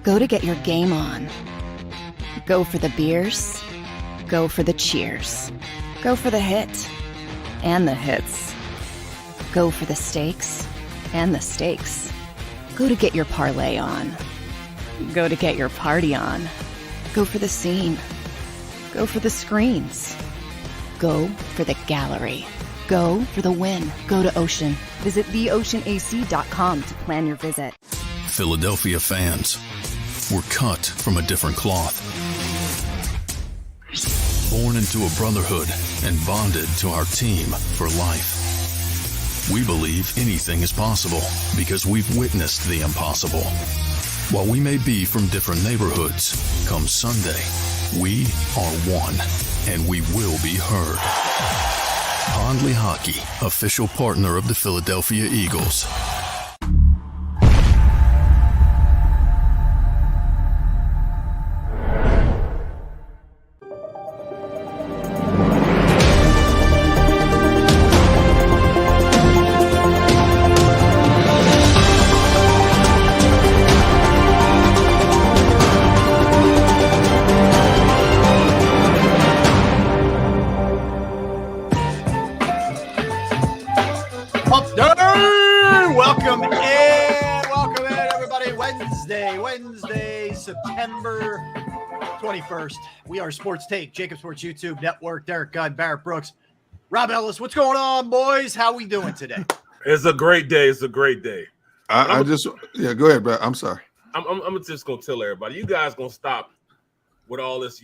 Go to get your game on. Go for the beers. Go for the cheers. Go for the hit and the hits. Go for the stakes and the stakes. Go to get your parlay on. Go to get your party on. Go for the scene. Go for the screens. Go for the gallery. Go for the win. Go to Ocean. Visit theoceanac.com to plan your visit. Philadelphia fans, we're cut from a different cloth. Born into a brotherhood and bonded to our team for life. We believe anything is possible because we've witnessed the impossible. While we may be from different neighborhoods, come Sunday, we are one, and we will be heard. Pondley Hockey, official partner of the Philadelphia Eagles. Wednesday, September 21st. We are Sports Take, JAKIB Sports YouTube Network. Derek Gunn, Barrett Brooks, Rob Ellis. What's going on, boys? How we doing today? It's a great day. It's a great day. Go ahead, Brad. I'm sorry. I'm just gonna tell everybody, you guys gonna stop with all this,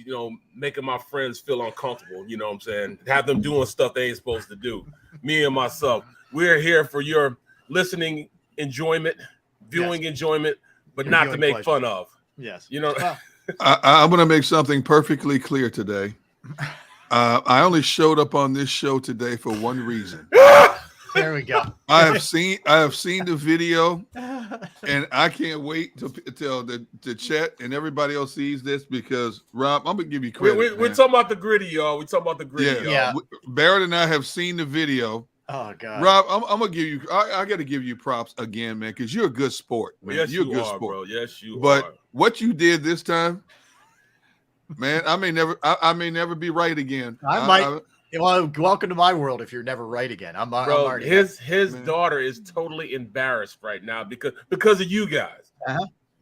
making my friends feel uncomfortable. You know what I'm saying? Have them doing stuff they ain't supposed to do. Me and myself, we're here for your listening enjoyment, viewing enjoyment, but not to make fun of. Yes. I'm going to make something perfectly clear today. I only showed up on this show today for one reason. There we go. I have seen the video, and I can't wait till the chat and everybody else sees this because, Rob, I'm going to give you credit. We're talking about the gritty, y'all. We're talking about the gritty, yeah. Barrett and I have seen the video. Oh God, Rob, I'm gonna give you. I got to give you props again, man, because you're a good sport, man. Yes, you're a good are, sport, bro. Yes, you are. But what you did this time, man, I may never be right again. Well, welcome to my world. If you're never right again, I'm already. His daughter is totally embarrassed right now because of you guys.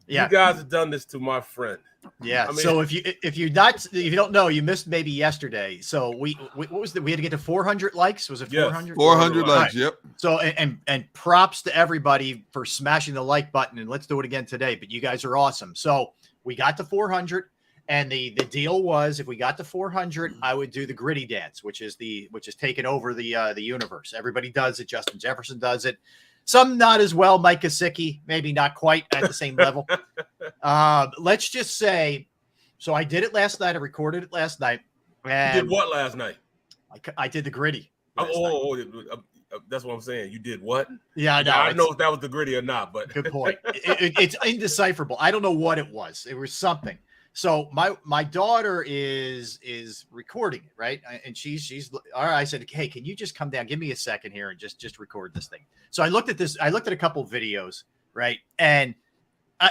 Yeah, you guys have done this to my friend. Yeah. So if you don't know, you missed maybe yesterday. So we what was we had to get to 400 likes. Was it 400? 400 likes. Right. Yep. So and props to everybody for smashing the like button, and let's do it again today. But you guys are awesome. So we got to 400, and the deal was if we got to 400, I would do the gritty dance, which is taking over the universe. Everybody does it. Justin Jefferson does it. Some not as well. Mike Gesicki, maybe not quite at the same level. Let's just say, so I did it last night. I recorded it last night. And you did what last night? I did the gritty. That's what I'm saying. You did what? Yeah, I know. I don't know if that was the gritty or not, but good point. It's indecipherable. I don't know what it was. It was something. So my daughter is recording it, right? And she's all right. I said, hey, can you just come down? Give me a second here and just record this thing. So I looked at this. I looked at a couple of videos, right? And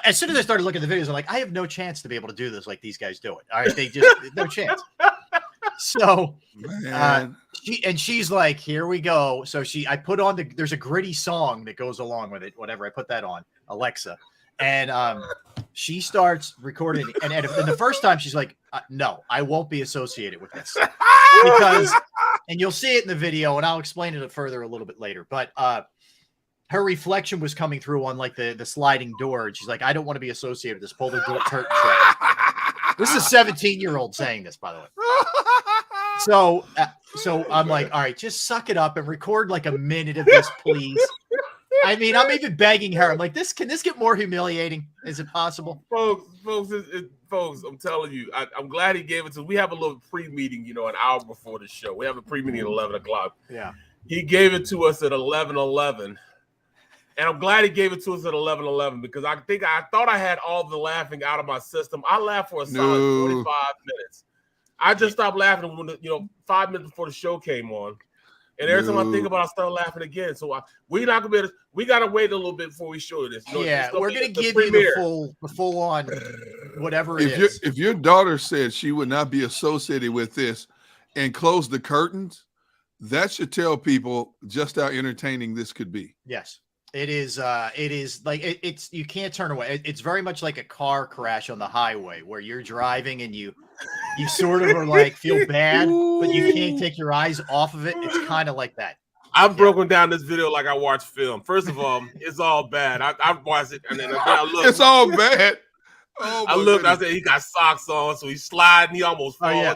as soon as I started looking at the videos, I'm like, I have no chance to be able to do this like these guys do it. All right, they just no chance. So she's like, here we go. So I put on there's a gritty song that goes along with it. Whatever, I put that on Alexa. And she starts recording, and the first time she's like, "No, I won't be associated with this," because, and you'll see it in the video, and I'll explain it further a little bit later. But her reflection was coming through on like the sliding door, and she's like, "I don't want to be associated with this. Pull the curtain shut." This is a 17-year-old saying this, by the way. So I'm like, all right, just suck it up and record like a minute of this, please. I mean, I'm even begging her. I'm like, can this get more humiliating? Is it possible? Folks, I'm telling you, I'm glad he gave it to us. We have a little pre-meeting, an hour before the show. We have a pre-meeting at 11 o'clock. Yeah. He gave it to us at 11:11. And I'm glad he gave it to us at 11:11 because I thought I had all the laughing out of my system. I laughed for a solid 45 minutes. I just stopped laughing when 5 minutes before the show came on. And every time I think about it, I start laughing again. So we not gonna be able to, we gotta wait a little bit before we show you this. We're gonna give you the full on whatever it is. If your daughter said she would not be associated with this and close the curtains, that should tell people just how entertaining this could be. Yes. It is like it's you can't turn away. It's very much like a car crash on the highway where you're driving and you sort of are like feel bad, but you can't take your eyes off of it. It's kind of like that. I've broken down this video like I watch film. First of all, it's all bad. I watched it and then I looked. It's all bad. Oh, I looked. I said he got socks on, so he's sliding. He almost falls. Yeah.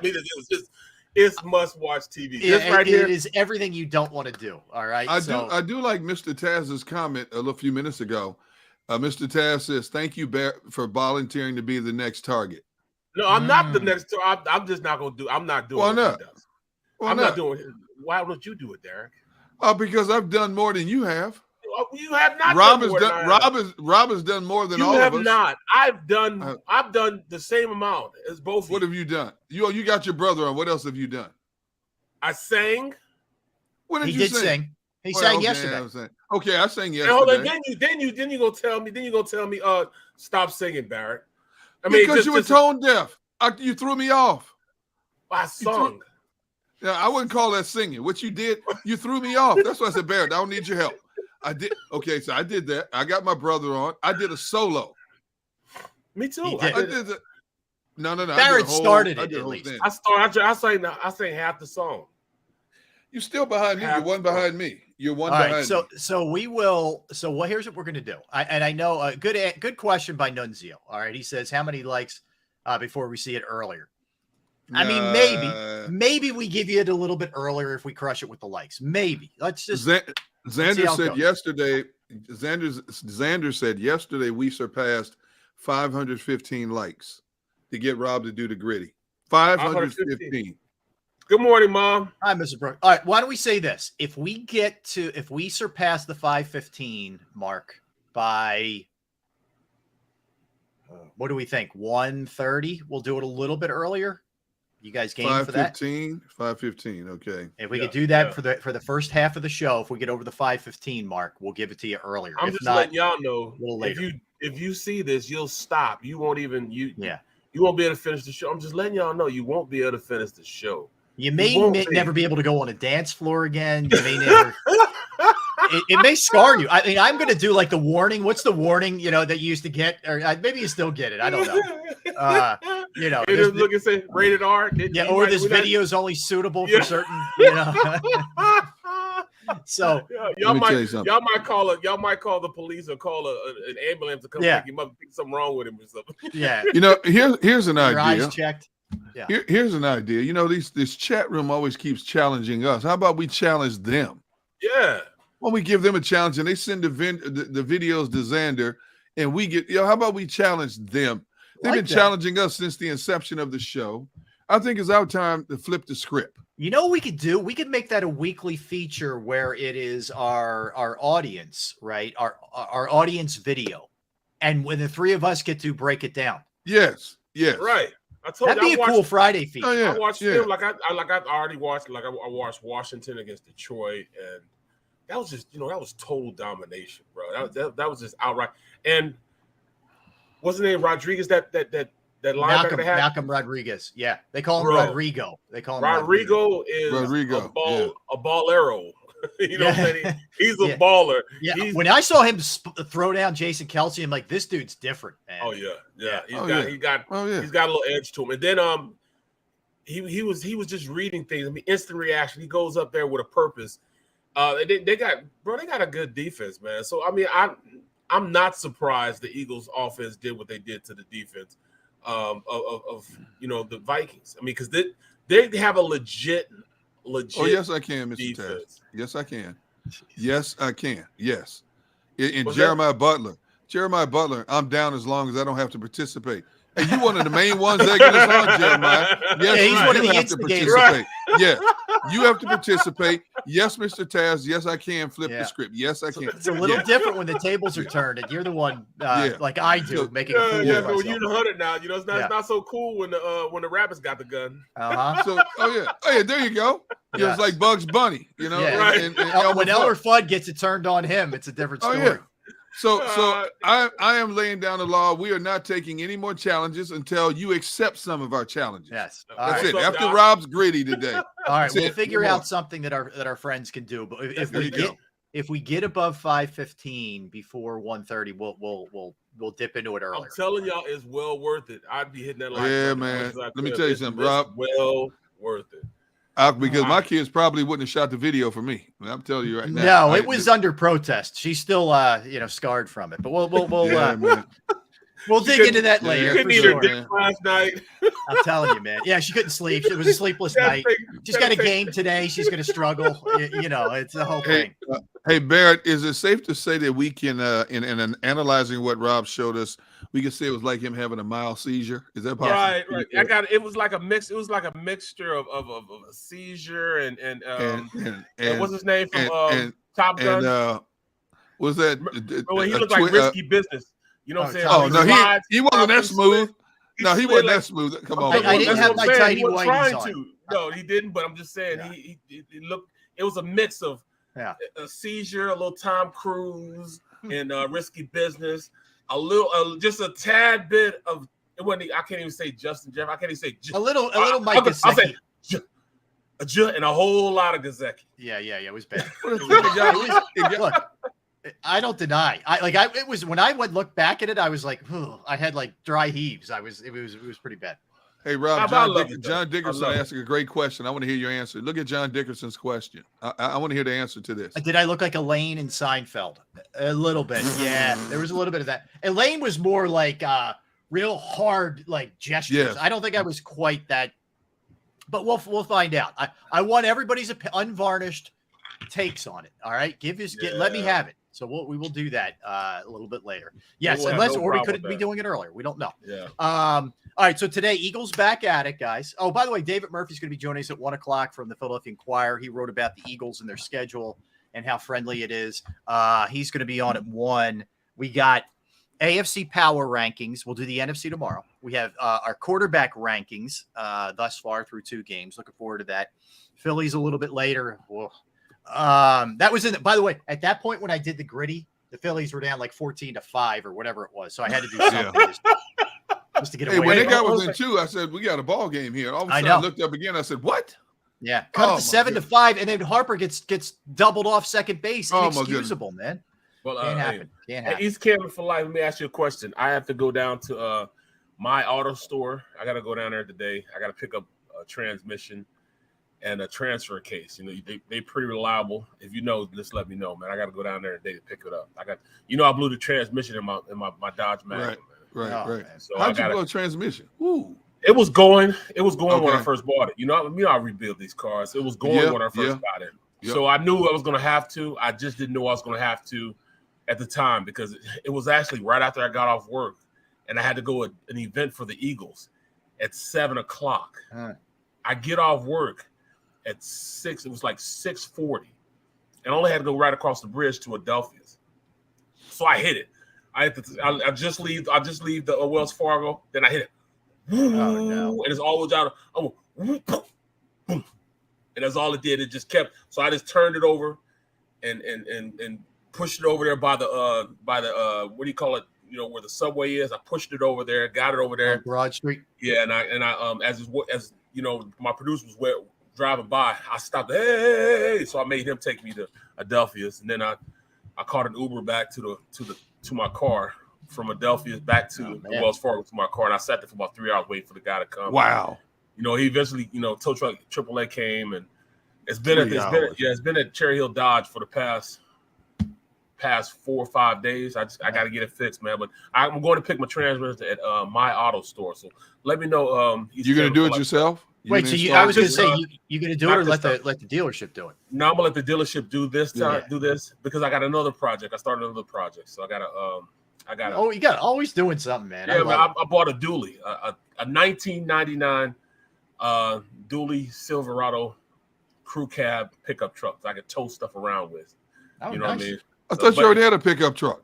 It's must-watch TV. Yeah, this right here it is everything you don't want to do. All right. I do like Mr. Taz's comment a few minutes ago. Mr. Taz says, "Thank you for volunteering to be the next target." No, I'm not the next. I'm just not gonna do. I'm not doing. Why what not? He does. Why I'm not? not doing it. Why don't you do it, Derek? Because I've done more than you have. You have not. Rob has done more than all of us. You have not. I've done the same amount as both. What have you done? You got your brother on. What else have you done? I sang. When did he you did sing? He sang yesterday. I sang yesterday. Hold on, then you gonna tell me stop singing, Barrett. I mean, because you were tone deaf. You threw me off. I sung. Yeah, I wouldn't call that singing. What you did, you threw me off. That's why I said, Barrett, I don't need your help. I did. Okay, so I did that. I got my brother on. I did a solo. Me too. I did that. No. Barrett started it at least. I sang half the song. You're still behind me. You're one behind me. You're one behind me. So we will. So here's what we're going to do. I know a good question by Nunzio. All right. He says, how many likes before we see it earlier? I mean, maybe we give you it a little bit earlier if we crush it with the likes. Maybe. Let's just. Xander said yesterday. Xander said yesterday we surpassed 515 likes to get Rob to do the gritty. 515. Good morning, Mom. Hi, Mrs. Brooks. All right, why don't we say this? If we surpass the 515 mark by what do we think? 1:30? We'll do it a little bit earlier. You guys game for that? 5:15. Okay. If we could do that for the first half of the show, if we get over the 5:15 mark, we'll give it to you earlier. I'm just letting y'all know. A little later. If you see this, you'll stop. You won't even you won't be able to finish the show. I'm just letting y'all know you won't be able to finish the show. You may never be able to go on a dance floor again. You may never. It may scar you. I mean, I'm going to do like the warning. What's the warning, that you used to get? Or maybe you still get it. I don't know. It just look and say rated R. Or this video is only suitable for certain, So y'all might call the police or call an ambulance to come pick him up and think something wrong with him or something. Yeah. Here's an Your idea. eyes checked. Yeah. Here's an idea. This chat room always keeps challenging us. How about we challenge them? Yeah. When we give them a challenge and they send the videos to Xander and we get, how about we challenge them? They've been challenging us since the inception of the show. I think it's our time to flip the script. You know what we could do? We could make that a weekly feature where it is our audience, right? Our audience video. And when the three of us get to break it down. Yes. Right. I told That'd be a cool Friday feature. Oh, yeah. I watched film like I've already watched. Like I watched Washington against Detroit, and that was just that was total domination, bro. That was just outright. And wasn't it Rodriguez that linebacker they had? Malcolm Rodriguez. Yeah, they call him Rodrigo. They call him Rodrigo. Is a ballero. What I'm saying? He's a baller. Yeah. When I saw him throw down Jason Kelsey, I'm like, this dude's different, man. Oh yeah. He's got a little edge to him. And then he was just reading things. I mean, instant reaction. He goes up there with a purpose. They got a good defense, man. So I mean, I'm not surprised the Eagles offense did what they did to the defense of the Vikings. I mean, because they have a legit. Oh, yes, I can, Mr. Taz. Yes, I can. Yes, I can. Yes. In Jeremiah Butler, I'm down as long as I don't have to participate. And you one of the main ones egging us on, Jeremiah. Yes, he's one of the have to instigators. participate. Yes, you have to participate. Yes, Mr. Taz. Yes, I can flip the script. Yes, I can. It's a little different when the tables are turned, and you're the one, like I do, making a fool of but myself. you're the hunter now. You know, it's not so cool when the rabbits got the gun. So, oh yeah, there you go. It was like Bugs Bunny, you know. Yeah. Right. And when Elmer Fudd gets it turned on him, it's a different story. Oh yeah. So I am laying down the law. We are not taking any more challenges until you accept some of our challenges. Yes. That's it. What's up, After Doc? Rob's gritty today. All right, That's we'll it. figure Come out on. something that our friends can do. But There if we get above 5:15 before 1:30, we'll dip into it I'm earlier. telling y'all, it's well worth it. I'd be hitting that like Yeah, man. Let me tell you something, It's Rob. well worth it. Because my kids probably wouldn't have shot the video for me. I'm telling you right now. No, it was under protest. She's still scarred from it. But we'll Yeah, man. we'll dig into that You later. couldn't For eat sure. her dick last night. I'm telling you, man. Yeah, she couldn't sleep. It was a sleepless night. She's got a game today. She's going to struggle. It's the whole thing. Hey, Barrett, is it safe to say that we can, in analyzing what Rob showed us, we can say it was like him having a mild seizure? Is that possible? Right. It was like a mix. It was like a mixture of a seizure and what's his name from Top Gun? And was that? He looked like Risky Business. You know what I'm saying? Oh no, he wasn't that smooth. No, he wasn't that smooth. Come on, I didn't have my tidy whities on. No, he didn't. But I'm just saying, he looked. It was a mix of a seizure, a little Tom Cruise, and Risky Business. A little, just a tad bit of. It wasn't. I can't even say Justin Jeff. I can't even say a little Mike Gesicki. I'll say and a whole lot of Gesicki. Yeah, it was bad. Look, I don't deny. It was when I would look back at it, I was like, I had like dry heaves. It was pretty bad. Hey Rob, John Dickerson asked a great question. I want to hear your answer. Look at John Dickerson's question. I want to hear the answer to this. Did I look like Elaine in Seinfeld? A little bit. Yeah, there was a little bit of that. Elaine was more like real hard like gestures. Yes. I don't think I was quite that. But we'll find out. I want everybody's unvarnished takes on it. All right, let me have it. So we will do that a little bit later. Yes, we could be doing it earlier. We don't know. Yeah. All right. So today, Eagles back at it, guys. Oh, by the way, David Murphy's going to be joining us at 1:00 from the Philadelphia Inquirer. He wrote about the Eagles and their schedule and how friendly it is. He's going to be on at 1. We got AFC power rankings. We'll do the NFC tomorrow. We have our quarterback rankings thus far through 2 games. Looking forward to that. Philly's a little bit later. Whoa. That was by the way, at that point when I did the gritty, the Phillies were down like 14-5 or whatever it was. So I had to do something just to get away. When they got within 2, I said, we got a ball game here. All of a sudden I looked up again. I said, what? Yeah. Cut it to 7-5. And then Harper gets doubled off second base. Inexcusable, man. Well, Can't happen. East Canada for life. Let me ask you a question. I have to go down to my auto store. I got to go down there today. I got to pick up a transmission and a transfer case. You know, they pretty reliable. If you know, just let me know, man. I got to go down there today to pick it up. I blew the transmission in my Dodge Magnum. Right. So how'd you blow a transmission? Ooh. It was going when I first bought it. I rebuild these cars. It was going when I first got it. Yep. So I knew I was going to have to. I just didn't know I was going to have to at the time because it was actually right after I got off work and I had to go to an event for the Eagles at 7:00. I get off work at 6. It was like 6:40, and I only had to go right across the bridge to Adelphia's. So I hit it. I just leave the Wells Fargo. Then I hit it. Oh, no. And it's all the way down. Boom. And that's all it did. It just kept. So I just turned it over, and pushed it over there by the what do you call it? You know where the subway is. I pushed it over there. Got it over there. Broad Street. Yeah, and I as you know, my producer was driving by. I stopped. Hey! So I made him take me to Adelphia's, and then I caught an Uber back to my car from Adelphia's back to Wells Fargo to my car, and I sat there for about 3 hours waiting for the guy to come. Wow. You know, he eventually, tow truck AAA came, and it's been at Cherry Hill Dodge for the past 4 or 5 days. I got to get it fixed, man. But I'm going to pick my transmitter at my auto store. So let me know. You're gonna do it yourself? Wait, so I was going to say you going to do it or let the dealership do it? No, I'm gonna let the dealership do this time. Do this because I got another project. I started another project, so I got I got Oh, you got always doing something, man. Yeah, man. I bought a dually, a 1999 dually Silverado crew cab pickup truck that I could tow stuff around with. Oh, you know nice. what I mean? I thought you already had a pickup truck.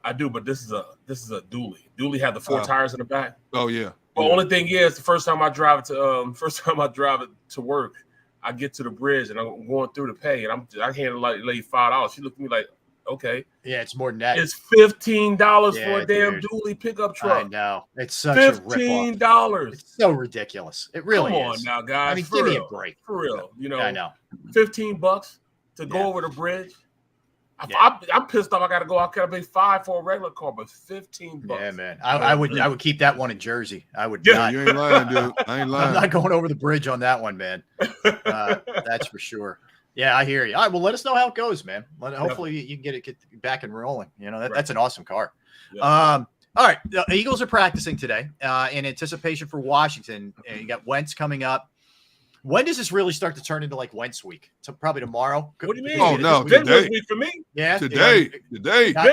I do, but this is a dually. Dually had the 4 tires in the back. Oh yeah. But only thing is, the first time I drive it to work, I get to the bridge and I'm going through to pay, and I handed lady $5. She looked at me like, okay. Yeah, it's more than that. It's $15 for a damn dually pickup truck. I know. It's such a ripoff. $15. It's so ridiculous. It really Come on is. now, guys. I mean, for give real. me a break. For real. You know, I know. $15 to go over the bridge. I'm pissed off. I got to go. I could have paid $5 for a regular car, but $15. Yeah, man. I would keep that one in Jersey. I would Yeah, not. you ain't lying, dude. I ain't lying. I'm not going over the bridge on that one, man. That's for sure. Yeah, I hear you. All right, well, let us know how it goes, man. Hopefully you can get back and rolling. You know, that's an awesome car. All right, the Eagles are practicing today in anticipation for Washington. And you got Wentz coming up. When does this really start to turn into like Wentz week? So probably tomorrow. What do you mean? Oh no, it's been today. this week for me. Yeah, Today. Been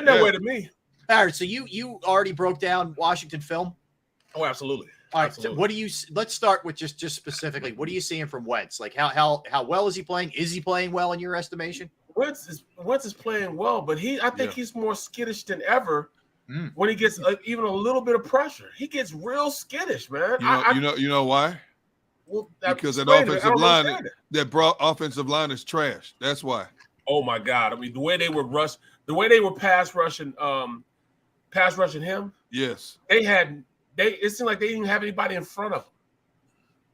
that way to me. All right, so you already broke down Washington film. Oh, absolutely. All right, so what do you? Let's start with just specifically. What are you seeing from Wentz? Like how well is he playing? Is he playing well in your estimation? Wentz is playing well, but I think he's more skittish than ever. When he gets even a little bit of pressure, he gets real skittish, man. You know why? Well, because that offensive line is trash. That's why. Oh my God! I mean, the way they were pass rushing him. Yes. It seemed like they didn't have anybody in front of him.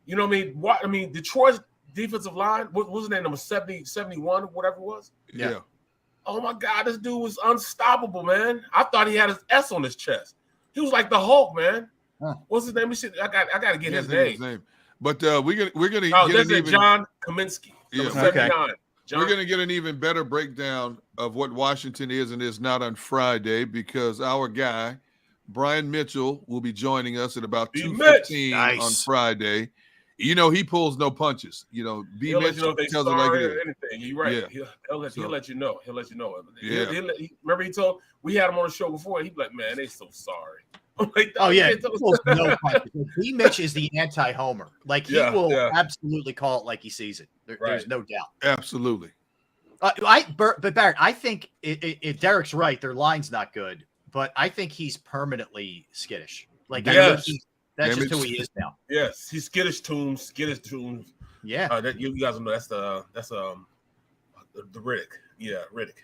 You know what I mean? Detroit's defensive line, what was his name? Number 70, 71, whatever it was. Yeah. Oh my God, this dude was unstoppable, man. I thought he had his S on his chest. He was like the Hulk, man. Huh. What's his name? I got to get his name. But we're gonna get John Kaminsky. Yeah. 79. We're gonna get an even better breakdown of what Washington is and is not on Friday because our guy Brian Mitchell will be joining us at about 2:15 on Friday. You know he pulls no punches. You know, he'll let you know if they tells it like it is. anything. You're right. Yeah. He'll let you know. He'll let you know. Yeah. Remember he told we had him on the show before. He'd be like, "Man, they so sorry." I'm like, oh yeah, no punches. D. Mitch is the anti-homer. Like he will absolutely call it like he sees it. There's no doubt. Absolutely. But Barrett, I think Derek's right. Their line's not good, but I think he's permanently skittish. Like that's just who he is now. Yes, he's skittish tunes. Yeah, you guys know that's the Riddick. Yeah, Riddick.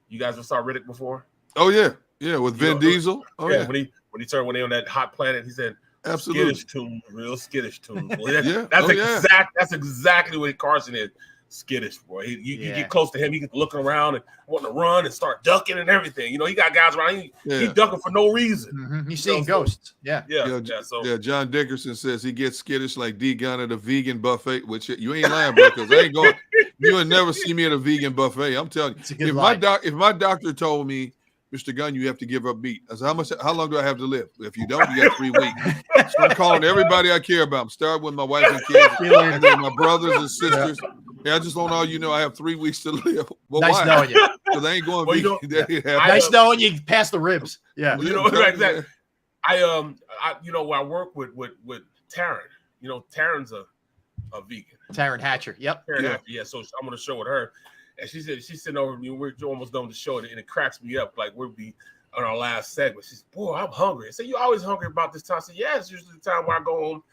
You guys have saw Riddick before? Oh yeah, with Vin Diesel. Oh yeah. When they on that hot planet, he said, "Absolutely, skittish tunes, real skittish tunes." Well, that's exactly what Carson is. Skittish, boy. You get close to him, he gets looking around and wanting to run and start ducking and everything. You know, he got guys around. He's ducking for no reason. Mm-hmm. He's seeing ghosts. John Dickerson says he gets skittish like D Gun at a vegan buffet, which you ain't lying, bro. Because I ain't going. You would never see me at a vegan buffet. I'm telling you. If my doctor told me, Mr. Gunn, you have to give up meat. I said, how long do I have to live? If you don't, you got 3 weeks. So I'm calling everybody I care about. I'm starting with my wife and kids, and then my brothers and sisters. Yeah, I just want all you know I have 3 weeks to live. Well, nice knowing you. Because I ain't going vegan. Nice knowing you past the ribs. Yeah. You know, exactly. I work with Taryn. You know, Taryn's a vegan. Taryn Hatcher. Yep. Hatcher, yeah. So I'm on the show with her. And she said she's sitting over me. We're almost done with the show, and it cracks me up. Like we'll be on our last segment. She said, "Boy, I'm hungry." I said, "You always hungry about this time?" I said, "Yeah, it's usually the time where I go home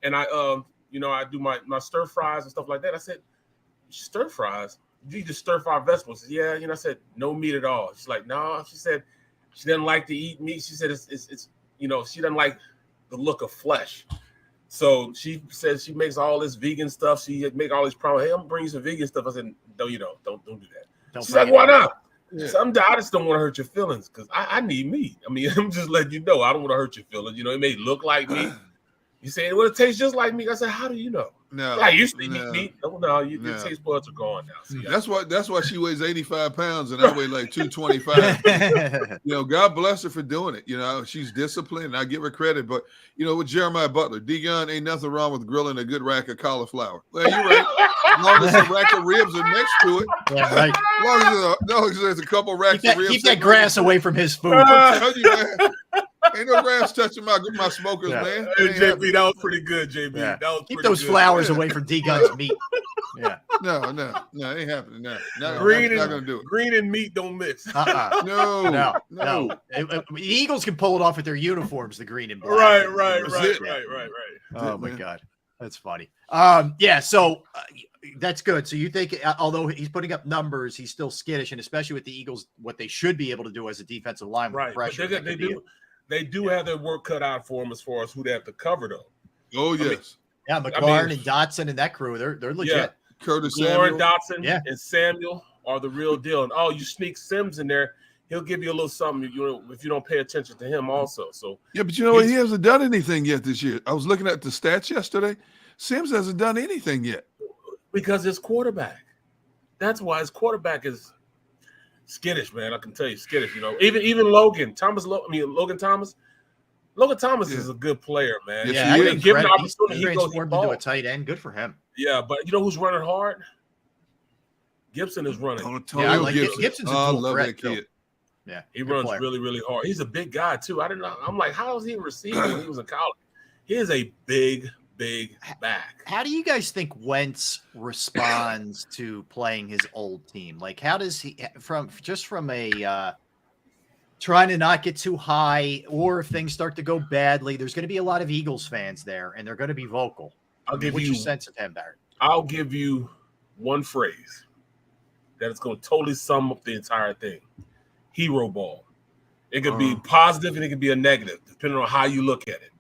and I I do my stir fries and stuff like that." I said, "Stir fries? You just stir fry vegetables?" Said, "Yeah." I said, "No meat at all." She's like, "No." She said she doesn't like to eat meat. She said it's she doesn't like the look of flesh. So she says she makes all this vegan stuff. She make all these problems. Hey, I'm bringing some vegan stuff. I said, no, you don't. Don't do that. She's like, why not? Yeah. So I just don't want to hurt your feelings because I need meat. I mean, I'm just letting you know I don't want to hurt your feelings. You know, it may look like meat. You say, well, it tastes just like meat. I said, how do you know? No, I used to eat no, meat. No, your no. taste buds are gone now. See, That's why she weighs 85 pounds and I weigh like 225. God bless her for doing it. She's disciplined and I give her credit. But with Jeremiah Butler, D-Gun, ain't nothing wrong with grilling a good rack of cauliflower. Well, you're right. As long as the rack of ribs are next to it. Yeah, right. As long as there's a couple racks of ribs. Keep that grass away from his food. I'm telling you, man. Ain't no grass touching my smokers, man. Hey, JB, that was pretty good, JB. Yeah. That was Keep pretty those good. flowers away from D-Gun's meat. Yeah. No, it ain't happening. No, not gonna do it. Green and meat don't mix. No. The Eagles can pull it off with their uniforms, the green and black. Right. Oh my God, that's funny. So that's good. So you think, although he's putting up numbers, he's still skittish, and especially with the Eagles, what they should be able to do as a defensive line with pressure. They do have their work cut out for them as far as who they have to cover, though. Oh yes. McLaurin and Dotson and that crew, they're legit. Yeah. Curtis Lauren Samuel. Dotson and Samuel are the real deal. And you sneak Sims in there, he'll give you a little something if you don't pay attention to him also. So but you know what? He hasn't done anything yet this year. I was looking at the stats yesterday. Sims hasn't done anything yet. Because his quarterback. That's why his quarterback is skittish, man. I can tell you, skittish. Even Logan Thomas. Logan Thomas. Logan Thomas is a good player, man. Yes, he given the opportunity, he he goes into a tight end. Good for him. Yeah, but you know who's running hard? Gibson is running. Antonio Gibson. Gibson's a I cool love threat, that kid. too. Yeah, He runs really, really hard. He's a big guy too. I didn't know. I'm like, how is he receiving when he was in college? He is a big back. How do you guys think Wentz responds to playing his old team? Like, how does he from a trying to not get too high, or if things start to go badly, there's going to be a lot of Eagles fans there, and they're going to be vocal. What's your sense of him, Barrett? I'll give you one phrase that is going to totally sum up the entire thing. Hero ball. It could be positive and it could be a negative, depending on how you look at it.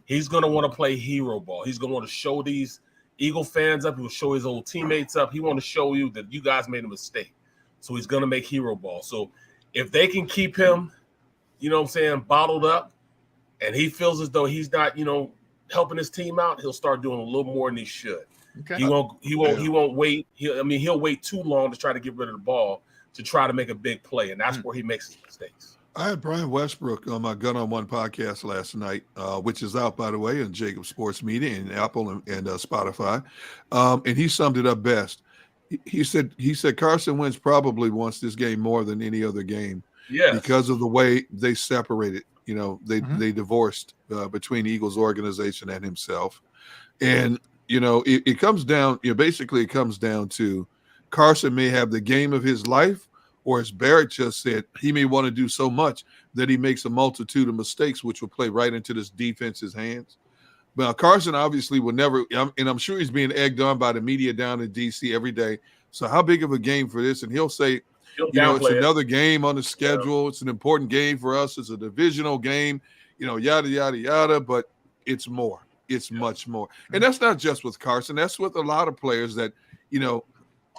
He's going to want to play hero ball. He's going to want to show these Eagle fans up. He will show his old teammates up. He want to show you that you guys made a mistake. So he's going to make hero ball. So if they can keep him, bottled up, and he feels as though he's not, helping his team out, he'll start doing a little more than he should. Okay. He won't wait. He'll wait too long to try to get rid of the ball to try to make a big play, and that's where he makes his mistakes. I had Brian Westbrook on my Gun on One podcast last night, which is out, by the way, on JAKIB Sports Media and Apple and Spotify, and he summed it up best. He said Carson Wentz probably wants this game more than any other game, because of the way they separated. They divorced between the Eagles organization and himself, and it comes down. Basically, it comes down to Carson may have the game of his life. Or as Barrett just said, he may want to do so much that he makes a multitude of mistakes, which will play right into this defense's hands. But Carson obviously will never, and I'm sure he's being egged on by the media down in D.C. every day. So how big of a game for this? And he'll say, it's another game on the schedule. It's an important game for us. It's a divisional game, yada, yada, yada. But it's more. It's much more. And that's not just with Carson. That's with a lot of players that,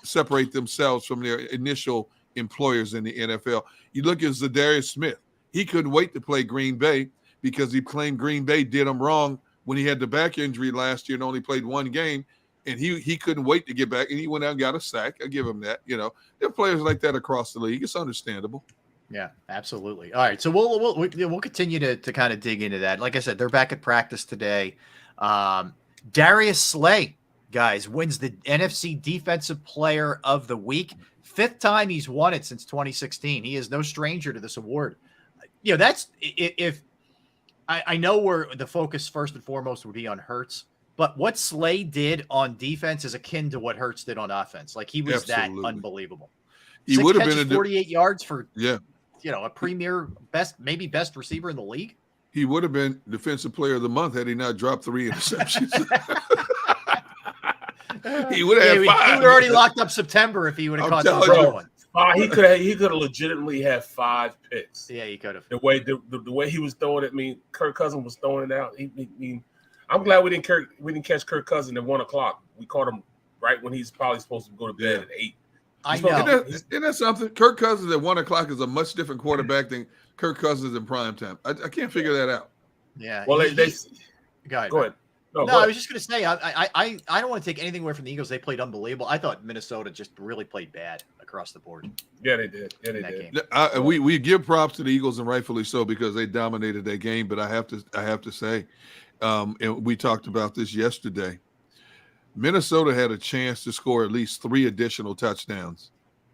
separate themselves from their initial employers in the NFL. You look at Zadarius Smith. He couldn't wait to play Green Bay because he claimed Green Bay did him wrong when he had the back injury last year and only played one game, and he couldn't wait to get back, and he went out and got a sack. I give him that. There are players like that across the league. It's understandable. Yeah, absolutely. All right, so we'll continue to kind of dig into that. Like I said, they're back at practice today. Darius Slay, guys, wins the NFC Defensive Player of the Week. 5th time he's won it since 2016. He is no stranger to this award. That's if I know where the focus first and foremost would be on Hurts, but what Slay did on defense is akin to what Hurts did on offense. Like he was that unbelievable. He would have been 48 yards for a premier best receiver in the league. He would have been Defensive Player of the Month had he not dropped 3 interceptions. He would have had 5. He would have already locked up September if he would have caught the one. He could have legitimately had 5 picks. Yeah, he could have. The way he was throwing it, Kirk Cousins was throwing it out. I'm glad we didn't catch Kirk Cousins at 1:00. We caught him right when he's probably supposed to go to bed at 8. I know. Isn't that something? Kirk Cousins at 1:00 is a much different quarterback than Kirk Cousins in prime time. I can't figure that out. Yeah. Well, go ahead. No, I was just going to say, I don't want to take anything away from the Eagles. They played unbelievable. I thought Minnesota just really played bad across the board. Yeah, they did. Yeah, they did. We give props to the Eagles, and rightfully so, because they dominated that game. But I have to say, and we talked about this yesterday, Minnesota had a chance to score at least 3 additional touchdowns,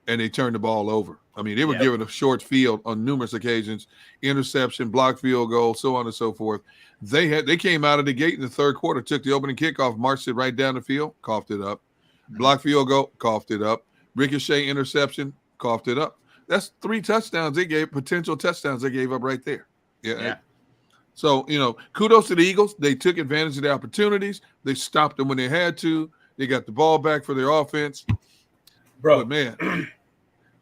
and they turned the ball over. I mean, they were given a short field on numerous occasions, interception, blocked field goal, so on and so forth. They came out of the gate in the third quarter, took the opening kickoff, marched it right down the field, coughed it up. Blocked field goal, coughed it up. Ricochet interception, coughed it up. That's 3 touchdowns they gave, potential touchdowns they gave up right there. Yeah. So, kudos to the Eagles. They took advantage of the opportunities. They stopped them when they had to. They got the ball back for their offense. Bro, but man, I'm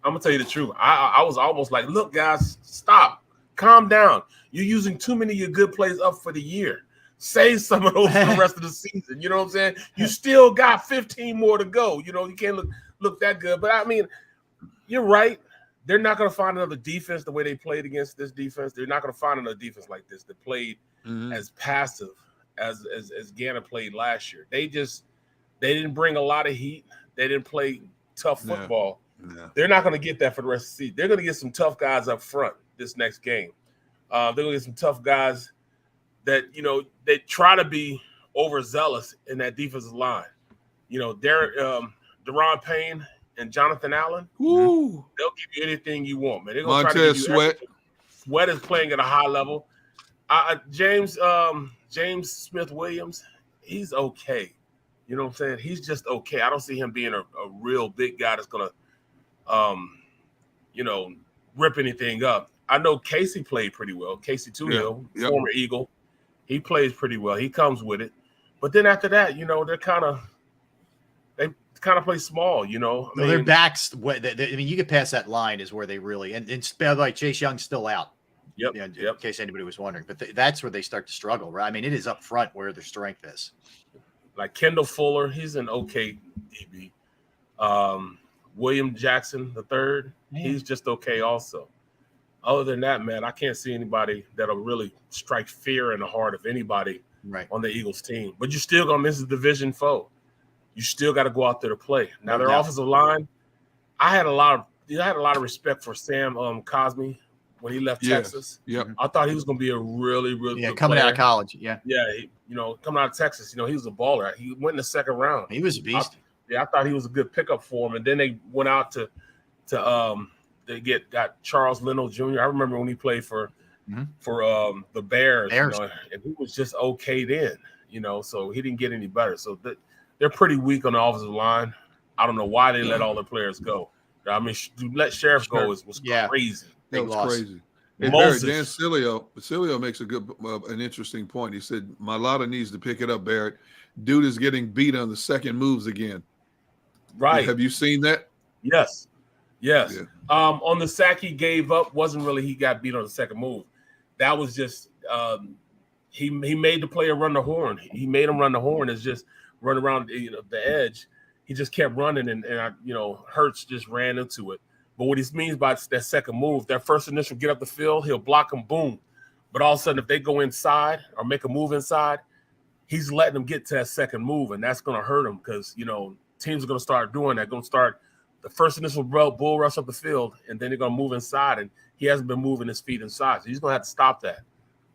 going to tell you the truth. I was almost like, look, guys, stop. Calm down. You're using too many of your good plays up for the year. Save some of those for the rest of the season. You know what I'm saying? You still got 15 more to go. You can't look that good. But, I mean, you're right. They're not going to find another defense the way they played against this defense. They're not going to find another defense like this that played as passive as Gannon played last year. They didn't bring a lot of heat. They didn't play tough football. No. They're not going to get that for the rest of the season. They're going to get some tough guys up front this next game. They're going to get some tough guys that, they try to be overzealous in that defensive line. Deron Payne and Jonathan Allen, they'll give you anything you want, man. They're going to try to give you Sweat. Everything. Sweat is playing at a high level. James Smith-Williams, he's okay. You know what I'm saying? He's just okay. I don't see him being a real big guy that's going to, rip anything up. I know Casey played pretty well. Casey Tuhill, former Eagle, he plays pretty well. He comes with it. But then after that, they kind of play small, their backs. You get past that line is where they really and like Chase Young's still out. Yep. In case anybody was wondering, but that's where they start to struggle, right? I mean, it is up front where their strength is. Like Kendall Fuller, he's an okay DB. William Jackson III, he's just okay also. Other than that, man, I can't see anybody that'll really strike fear in the heart of anybody on the Eagles team. But you're still gonna miss a division foe. You still got to go out there to play. Now their offensive line, I had a lot of respect for Sam Cosmi when he left Texas. Yeah, I thought he was going to be a really, really good coming player. out of college. Yeah, coming out of Texas, he was a baller. He went in the second round. He was a beast. I thought he was a good pickup for him. And then they went out to got Charles Leno Jr. I remember when he played for the Bears. And he was just okay then. So he didn't get any better. So they're pretty weak on the offensive line. I don't know why they let all the players go. I mean, to let Sheriff go was crazy. That was crazy. Hey, Barrett, Dan Cilio makes an interesting point. He said, Mailata needs to pick it up, Barrett. Dude is getting beat on the second moves again. Right. Have you seen that? Yes. Yeah. On the sack he gave up, wasn't really he got beat on the second move. That was just he made the player run the horn. He made him run the horn. It's just run around the edge. He just kept running, and Hurts just ran into it. But what he means by that second move, that first initial get up the field, he'll block them, boom. But all of a sudden, if they go inside or make a move inside, he's letting them get to that second move, and that's going to hurt them because, teams are going to start doing that, going to start the first initial bull rush up the field, and then they're going to move inside, and he hasn't been moving his feet inside. So he's going to have to stop that.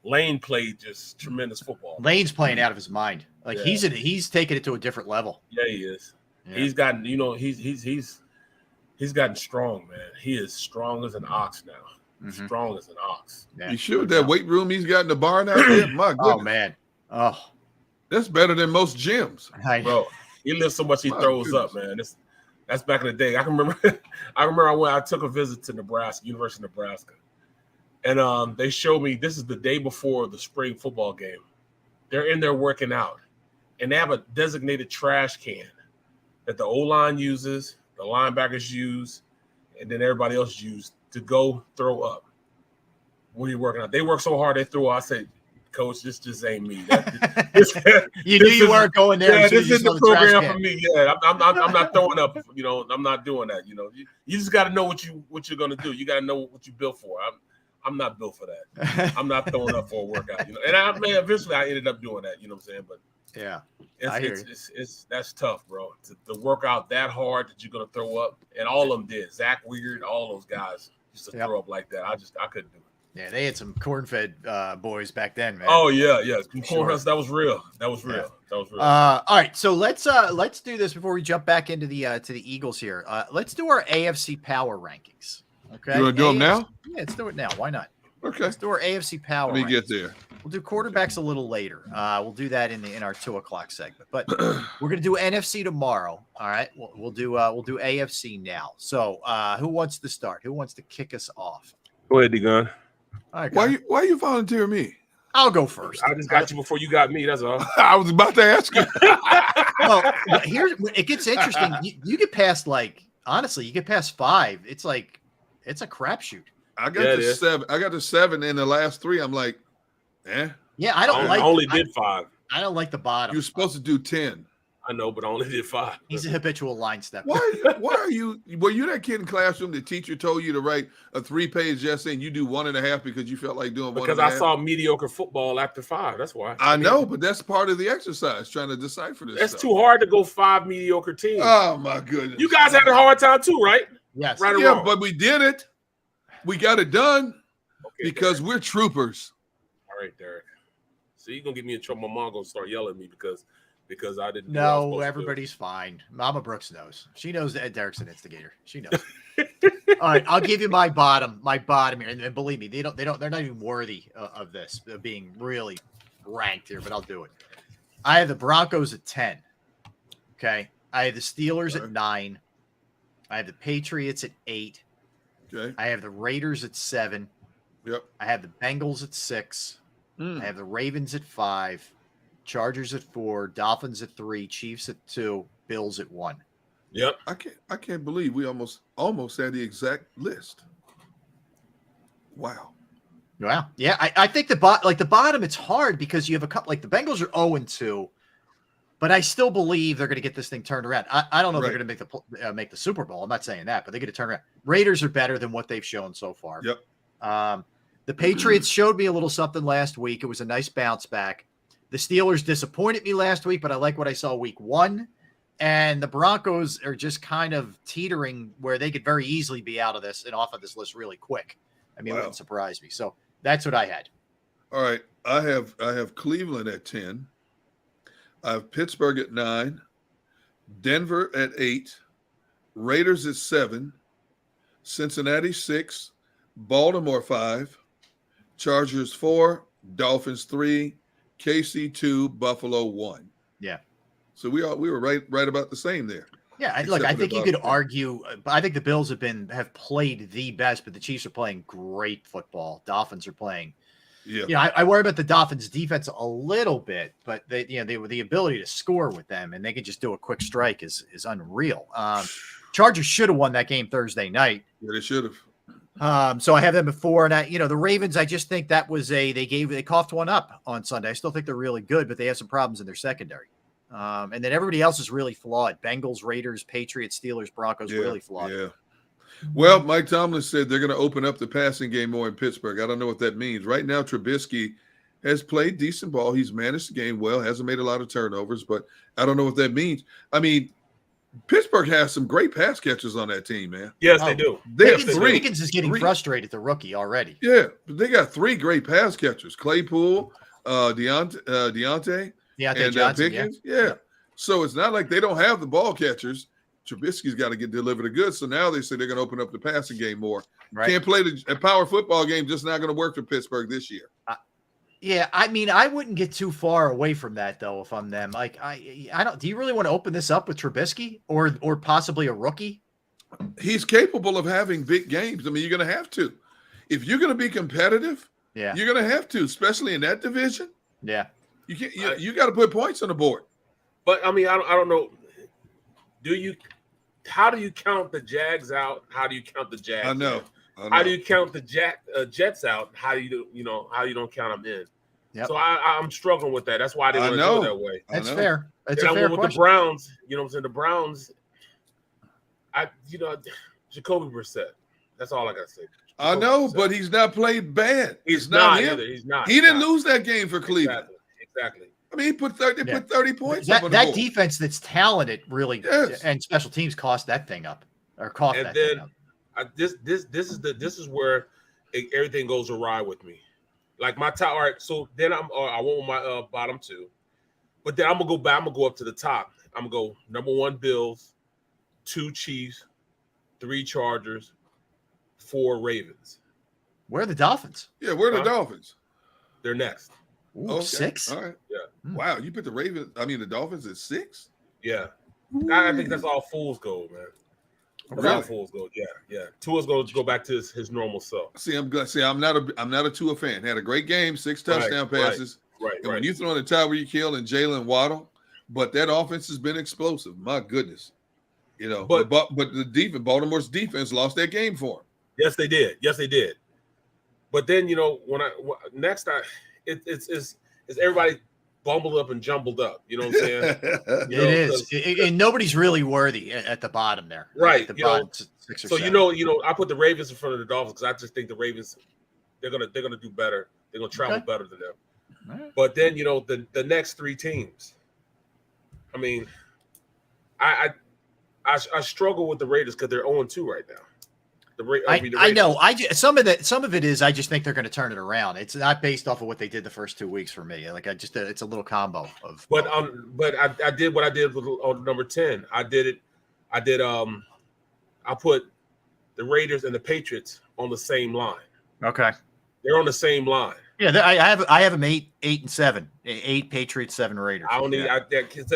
Lane played just tremendous football. Lane's playing out of his mind. He's taking it to a different level. Yeah, he is. Yeah. He's gotten, he's gotten strong, man. He is strong as an ox now. Strong as an ox. Yeah. You sure that weight room he's got in the barn out there? My goodness. Oh, man. Oh. That's better than most gyms. Bro, he lifts so much he throws up, man. That's back in the day. I remember I took a visit to Nebraska, University of Nebraska. And they showed me this is the day before the spring football game. They're in there working out. And they have a designated trash can that the O-line uses, the linebackers use, and then everybody else use to go throw up. When you're working out, they work so hard they throw up. I said, Coach, this just ain't me. You knew you weren't going there. Yeah, this is the program for me. Yeah, I'm not throwing up. I'm not doing that. You just got to know what you're gonna do. You got to know what you built for. I'm not built for that. I'm not throwing up for a workout. And eventually I ended up doing that. You know what I'm saying? But Yeah. That's tough, bro. To work out that hard that you're gonna throw up, and all of them did. Zach Weird, all those guys used to throw up like that. I couldn't do it. Yeah, they had some corn-fed boys back then, man. Oh yeah. Sure. That was real. That was real. Yeah. That was real. All right, so let's do this before we jump back into the to the Eagles here. Let's do our AFC power rankings. Okay, You want to do them now? Yeah, let's do it now. Why not? Okay. Let's do our AFC power. Let me get rankings. there. We'll do quarterbacks a little later. We'll do that in our 2:00 segment. But we're gonna do NFC tomorrow. All right. We'll do AFC now. So who wants to start? Who wants to kick us off? Go ahead, D-Gun. All right, Why you volunteer me? I'll go first. I just got you before you got me. That's all. I was about to ask you. Well, here's it gets interesting. You get past honestly, you get past 5. It's like it's a crapshoot. I got to 7. I got to 7 in the last 3. I'm like, Yeah, I only did 5. I don't like the bottom. You're supposed to do 10. I know, but I only did 5. He's a habitual line stepper. Why are you? Were you that kid in classroom? The teacher told you to write a 3-page essay, and you do 1.5 because you felt like doing 1.5. Because I saw mediocre football after 5. That's why. I know, but that's part of the exercise, trying to decipher this. It's stuff. too hard to go 5 mediocre teams. Oh my goodness! You guys had a hard time too, right? Yes. Right or Yeah, wrong? but we did it. We got it done Okay, because Derek. we're troopers. All right, Derek. So you're gonna get me in trouble. My mom gonna start yelling at me because I didn't. No, everybody's fine. Mama Brooks knows. She knows that Derek's an instigator. She knows. All right, I'll give you my bottom here, and believe me, they're not even worthy of this of being really ranked here, but I'll do it. I have the Broncos at 10. Okay, I have the Steelers at 9. I have the Patriots at 8. Okay. I have the Raiders at 7. Yep. I have the Bengals at 6. I have the Ravens at 5. Chargers at 4, Dolphins at 3, Chiefs at 2, Bills at 1. Yep. I can't believe we almost had the exact list. Wow. Wow. Yeah, I think the bottom, it's hard because you have a couple, like the Bengals are 0-2, but I still believe they're going to get this thing turned around. I don't know if they're going to make the Super Bowl. I'm not saying that, but they're going to turn around. Raiders are better than what they've shown so far. Yep. The Patriots showed me a little something last week. It was a nice bounce back. The Steelers disappointed me last week, but I like what I saw week 1. And the Broncos are just kind of teetering where they could very easily be out of this and off of this list really quick. I mean, It wouldn't surprise me. So that's what I had. All right. I have Cleveland at 10. I have Pittsburgh at 9. Denver at 8. Raiders at 7. Cincinnati 6. Baltimore 5. Chargers 4. Dolphins 3. KC 2, Buffalo 1. Yeah. So we were right about the same there. Yeah, I Except for think the you could Buffalo. argue. I think the Bills have played the best, but the Chiefs are playing great football. Dolphins are playing. Yeah. I worry about the Dolphins' defense a little bit, but the ability to score with them, and they could just do a quick strike is unreal. Chargers should have won that game Thursday night. Yeah, they should have. So I have them at 4, and the Ravens. I just think that was they coughed one up on Sunday. I still think they're really good, but they have some problems in their secondary. And then everybody else is really flawed. Bengals, Raiders, Patriots, Steelers, Broncos, really flawed. Yeah. Well, Mike Tomlin said they're going to open up the passing game more in Pittsburgh. I don't know what that means. Right now, Trubisky has played decent ball. He's managed the game well, hasn't made a lot of turnovers, but I don't know what that means. I mean, Pittsburgh has some great pass catchers on that team, man. Yes, they do. They have 3. Higgins is getting frustrated, the rookie, already. Yeah, but they got 3 great pass catchers: Claypool, Deontay, and Johnson, Pickens. Yeah. So it's not like they don't have the ball catchers. Trubisky's got to get delivered a good. So now they say they're going to open up the passing game more. Right. Can't play a power football game. Just not going to work for Pittsburgh this year. Yeah, I mean, I wouldn't get too far away from that though. If I'm them, like I don't. Do you really want to open this up with Trubisky or possibly a rookie? He's capable of having big games. I mean, you're going to have to. If you're going to be competitive, you're going to have to, especially in that division. Yeah, you can't. You got to put points on the board. But I mean, I don't know. How do you count the Jags out? How do you count the Jags? I know. How do you count the Jets out? How do you don't count them in? Yep. So I'm struggling with that. That's why I didn't want to go that way. That's fair. That's and a fair with question. the Browns, you know what I'm saying? The Browns, Jacoby Brissett. That's all I got to say. I know, but he's not played bad. He's not him. either. He's not. He didn't lose that game for Cleveland. Exactly. I mean, he put 30, they put 30 points up on the that board. defense that's talented really, and special teams cost that thing up, or cough And that then thing up. this is where everything goes awry with me. Like my top. All right, so then I went with my bottom two, but then I'm gonna go back. I'm gonna go up to the top. I'm gonna go number 1 Bills, 2 Chiefs, 3 Chargers, 4 Ravens. Where are the Dolphins? Yeah, where are the Dolphins? They're next. Ooh, Okay. 6? All right. Yeah. Wow, you put the Dolphins at 6? Yeah. I think that's all fools gold, man. That's all fools gold. Yeah. Tua's going to go back to his normal self. See, I'm not a Tua fan. Had a great game, 6 touchdown passes. Right. And when you throw in the Tyreek Hill and Jalen Waddle, but that offense has been explosive. My goodness. You know, but the defense, Baltimore's defense lost that game for him. Yes, they did. But then, you know, it's everybody bumbled up and jumbled up. You know what I'm saying? It is, and nobody's really worthy at the bottom there. Right. The bottom 6 or 7. You know, I put the Ravens in front of the Dolphins because I just think the Ravens they're gonna do better. They're gonna travel better than them. Right. But then, you know, the next 3 teams. I mean, I struggle with the Raiders because they're 0-2 right now. I know. Some of it is I just think they're going to turn it around. It's not based off of what they did the first 2 weeks for me. Like it's a little combo of. But I did what I did on number 10. I put the Raiders and the Patriots on the same line. Okay. They're on the same line. Yeah, I have them 8 and 7. 8 Patriots, 7 Raiders. That's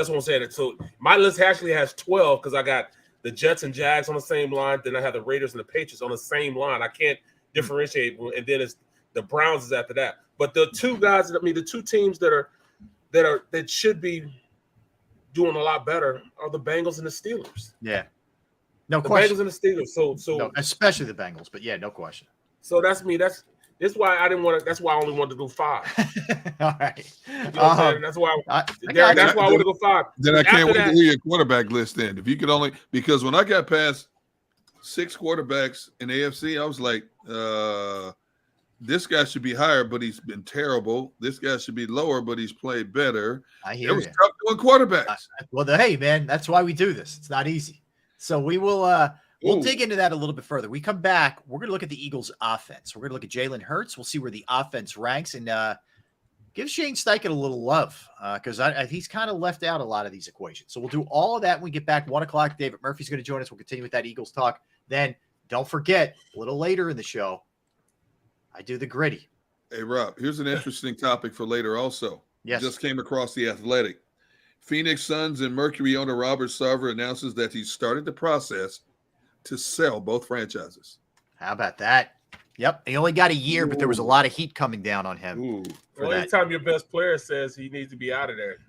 what I'm saying. So my list actually has 12 because I got the Jets and Jags on the same line. Then I have the Raiders and the Patriots on the same line. I can't differentiate. And then it's the Browns is after that. But the 2 guys, the 2 teams that should be doing a lot better are the Bengals and the Steelers. Yeah. No the question. Bengals and the Steelers. So no, especially the Bengals, but yeah, no question. So that's me. That's why I didn't want to. That's why I only wanted to go 5. All right. You know what I'm saying? That's why. That's why I want to go 5. Then I can't wait to hear your quarterback list. Then, if you could only, because when I got past 6 quarterbacks in AFC, I was like, this guy should be higher, but he's been terrible. This guy should be lower, but he's played better. I hear it was tough doing quarterbacks. Hey, man, that's why we do this. It's not easy. So we will. We'll dig into that a little bit further. We come back. We're going to look at the Eagles' offense. We're going to look at Jalen Hurts. We'll see where the offense ranks and give Shane Steichen a little love because he's kind of left out a lot of these equations. So we'll do all of that when we get back. 1 o'clock. David Murphy's going to join us. We'll continue with that Eagles talk. Then don't forget, a little later in the show, I do the gritty. Hey, Rob, here's an interesting topic for later also. Yes. Just came across The Athletic. Phoenix Suns and Mercury owner Robert Sarver announces that he started the process to sell both franchises. How about that? Yep. He only got a year, but there was a lot of heat coming down on him. Well, anytime your best player says he needs to be out of there.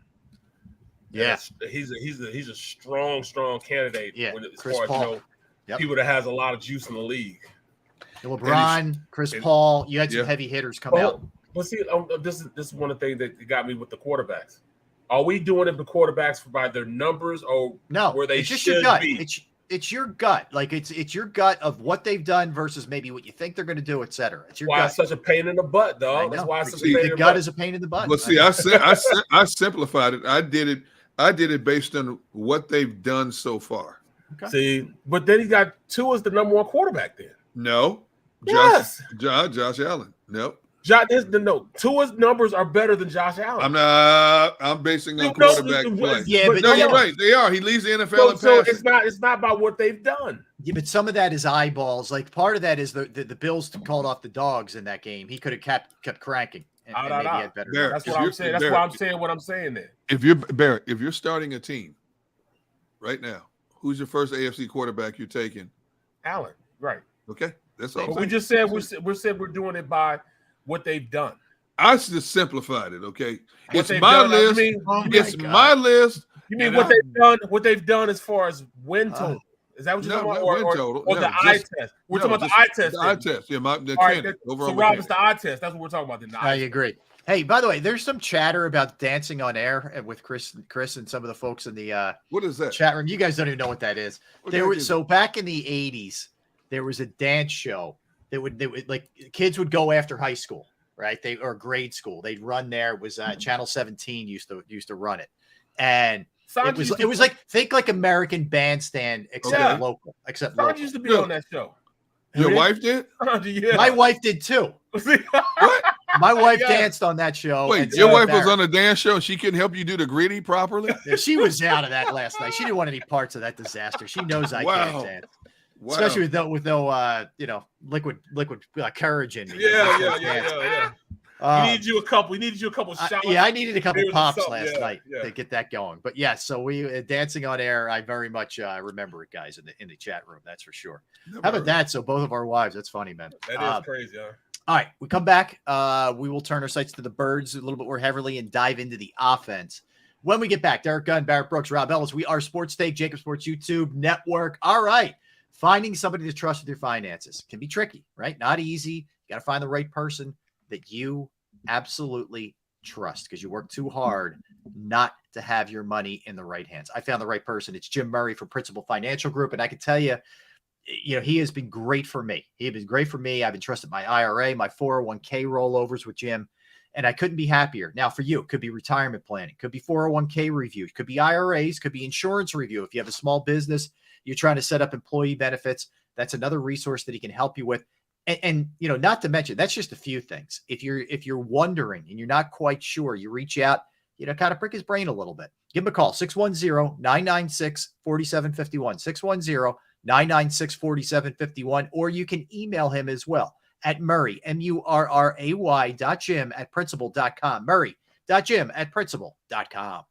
Yeah. He's a strong candidate. Yeah. As Chris far Paul. As people that has a lot of juice in the league. LeBron, Chris Paul, you had some heavy hitters come out. But see, this is one of the things that got me with the quarterbacks. Are we doing it the quarterbacks by their numbers or where they should be? It's your gut. Like it's your gut of what they've done versus maybe what you think they're going to do, et cetera. It's your gut. It's such a pain in the butt, dog. That's why it's such a pain in the butt. The gut is a pain in the butt. But see, I simplified it. I did it based on what they've done so far. Okay. See, but then he got Tua as the number 1 quarterback then. No. Yes. Josh Allen. Nope. Tua's numbers are better than Josh Allen. I'm basing on quarterback play. Yeah, but you're right. They are. He leads the NFL in passing. So it's not about what they've done. Yeah, but some of that is eyeballs. Like part of that is the Bills called off the dogs in that game. He could have kept cranking. And maybe had better. That's what I'm saying. That's why I'm saying what I'm saying there. If you're starting a team right now, who's your first AFC quarterback you're taking? Allen. Right. Okay. That's all. But we just said we're doing it by what they've done. I just simplified it, okay? It's my list. It's my list. You mean what they've done? What they've done as far as win total? Is that what you're talking about? Or the eye test? We're talking about the eye test. The eye test. Yeah, the all right, so Rob, it's the eye test. That's what we're talking about. I agree. Hey, by the way, there's some chatter about dancing on air with Chris and some of the folks in the what is that chat room. You guys don't even know what that is. So back in the 80s, there was a dance show. They would like kids would go after high school. right? Or grade school. They'd run there. It was Channel 17 used to run it, and Sanji it was like, think like American Bandstand except local. Except Sanji local. used to be on that show. Your wife did? Yeah. My wife did too. What? My wife danced on that show. Wait, your wife was on a dance show and she couldn't help you do the gritty properly? Yeah, she was out of that last night. She didn't want any parts of that disaster. She knows I can't dance. Wow. Especially with no liquid courage in me. Yeah. We needed you a couple shots. I needed a couple pops last night to get that going. But yeah, so we dancing on air. I very much remember it, guys, in the chat room. That's for sure. How about that? So both of our wives. That's funny, man. That is crazy. Huh? All right, we come back. We will turn our sights to the birds a little bit more heavily and dive into the offense. When we get back, Derek Gunn, Barrett Brooks, Rob Ellis. We are Sports Take, JAKIB Sports YouTube Network. All right. Finding somebody to trust with your finances can be tricky, right? Not easy. You got to find the right person that you absolutely trust, because you work too hard not to have your money in the right hands. I found the right person. It's Jim Murray from Principal Financial Group. And I can tell you, he has been great for me. I've entrusted my IRA, my 401k rollovers with Jim, and I couldn't be happier. Now for you, it could be retirement planning, could be 401k review, could be IRAs, could be insurance review. If you have a small business, you're trying to set up employee benefits, that's another resource that he can help you with. And not to mention, that's just a few things. If you're wondering and you're not quite sure, you reach out, kind of prick his brain a little bit. Give him a call, 610-996-4751, 610-996-4751, or you can email him as well at Murray, MURRAY.Jim@principal.com, Murray.Jim@principal.com.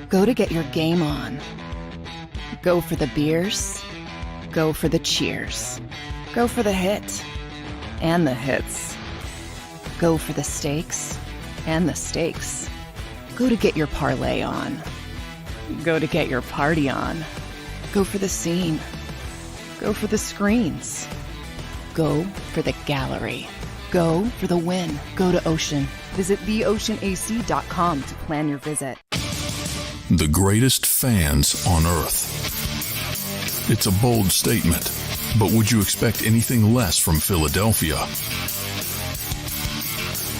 Go to get your game on. Go for the beers. Go for the cheers. Go for the hit and the hits. Go for the stakes and the stakes. Go to get your parlay on. Go to get your party on. Go for the scene. Go for the screens. Go for the gallery. Go for the win. Go to Ocean. Visit theoceanac.com to plan your visit. The greatest fans on earth. It's a bold statement, but would you expect anything less from Philadelphia?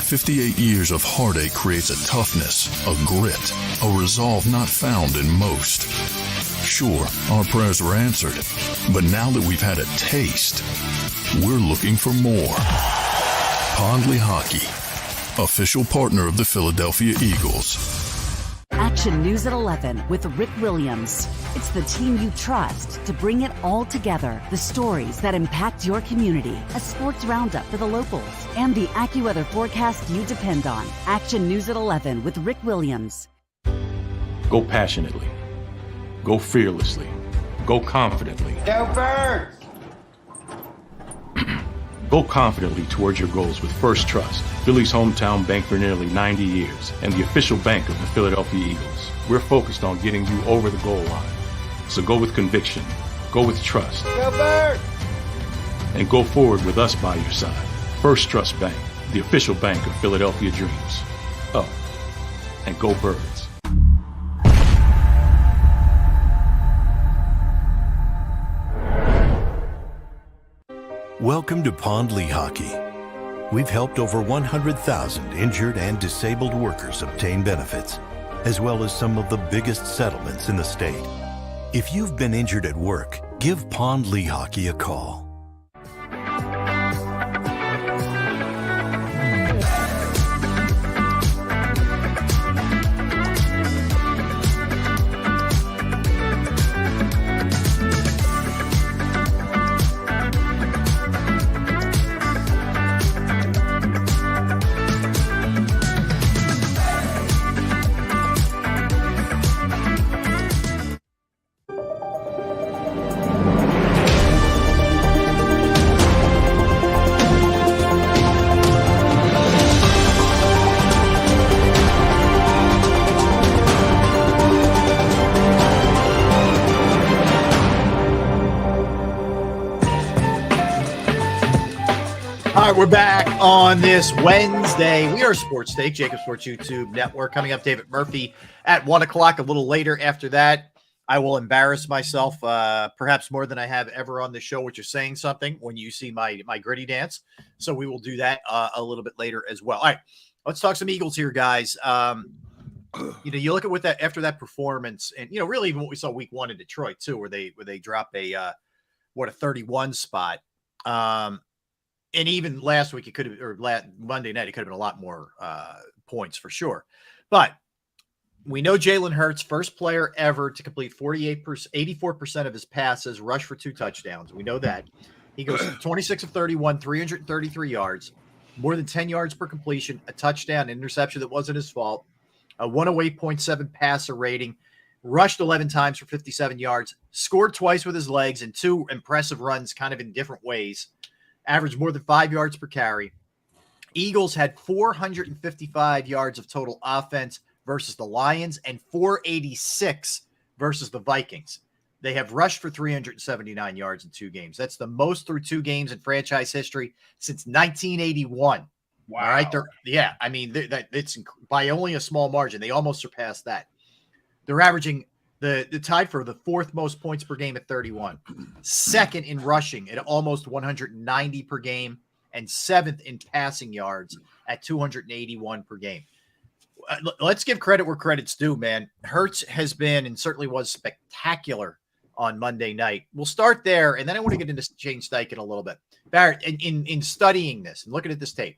58 years of heartache creates a toughness, a grit, a resolve not found in most. Sure, our prayers were answered, but now that we've had a taste, we're looking for more. Pondley Hockey, official partner of the Philadelphia Eagles. Action News at 11 with Rick Williams. It's the team you trust to bring it all together. The stories that impact your community, a sports roundup for the locals, and the AccuWeather forecast you depend on. Action News at 11 with Rick Williams. Go passionately. Go fearlessly. Go confidently. Go Birds! Go confidently towards your goals with First Trust, Philly's hometown bank for nearly 90 years, and the official bank of the Philadelphia Eagles. We're focused on getting you over the goal line. So go with conviction, go with trust, Go Birds! and go forward with us by your side. First Trust Bank, the official bank of Philadelphia dreams. Up and go Birds. Welcome to Pondley Hockey. We've helped over 100,000 injured and disabled workers obtain benefits, as well as some of the biggest settlements in the state. If you've been injured at work, give Pondley Hockey a call. We're back on this Wednesday. We are Sports Take, JAKIB Sports YouTube Network. Coming up, David Murphy at 1 o'clock. A little later after that, I will embarrass myself perhaps more than I have ever on the show, which is saying something when you see my gritty dance. So we will do that a little bit later as well. All right, let's talk some Eagles here, guys. You look at what that after that performance, and really even what we saw week 1 in Detroit too, where they drop a 31 spot. And even last week, it could have, or Monday night, it could have been a lot more points for sure. But we know Jalen Hurts, first player ever to complete 84% of his passes, rush for 2 touchdowns. We know that. He goes 26 of 31, 333 yards, more than 10 yards per completion, a touchdown, an interception that wasn't his fault, a 108.7 passer rating, rushed 11 times for 57 yards, scored twice with his legs, and 2 impressive runs kind of in different ways, averaged more than 5 yards per carry. Eagles had 455 yards of total offense versus the Lions and 486 versus the Vikings. They have rushed for 379 yards in 2 games. That's the most through 2 games in franchise history since 1981. Wow. All right. It's by only a small margin. They almost surpassed that. They're averaging the tied for the 4th most points per game at 31, 2nd in rushing at almost 190 per game, and 7th in passing yards at 281 per game. Let's give credit where credit's due, man. Hurts has been and certainly was spectacular on Monday night. We'll start there, and then I want to get into Shane Steichen a little bit. Barrett, in studying this and looking at this tape,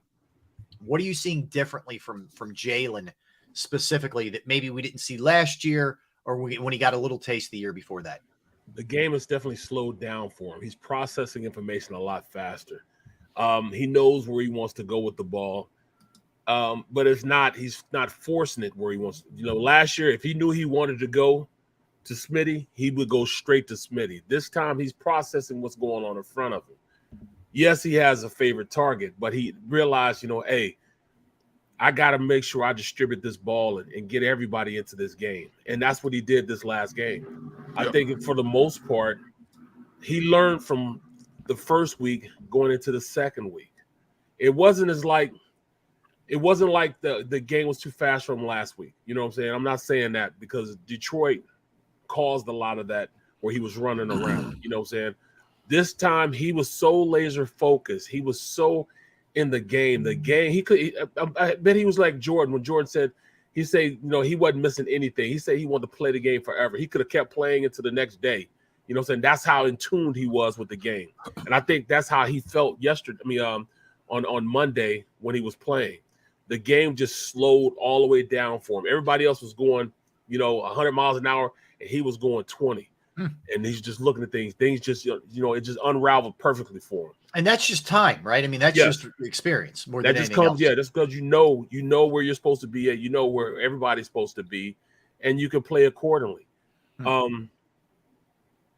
what are you seeing differently from Jalen specifically that maybe we didn't see last year or when he got a little taste the year before that? The game has definitely slowed down for him. He's processing information a lot faster. He knows where he wants to go with the ball. But he's not forcing it where he wants. Last year, if he knew he wanted to go to Smitty, he would go straight to Smitty. This time, he's processing what's going on in front of him. Yes, he has a favorite target, but he realized, hey, I got to make sure I distribute this ball and get everybody into this game. And that's what he did this last game. I think for the most part, he learned from the first week going into the second week. It wasn't like the game was too fast for him last week. You know what I'm saying? I'm not saying that because Detroit caused a lot of that where he was running around. You know what I'm saying? This time he was so laser focused. He was so in the game. I bet he was like Jordan when Jordan said, he wasn't missing anything. He said he wanted to play the game forever. He could have kept playing into the next day. You know what I'm saying? That's how in tune he was with the game. And I think that's how he felt on Monday when he was playing. The game just slowed all the way down for him. Everybody else was going, 100 miles an hour, and he was going 20. And he's just looking at things. Things just, it just unraveled perfectly for him. And that's just time, right? I mean, that's just experience more than anything else. Yeah, that's because you know where you're supposed to be at. You know where everybody's supposed to be, and you can play accordingly.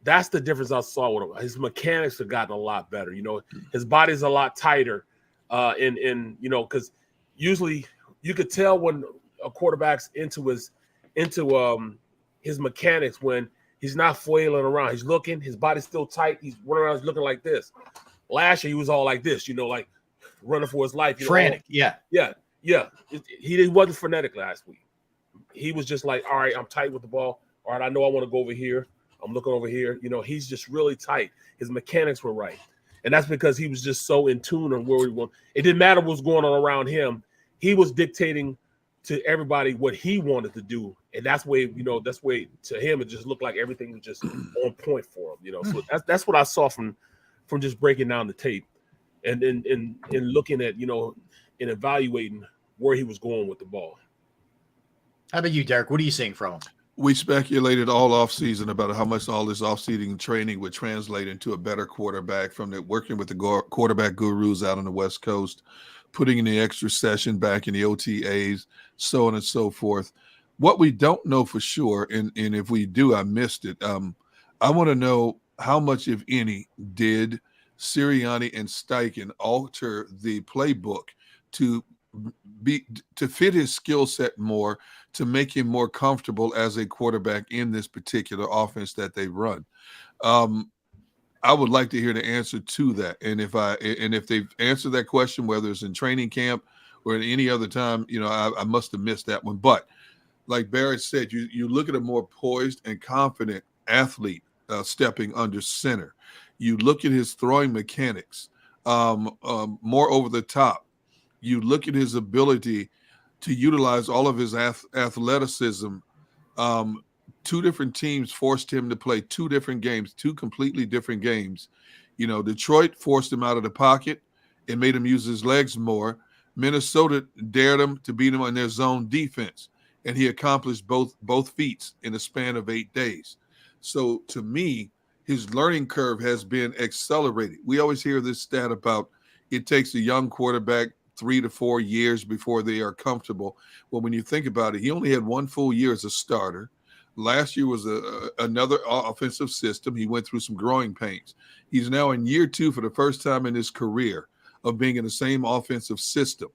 That's the difference I saw with him. His mechanics have gotten a lot better. His body's a lot tighter, because usually you could tell when a quarterback's into his mechanics when he's not flailing around. He's looking, his body's still tight. He's running around, he's looking like this. Last year, he was all like this, like running for his life. Frantic, yeah. He wasn't frenetic last week. He was just like, all right, I'm tight with the ball. All right, I know I want to go over here. I'm looking over here. He's just really tight. His mechanics were right. And that's because he was just so in tune on where he was. It didn't matter what was going on around him. He was dictating to everybody what he wanted to do. And that's way to him, it just looked like everything was just on point for him. So that's what I saw from just breaking down the tape and looking at, and evaluating where he was going with the ball. How about you, Derek? What are you seeing from him? We speculated all offseason about how much all this offseason training would translate into a better quarterback from working with the quarterback gurus out on the West Coast, putting in the extra session back in the OTAs, so on and so forth. What we don't know for sure, and if we do, I missed it. I want to know how much, if any, did Sirianni and Steichen alter the playbook to fit his skill set more, to make him more comfortable as a quarterback in this particular offense that they run. I would like to hear the answer to that. And if they've answered that question, whether it's in training camp or at any other time, I must have missed that one. But like Barrett said, you look at a more poised and confident athlete stepping under center. You look at his throwing mechanics, more over the top. You look at his ability to utilize all of his athleticism. Two different teams forced him to play two different games, two completely different games. You know, Detroit forced him out of the pocket and made him use his legs more. Minnesota dared him to beat him on their zone defense, and he accomplished both feats in a span of 8 days. So to me, his learning curve has been accelerated. We always hear this stat about it takes a young quarterback 3 to 4 years before they are comfortable. Well, when you think about it, he only had 1 full year as a starter. Last year was another offensive system. He went through some growing pains. He's now in year 2 for the first time in his career of being in the same offensive system.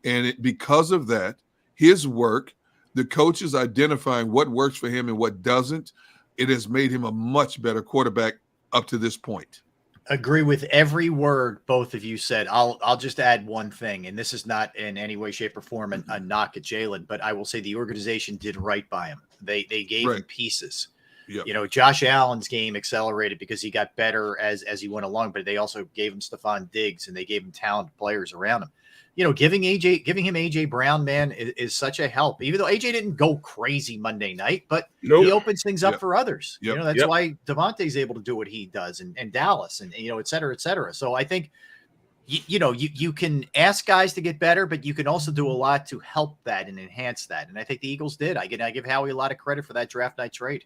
And because of that, his work, the coaches identifying what works for him and what doesn't, it has made him a much better quarterback up to this point. Agree with every word both of you said. I'll just add one thing, and this is not in any way, shape, or form a knock at Jalen, but I will say the organization did right by him. They gave him pieces. Yep. You know, Josh Allen's game accelerated because he got better as he went along, but they also gave him Stephon Diggs and they gave him talented players around him. You know, giving him AJ Brown, man, is such a help. Even though AJ didn't go crazy Monday night, but he opens things up for others. You know, that's why Devontae's able to do what he does, and Dallas, and you know, et cetera, et cetera. So I think you can ask guys to get better, but you can also do a lot to help that and enhance that. And I think the Eagles did. I give Howie a lot of credit for that draft night trade.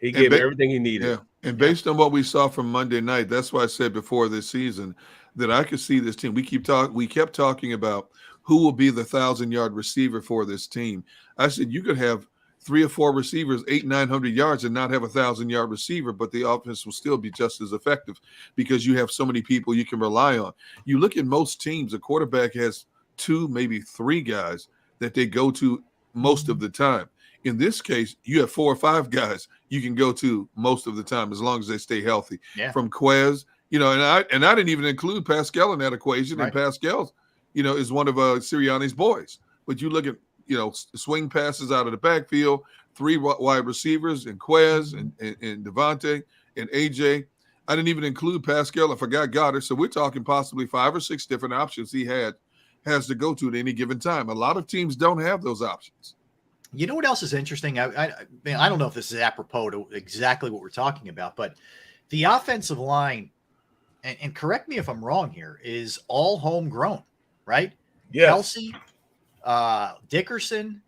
He gave everything he needed. Yeah. And based on what we saw from Monday night, that's why I said before this season that I could see this team. We kept talking about who will be the 1,000-yard receiver for this team. I said you could have 3 or 4 receivers, 800-900 yards, and not have a 1,000-yard receiver, but the offense will still be just as effective because you have so many people you can rely on. You look at most teams, a quarterback has 2, maybe 3 guys that they go to most of the time. In this case, you have 4 or 5 guys you can go to most of the time as long as they stay healthy. Yeah. From Quez, you know, and I didn't even include Pascal in that equation. Right. And Pascal, you know, is one of Sirianni's boys. But you look at, you know, swing passes out of the backfield, 3 wide receivers, and Quez and Devontae and AJ. I didn't even include Pascal. I forgot Goddard. So we're talking possibly 5 or 6 different options he has to go to at any given time. A lot of teams don't have those options. You know what else is interesting? I don't know if this is apropos to exactly what we're talking about, but the offensive line, and correct me if I'm wrong here, is all homegrown, right? Yeah. Kelsey, Dickerson,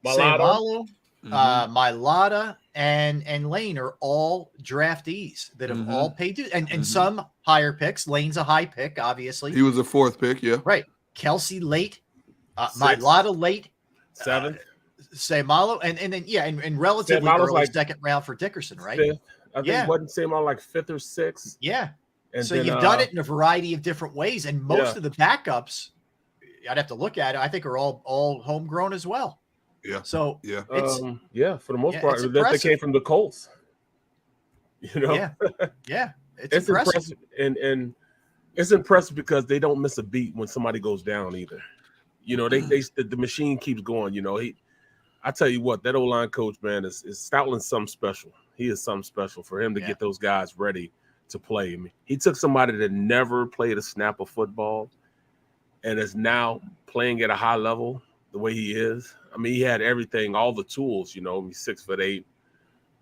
Seumalo, Mailata, and Lane are all draftees that have all paid dues, and some higher picks. Lane's a high pick, obviously. He was a 4th pick, yeah. Right. Kelsey late, Mailata late. 7th. Seumalo, and then and relatively early like 2nd round for Dickerson, right? 5th. I think wasn't Seumalo like 5th or 6th? Yeah. And so then, you've done it in a variety of different ways, and most of the backups, I'd have to look at it, I think are all homegrown as well. Yeah. So it's for the most part, they came from the Colts. You know, it's impressive, and it's impressive because they don't miss a beat when somebody goes down either. You know, the machine keeps going. You know, I tell you what, that O-line coach, man, is Stoutland's something special. He is something special for him to get those guys ready to play. I mean, he took somebody that never played a snap of football and is now playing at a high level the way he is. I mean, he had everything, all the tools, you know. He's 6'8",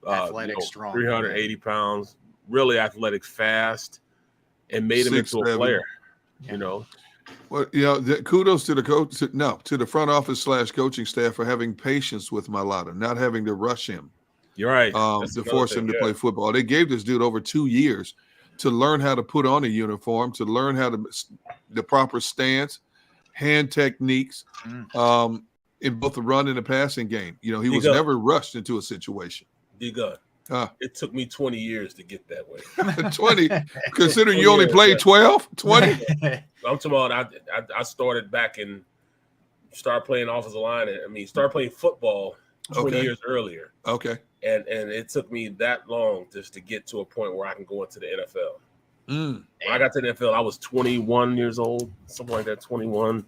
athletic, strong, 380 pounds, really athletic, fast, and made him into a player, you know. Well, you know, kudos to the coach, to the front office / coaching staff for having patience with Mailata, not having to rush him. You're right. To force him to play football. They gave this dude over 2 years to learn how to put on a uniform, to learn how to the proper stance, hand techniques, in both the run and the passing game. You know, he was never rushed into a situation. D-God. It took me 20 years to get that way. 20? Considering you only played 12? 20? I'm talking about I started playing offensive line. Started playing football 20 years earlier. Okay. And it took me that long just to get to a point where I can go into the NFL. When I got to the NFL, I was 21 years old, something like that, 21.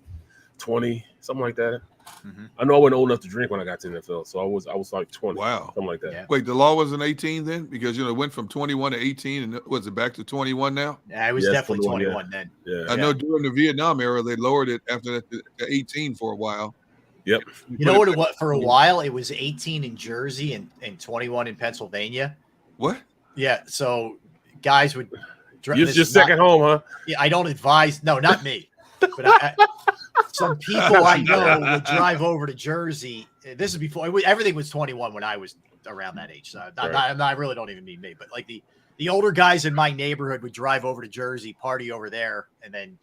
20, something like that. Mhm. I know I wasn't old enough to drink when I got to the NFL, so I was like 20. Wow. Something like that. Yeah. Wait, the law wasn't 18 then? Because, it went from 21 to 18, and was it back to 21 now? Yeah, I was Yes, definitely 21, 21 then. Yeah. I know during the Vietnam era, they lowered it after that to 18 for a while. Yep. You know what it was for a while? It was 18 in Jersey and 21 in Pennsylvania. What? Yeah, so guys would. This is your second home, huh? Yeah, I don't advise. No, not me. But some people I know would drive over to Jersey. This is before everything was 21 when I was around that age. So I really don't even mean me, but like the older guys in my neighborhood would drive over to Jersey, party over there, and then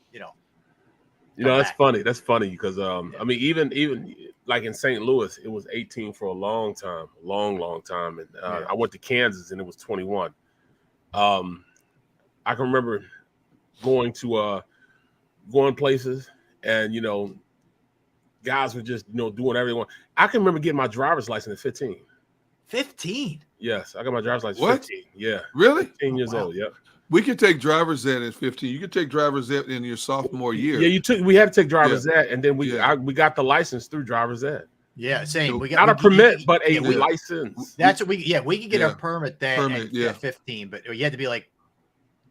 that's funny. That's funny because I mean, even like in St. Louis, it was 18 for a long time, long time, and I went to Kansas and it was 21. I can remember going places and guys were just doing everything. I can remember getting my driver's license at 15. 15? Yes, I got my driver's license What? 15. Yeah. Really? 15 years old. Yep. We could take driver's ed at 15. You could take driver's ed in your sophomore year. Yeah, we had to take driver's ed, and then we got the license through driver's ed. Yeah, same. We Not a permit, but a license. That's what we could get our permit then at 15, but you had to be like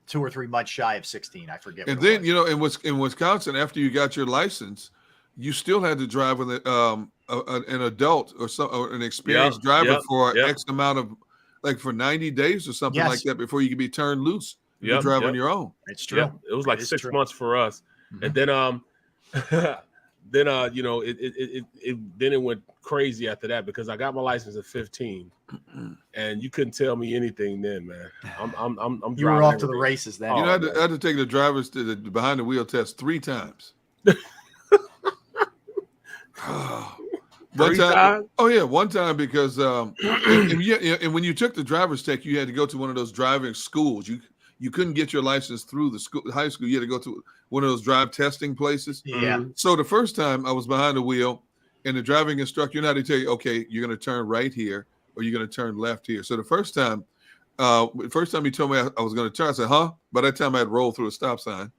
2 or 3 months shy of 16. I forget. And then in Wisconsin, after you got your license, you still had to drive with an adult or an experienced driver for X amount of, like for 90 days or something like that before you could be turned loose. You drive on your own. It's true. Yep. It was like 6 months for us, and then it went crazy after that because I got my license at 15, and you couldn't tell me anything then, man. I'm you were off to the races then. I had to take the drivers to the behind the wheel test 3 times. One time because and when you took the driver's test, you had to go to one of those driving schools. You couldn't get your license through the high school. You had to go to one of those drive testing places. Yeah. So the first time I was behind the wheel, and the driving instructor, they tell you, okay, you're going to turn right here, or you're going to turn left here. So the first time he told me I was going to turn, I said, huh? By that time I had rolled through a stop sign.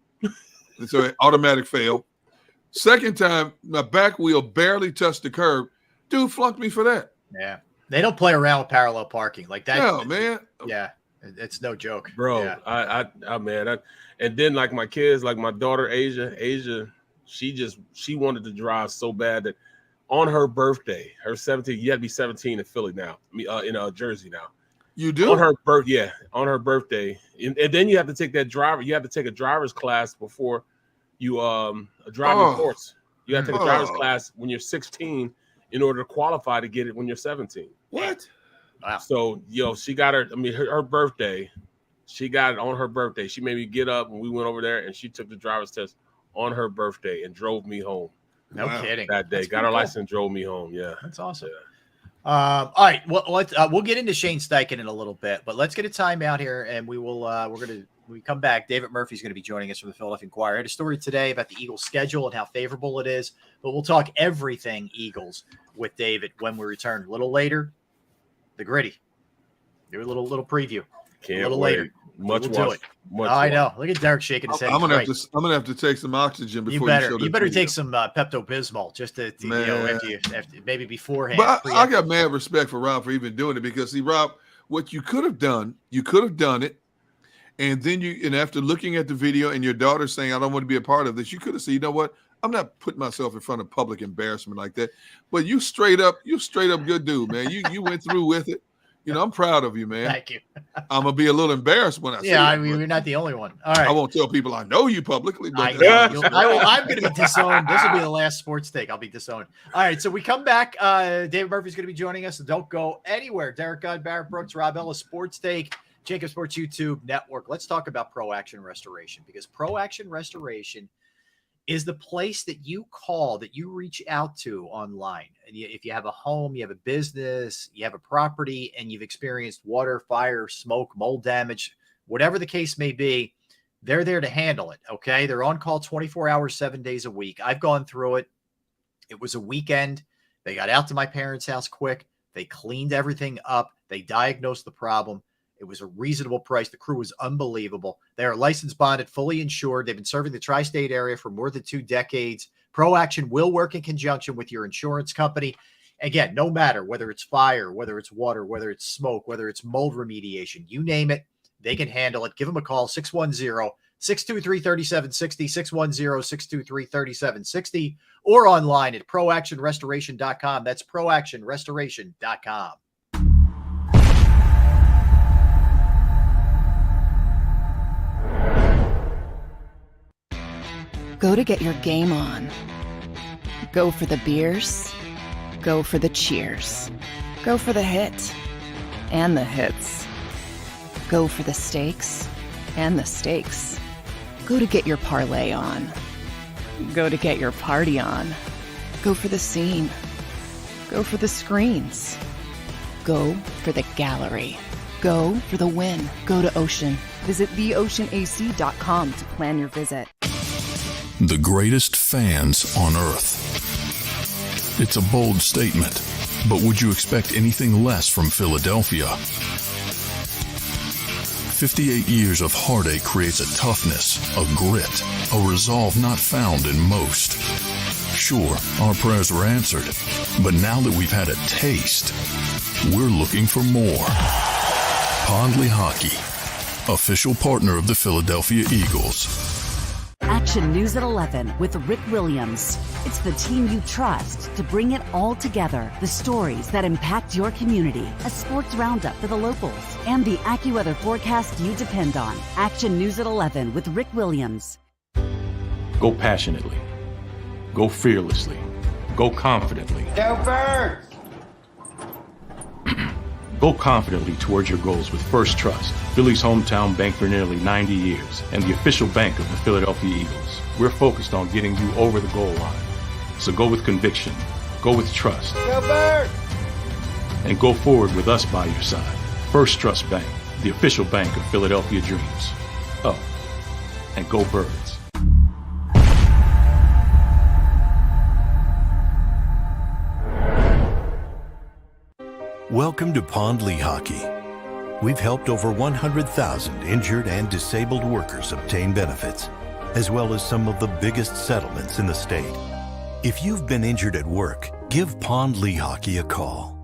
And so it automatic fail. Second time, my back wheel barely touched the curb. Dude flunked me for that. Yeah. They don't play around with parallel parking like that. No, man. Yeah. It's no joke. Bro. Yeah. And then like my kids, like my daughter, Asia, she wanted to drive so bad that on her birthday, her 17th, you had to be 17 in Philly now, in Jersey now. You do? On her birthday. And then you have to take a driver's class before you a driving course. You have to take a driver's class when you're 16 in order to qualify to get it when you're 17. What? Wow. So she got her birthday. She got it on her birthday. She made me get up when we went over there, and she took the driver's test on her birthday and drove me home. No kidding. That day, got her license, drove me home. Yeah, that's awesome. Yeah. All right, well, we'll get into Shane Steichen in a little bit, but let's get a timeout here, and we will. When we come back, David Murphy's going to be joining us from the Philadelphia Inquirer. I had a story today about the Eagles' schedule and how favorable it is, but we'll talk everything Eagles with David when we return. A little later, the Gritty. Do a little preview. Can't a little wait. later. Much we'll watch. I know. Look at Derek shaking his head. I'm gonna have to take some oxygen before you better take some Pepto-Bismol just to after maybe beforehand. But I got mad respect for Rob for even doing it because see, Rob, what you could have done it, and then after looking at the video and your daughter saying I don't want to be a part of this, you could have said, you know what? I'm not putting myself in front of public embarrassment like that. But you straight up good dude, man. You went through with it. I'm proud of you, man. Thank you. I'm gonna be a little embarrassed when I say it. You're not the only one. All right. I won't tell people I know you publicly. But I'm going to be disowned. This will be the last sports take. I'll be disowned. All right. So we come back. David Murphy's going to be joining us. So don't go anywhere. Derek Gunn, Barrett Brooks, Rob Ellis, Sports Take, JAKIB Sports YouTube Network. Let's talk about Pro Action Restoration because Pro Action Restoration is the place that you call, that you reach out to online. And if you have a home, you have a business, you have a property, and you've experienced water, fire, smoke, mold damage, whatever the case may be, they're there to handle it, okay? They're on call 24 hours, 7 days a week. I've gone through it. It was a weekend. They got out to my parents' house quick. They cleaned everything up. They diagnosed the problem. It was a reasonable price. The crew was unbelievable. They are licensed, bonded, fully insured. They've been serving the tri-state area for more than 2 decades. ProAction will work in conjunction with your insurance company. Again, no matter whether it's fire, whether it's water, whether it's smoke, whether it's mold remediation, you name it, they can handle it. Give them a call, 610-623-3760, 610-623-3760, or online at proactionrestoration.com. That's proactionrestoration.com. Go to get your game on. Go for the beers. Go for the cheers. Go for the hit and the hits. Go for the stakes and the stakes. Go to get your parlay on. Go to get your party on. Go for the scene. Go for the screens. Go for the gallery. Go for the win. Go to Ocean. Visit theoceanac.com to plan your visit. The greatest fans on earth. It's a bold statement, but would you expect anything less from Philadelphia? 58 years of heartache creates a toughness, a grit, a resolve not found in most. Sure, our prayers were answered, but now that we've had a taste, we're looking for more. Pondley Hockey, official partner of the Philadelphia Eagles. Action News at 11 with Rick Williams. It's the team you trust to bring it all together. The stories that impact your community, a sports roundup for the locals, and the AccuWeather forecast you depend on. Action News at 11 with Rick Williams. Go passionately. Go fearlessly. Go confidently. Go Birds! Go confidently towards your goals with First Trust, Philly's hometown bank for nearly 90 years, and the official bank of the Philadelphia Eagles. We're focused on getting you over the goal line. So go with conviction, go with trust, Go Birds! and go forward with us by your side. First Trust Bank, the official bank of Philadelphia dreams. Oh, and go Birds. Welcome to Pondley Hockey. We've helped over 100,000 injured and disabled workers obtain benefits, as well as some of the biggest settlements in the state. If you've been injured at work, give Pondley Hockey a call.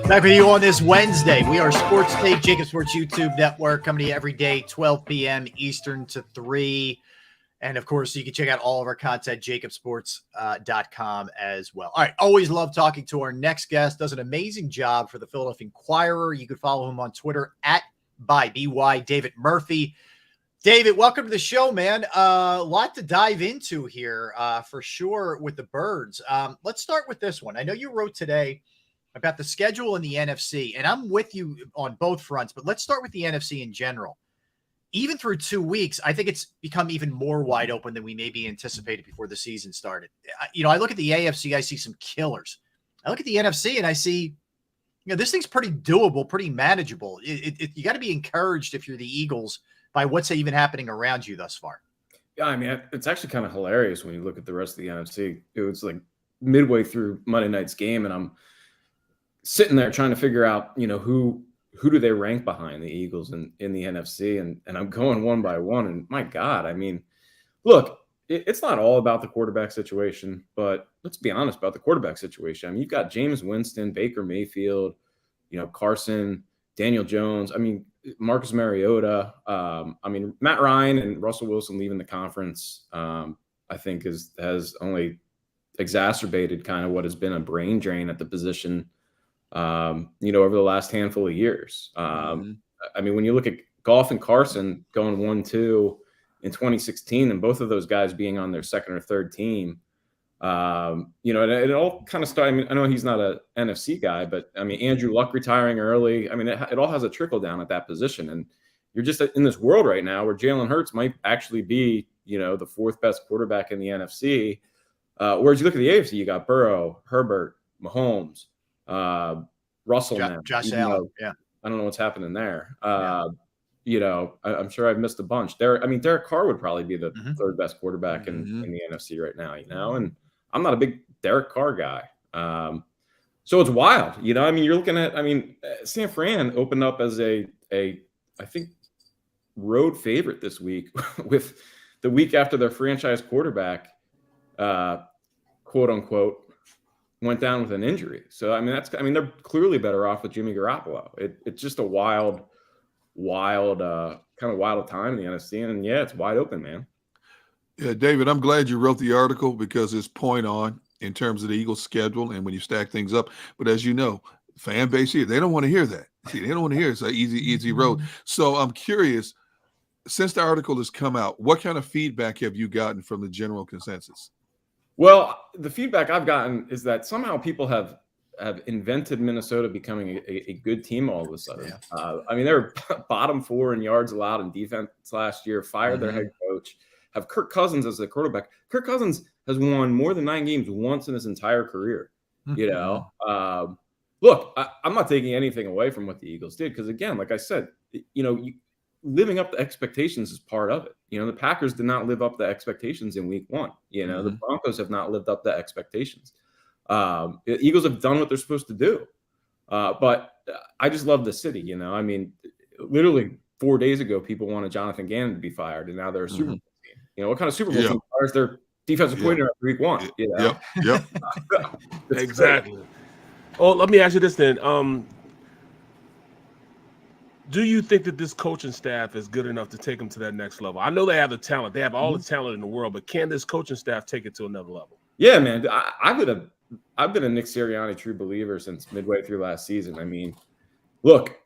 Back with you on this Wednesday. We are Sports Take, JAKIB Sports YouTube Network, coming to you every day, 12 p.m. Eastern to 3. And, of course, you can check out all of our content, JAKIBsports.com as well. All right, always love talking to our next guest. Does an amazing job for the Philadelphia Inquirer. You can follow him on Twitter @ByBY, David Murphy. David, welcome to the show, man. A lot to dive into here for sure with the Birds. Let's start with this one. I know you wrote today about the schedule in the NFC, and I'm with you on both fronts, but let's start with the NFC in general. Even through 2 weeks, I think it's become even more wide open than we maybe anticipated before the season started. I look at the AFC, I see some killers. I look at the NFC and I see, this thing's pretty doable, pretty manageable. You got to be encouraged if you're the Eagles by what's even happening around you thus far. Yeah, I mean, it's actually kind of hilarious when you look at the rest of the NFC. It was like midway through Monday night's game, and I'm sitting there trying to figure out, who do they rank behind the Eagles in the NFC, and I'm going one by one, and my God, I mean, look, it's not all about the quarterback situation, but let's be honest about the quarterback situation. I mean, you've got Jameis Winston, Baker Mayfield, Carson, Daniel Jones. I mean, Marcus Mariota. Matt Ryan and Russell Wilson leaving the conference, I think has only exacerbated kind of what has been a brain drain at the position, over the last handful of years. I mean, when you look at Goff and Carson going 1-2, in 2016, and both of those guys being on their second or third team. You know, and it all kind of started. I mean, I know he's not a NFC guy, but I mean, Andrew Luck retiring early. I mean, it all has a trickle down at that position. And you're just in this world right now where Jalen Hurts might actually be, you know, the fourth best quarterback in the NFC. Whereas you look at the AFC, you got Burrow, Herbert, Mahomes, Russell, Josh Allen. Yeah. I don't know what's happening there. You know, I'm sure I've missed a bunch there. I mean, Derek Carr would probably be the third best quarterback in the NFC right now, you know, and I'm not a big Derek Carr guy. So it's wild, you know, I mean, you're looking at, I mean, San Fran opened up as I think, road favorite this week with the week after their franchise quarterback, quote unquote, went down with an injury. So, I mean, they're clearly better off with Jimmy Garoppolo. It's just a wild kind of wild time in the NFC. And yeah, it's wide open, man. Yeah, David, I'm glad you wrote the article because it's point on in terms of the Eagles' schedule and when you stack things up. But as you know, fan base here, they don't want to hear that. See, they don't want to hear it's an easy road. So I'm curious, since the article has come out, what kind of feedback have you gotten from the general consensus? Well, the feedback I've gotten is that somehow people have invented Minnesota becoming a good team all of a sudden. Yeah. I mean, they were bottom 4 in yards allowed in defense last year, fired their head coach, have Kirk Cousins as the quarterback. Kirk Cousins has won more than 9 games once in his entire career. You know, look, I'm not taking anything away from what the Eagles did because, again, like I said, you know, living up to expectations is part of it. You know, the Packers did not live up to expectations in week 1. You know, the Broncos have not lived up to expectations. The Eagles have done what they're supposed to do. But I just love the city, you know. I mean, literally 4 days ago, people wanted Jonathan Gannon to be fired, and now they're a Super Bowl team. You know, what kind of Super Bowl team fires their defensive coordinator after week 1? You know? Yep. Exactly. Oh, let me ask you this then. Do you think that this coaching staff is good enough to take them to that next level? I know they have the talent. They have all the talent in the world, but can this coaching staff take it to another level? Yeah, man. I've been a Nick Sirianni true believer since midway through last season. I mean, look,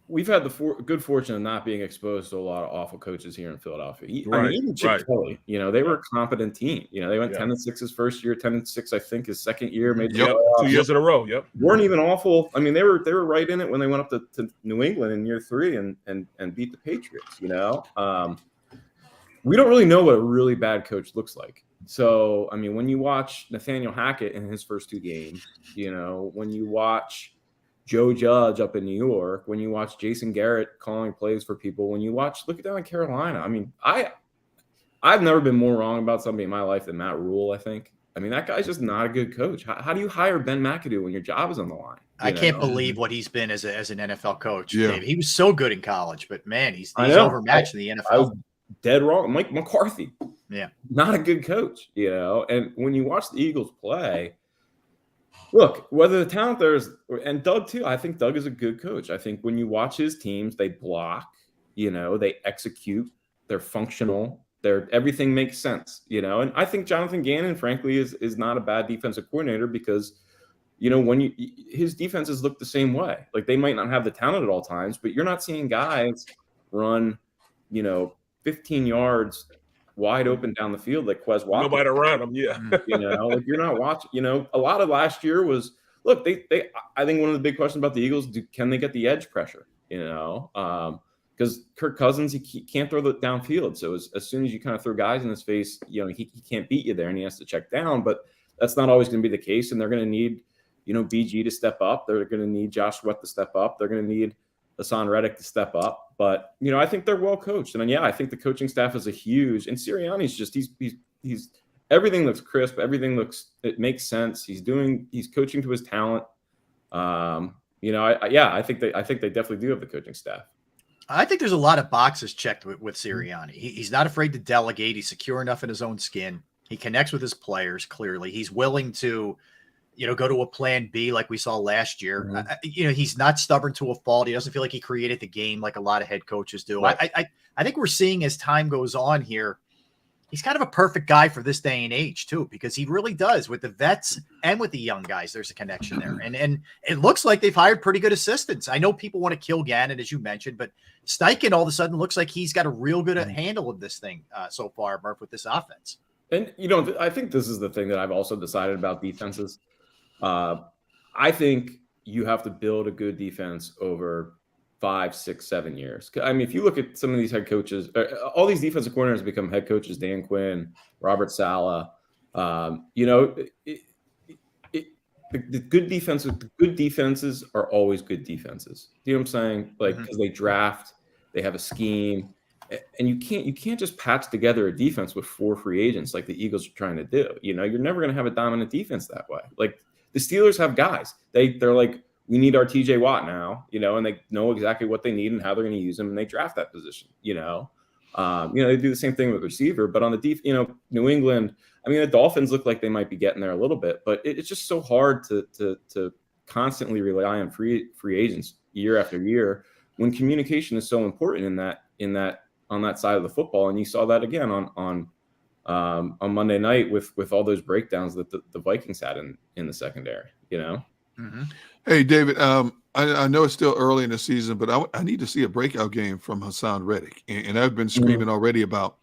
we've had the good fortune of not being exposed to a lot of awful coaches here in Philadelphia. I mean, even Chip Kelly, you know, they were a competent team. You know, they went 10-6 his first year, 10-6, I think, his second year. Maybe 2 years in a row. Weren't even awful. I mean, they were right in it when they went up to New England in year 3 and beat the Patriots. You know, we don't really know what a really bad coach looks like. So, I mean, when you watch Nathaniel Hackett in his first 2 games, you know, when you watch Joe Judge up in New York, when you watch Jason Garrett calling plays for people, when you look down in Carolina. I mean, I've never been more wrong about somebody in my life than Matt Rule, I think. I mean, that guy's just not a good coach. How do you hire Ben McAdoo when your job is on the line? I can't believe what he's been as an NFL coach. Yeah. Dave. He was so good in college, but man, he's overmatched in the NFL. I was dead wrong. Mike McCarthy. Yeah. Not a good coach, you know. And when you watch the Eagles play, look, whether the talent there is, and Doug too, I think Doug is a good coach. I think when you watch his teams, they block, you know, they execute, they're functional, everything makes sense, you know. And I think Jonathan Gannon, frankly, is not a bad defensive coordinator because, you know, his defenses look the same way. Like, they might not have the talent at all times, but you're not seeing guys run, you know, 15 yards wide open down the field like Quez Watkins. Nobody around them, yeah. You know, like, you're not watching. You know, a lot of last year was, look, I think one of the big questions about the Eagles, can they get the edge pressure? You know, because Kirk Cousins, he can't throw the downfield. So as soon as you kind of throw guys in his face, you know, he can't beat you there, and he has to check down. But that's not always going to be the case, and they're going to need, you know, BG to step up. They're going to need Josh Sweat to step up. They're going to need Hassan Reddick to step up. But, you know, I think they're well coached. And yeah, I think the coaching staff is and Sirianni's just, he's everything looks crisp. It makes sense. He's coaching to his talent. You know, I think they definitely do have the coaching staff. I think there's a lot of boxes checked with Sirianni. He's not afraid to delegate. He's secure enough in his own skin. He connects with his players clearly. He's willing to, you know, go to a plan B like we saw last year. You know, he's not stubborn to a fault. He doesn't feel like he created the game like a lot of head coaches do. Right. I think we're seeing as time goes on here, he's kind of a perfect guy for this day and age too, because he really does with the vets and with the young guys. There's a connection there, and it looks like they've hired pretty good assistants. I know people want to kill Gannon, as you mentioned, but Steichen all of a sudden looks like he's got a real good handle of this thing so far, Murph, with this offense. And I think this is the thing that I've also decided about defenses. I think you have to build a good defense over 5, 6, 7 years. I mean, if you look at some of these head coaches, all these defensive coordinators become head coaches, Dan Quinn, Robert Saleh. The good defenses are always good defenses. You know what I'm saying? Like, because they draft, they have a scheme, and you can't just patch together a defense with 4 free agents like the Eagles are trying to do. You're never going to have a dominant defense that way. Like, the Steelers have guys. They're like, we need our TJ Watt now, and they know exactly what they need and how they're going to use him, and they draft that position. They do the same thing with receiver, but on the New England, I mean, the Dolphins look like they might be getting there a little bit, but it's just so hard to constantly rely on free agents year after year when communication is so important on that side of the football. And you saw that again on Monday night with all those breakdowns that the Vikings had in the secondary. Hey, David, I know it's still early in the season, but I need to see a breakout game from Hassan Reddick. And I've been screaming already about,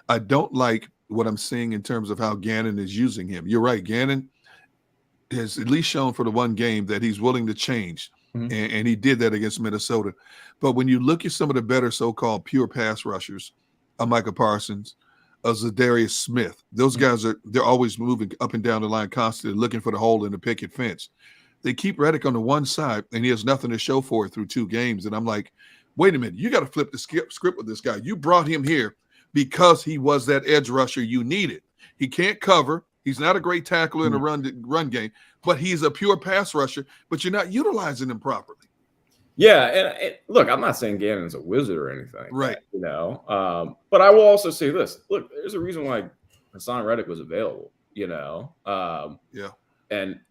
I don't like what I'm seeing in terms of how Gannon is using him. You're right. Gannon has at least shown for the one game that he's willing to change. And he did that against Minnesota. But when you look at some of the better so-called pure pass rushers, Micah Parsons, Zadarius Smith, those guys they're always moving up and down the line constantly looking for the hole in the picket fence. They keep Reddick on the one side, and he has nothing to show for it through 2 games. And I'm like, wait a minute, you got to flip the script with this guy. You brought him here because he was that edge rusher you needed. He can't cover. He's not a great tackler in the run game, but he's a pure pass rusher, but you're not utilizing him properly. Yeah, and look, I'm not saying Gannon's a wizard or anything. Right. But I will also say this. Look, there's a reason why Hassan Reddick was available, And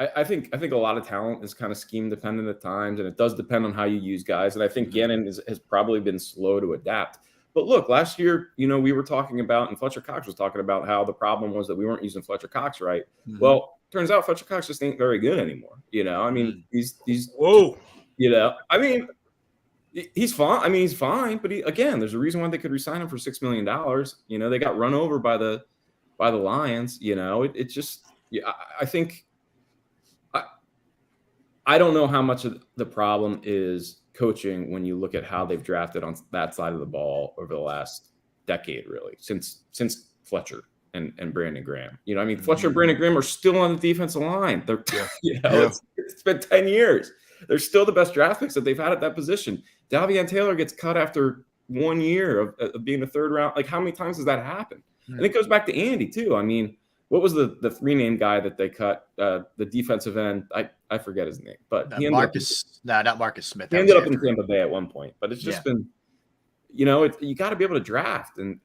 I think a lot of talent is kind of scheme dependent at times, and it does depend on how you use guys. And I think Gannon has probably been slow to adapt. But look, last year, we were talking about, and Fletcher Cox was talking about how the problem was that we weren't using Fletcher Cox right. Well, turns out Fletcher Cox just ain't very good anymore. I mean, he's whoa. I mean, he's fine. I mean, he's fine, but there's a reason why they could resign him for $6 million. They got run over by the Lions. It just, I think. I don't know how much of the problem is coaching when you look at how they've drafted on that side of the ball over the last decade, really, since Fletcher and Brandon Graham. Fletcher and Brandon Graham are still on the defensive line. They're, it's been 10 years. They're still the best draft picks that they've had at that position. Davion Taylor gets cut after 1 year of being a 3rd round. Like, how many times has that happened? And it goes back to Andy too. I mean, what was the 3-name guy that they cut? The defensive end. I forget his name, but he ended not Marcus Smith. He ended up in Tampa Bay at one point, but it's just been, you got to be able to draft, and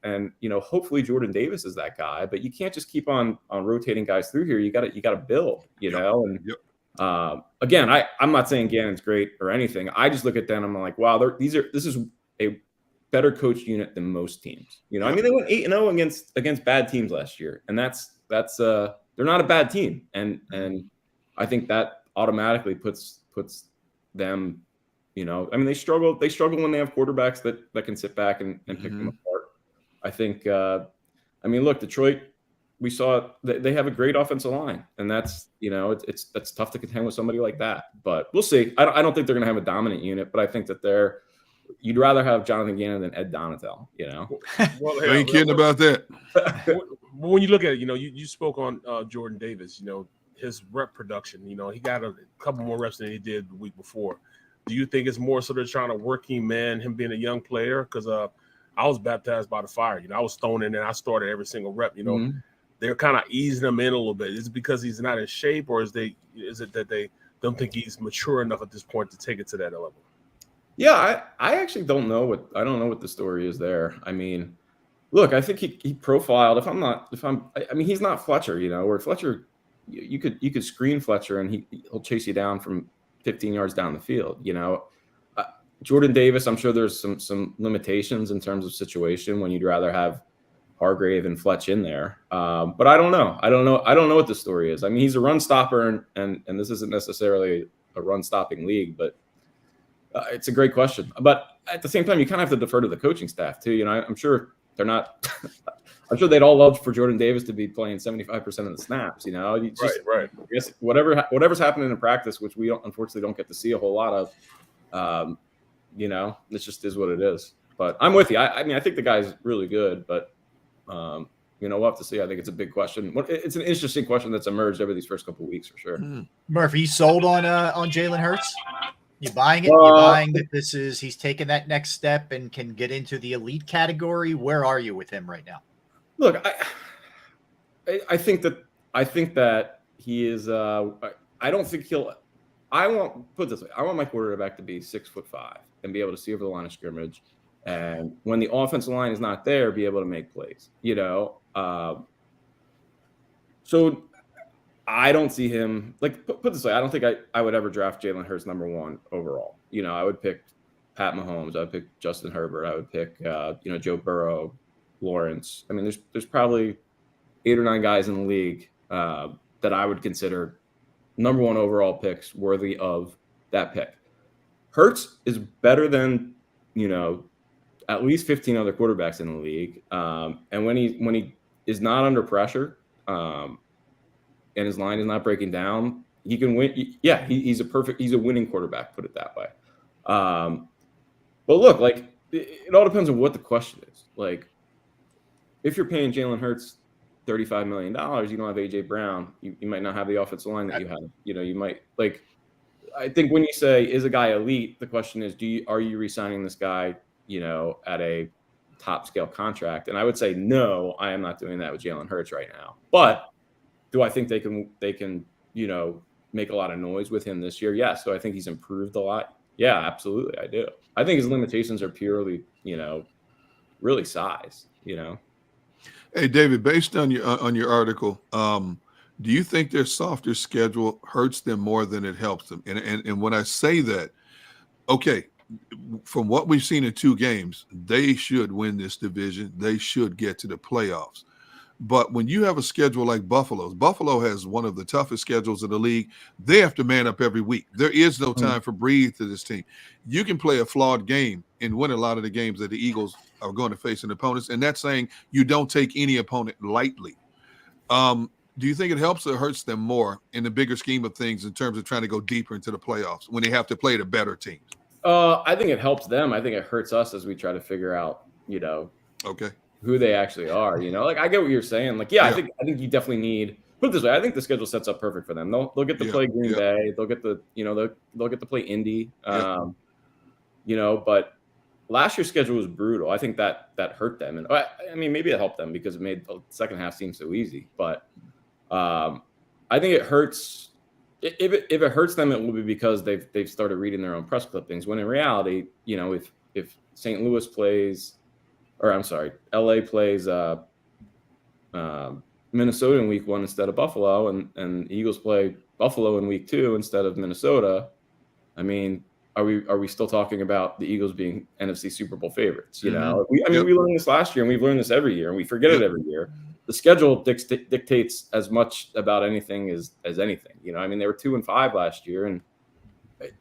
hopefully Jordan Davis is that guy, but you can't just keep on rotating guys through here. You got to build, and again, I'm not saying Gannon's great or anything. I just look at them. I'm like, wow, this is a better coach unit than most teams. I mean, they went 8-0 against bad teams last year, and that's they're not a bad team, and I think that automatically puts them, I mean, they struggle when they have quarterbacks that can sit back and pick them apart. I think look, Detroit, we saw they have a great offensive line, and that's that's tough to contend with somebody like that, but we'll see. I don't think they're going to have a dominant unit, but I think that you'd rather have Jonathan Gannon than Ed Donatel, Well, I ain't kidding about that. When you look at it, you spoke on Jordan Davis, his rep production, he got a couple more reps than he did the week before. Do you think it's more so they're trying to working man, him being a young player? Because I was baptized by the fire. I was thrown in and I started every single rep. They're kind of easing him in a little bit. Is it because he's not in shape, or is it that they don't think he's mature enough at this point to take it to that level? Yeah, I actually don't know what the story is there. I mean, look, I think he profiled. I mean, he's not Fletcher, where Fletcher, you could screen Fletcher and he'll chase you down from 15 yards down the field. Jordan Davis, I'm sure there's some limitations in terms of situation when you'd rather have Hargrave and Fletch in there. But I don't know. I don't know what the story is. I mean, he's a run stopper, and this isn't necessarily a run stopping league, but it's a great question. But at the same time, you kind of have to defer to the coaching staff too. You know, I'm sure they're not. I'm sure they'd all love for Jordan Davis to be playing 75% of the snaps. You know, right. I guess whatever's happening in practice, which we unfortunately don't get to see a whole lot of. You know, it just is what it is. But I'm with you. I mean, I think the guy's really good, but you know, we'll have to see. I think it's a big question. It's an interesting question that's emerged over these first couple of weeks for sure. Murphy, you sold on Jalen Hurts? You buying it? You buying that he's taken that next step and can get into the elite category? Where are you with him right now? Look, I think that he is. I don't think he'll. I want my quarterback to be 6'5" and be able to see over the line of scrimmage, and when the offensive line is not there, be able to make plays. You know, so I don't see him like put this way. I don't think I would ever draft Jalen Hurts number 1 overall. You know, I would pick Pat Mahomes. I would pick Justin Herbert. I would pick Joe Burrow, Lawrence. I mean, there's probably 8 or 9 guys in the league that I would consider number 1 overall picks worthy of that pick. Hurts is better than, you know, at least 15 other quarterbacks in the league. And when he is not under pressure and his line is not breaking down, he can win. Yeah, he's a winning quarterback, put it that way. But look, like it all depends on what the question is. Like if you're paying Jalen Hurts $35 million, you don't have AJ Brown. You might not have the offensive line that you have. You know, you might like. I think when you say is a guy elite, the question is, are you re-signing this guy? You know, at a top scale contract? And I would say no, I am not doing that with Jalen Hurts right now. But do I think they can you know make a lot of noise with him this year? Yes. So I think he's improved a lot. Yeah, absolutely, I do. I think his limitations are purely, you know, really size. You know. Hey, David, based on your article, do you think their softer schedule hurts them more than it helps them? And when I say that, okay, from what we've seen in 2 games, they should win this division. They should get to the playoffs. But when you have a schedule like Buffalo has one of the toughest schedules in the league. They have to man up every week. There is no time for breathe to this team. You can play a flawed game and win a lot of the games that the Eagles are going to face in opponents. And that's saying you don't take any opponent lightly. Do you think it helps or hurts them more in the bigger scheme of things in terms of trying to go deeper into the playoffs when they have to play the better teams? I think it helps them. I think it hurts us as we try to figure out, you know, who they actually are. You know, like I get what you're saying. Like, yeah. I think you definitely need. Put it this way, I think the schedule sets up perfect for them. They'll get to play Green Bay. They'll get the, you know, they'll get to play Indy. You know, but last year's schedule was brutal. I think that hurt them, and I mean maybe it helped them because it made the second half seem so easy. But I think it hurts. If it hurts them, it will be because they've started reading their own press clippings. When in reality, you know, if St. Louis plays, or I'm sorry, LA plays Minnesota in week 1 instead of Buffalo, and Eagles play Buffalo in week 2 instead of Minnesota, I mean, are we still talking about the Eagles being NFC Super Bowl favorites? You know, we learned this last year, and we've learned this every year, and we forget it every year. The schedule dictates as much about anything as anything. You know, I mean, they were 2-5 last year, and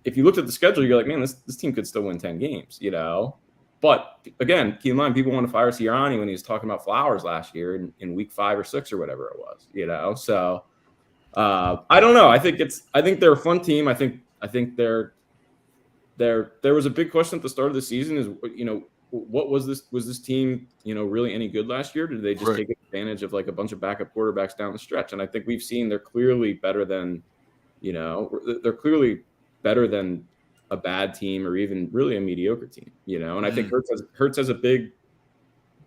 if you looked at the schedule, you're like, man, this team could still win 10 games. You know, but again, keep in mind, people want to fire Sirianni when he was talking about Flowers last year in week 5 or 6 or whatever it was. You know, so I don't know. I think they're a fun team. I think there was a big question at the start of the season is, you know, what was this team, you know, really any good last year? Did they just take advantage of like a bunch of backup quarterbacks down the stretch? And I think we've seen they're clearly better than, you know, they're clearly better than a bad team or even really a mediocre team, you know. And I think Hurts has a big,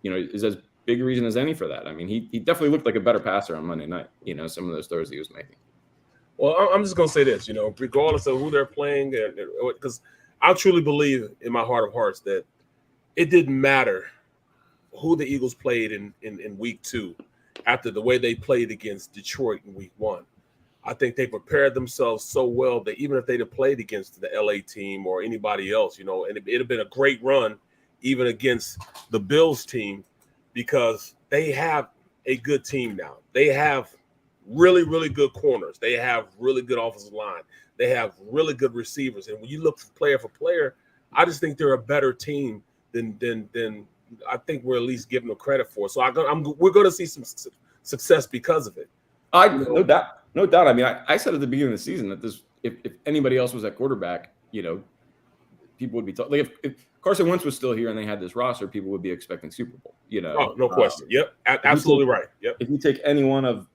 you know, is as big a reason as any for that. I mean, he definitely looked like a better passer on Monday night, you know, some of those throws he was making. Well, I'm just going to say this, you know, regardless of who they're playing, because I truly believe in my heart of hearts that it didn't matter who the Eagles played in week 2 after the way they played against Detroit in week 1. I think they prepared themselves so well that even if they'd have played against the LA team or anybody else, and it'd have been a great run even against the Bills team, because they have a good team now. They have really, really good corners. They have really good offensive line. They have really good receivers. And when you look player for player, I just think they're a better team than I think we're at least giving them credit for. So we're going to see some success because of it. No doubt. I mean, I said at the beginning of the season that if anybody else was at quarterback, people would be like if Carson Wentz was still here and they had this roster, people would be expecting Super Bowl. Oh, no question. Yep, absolutely right. Yep. If you take any one of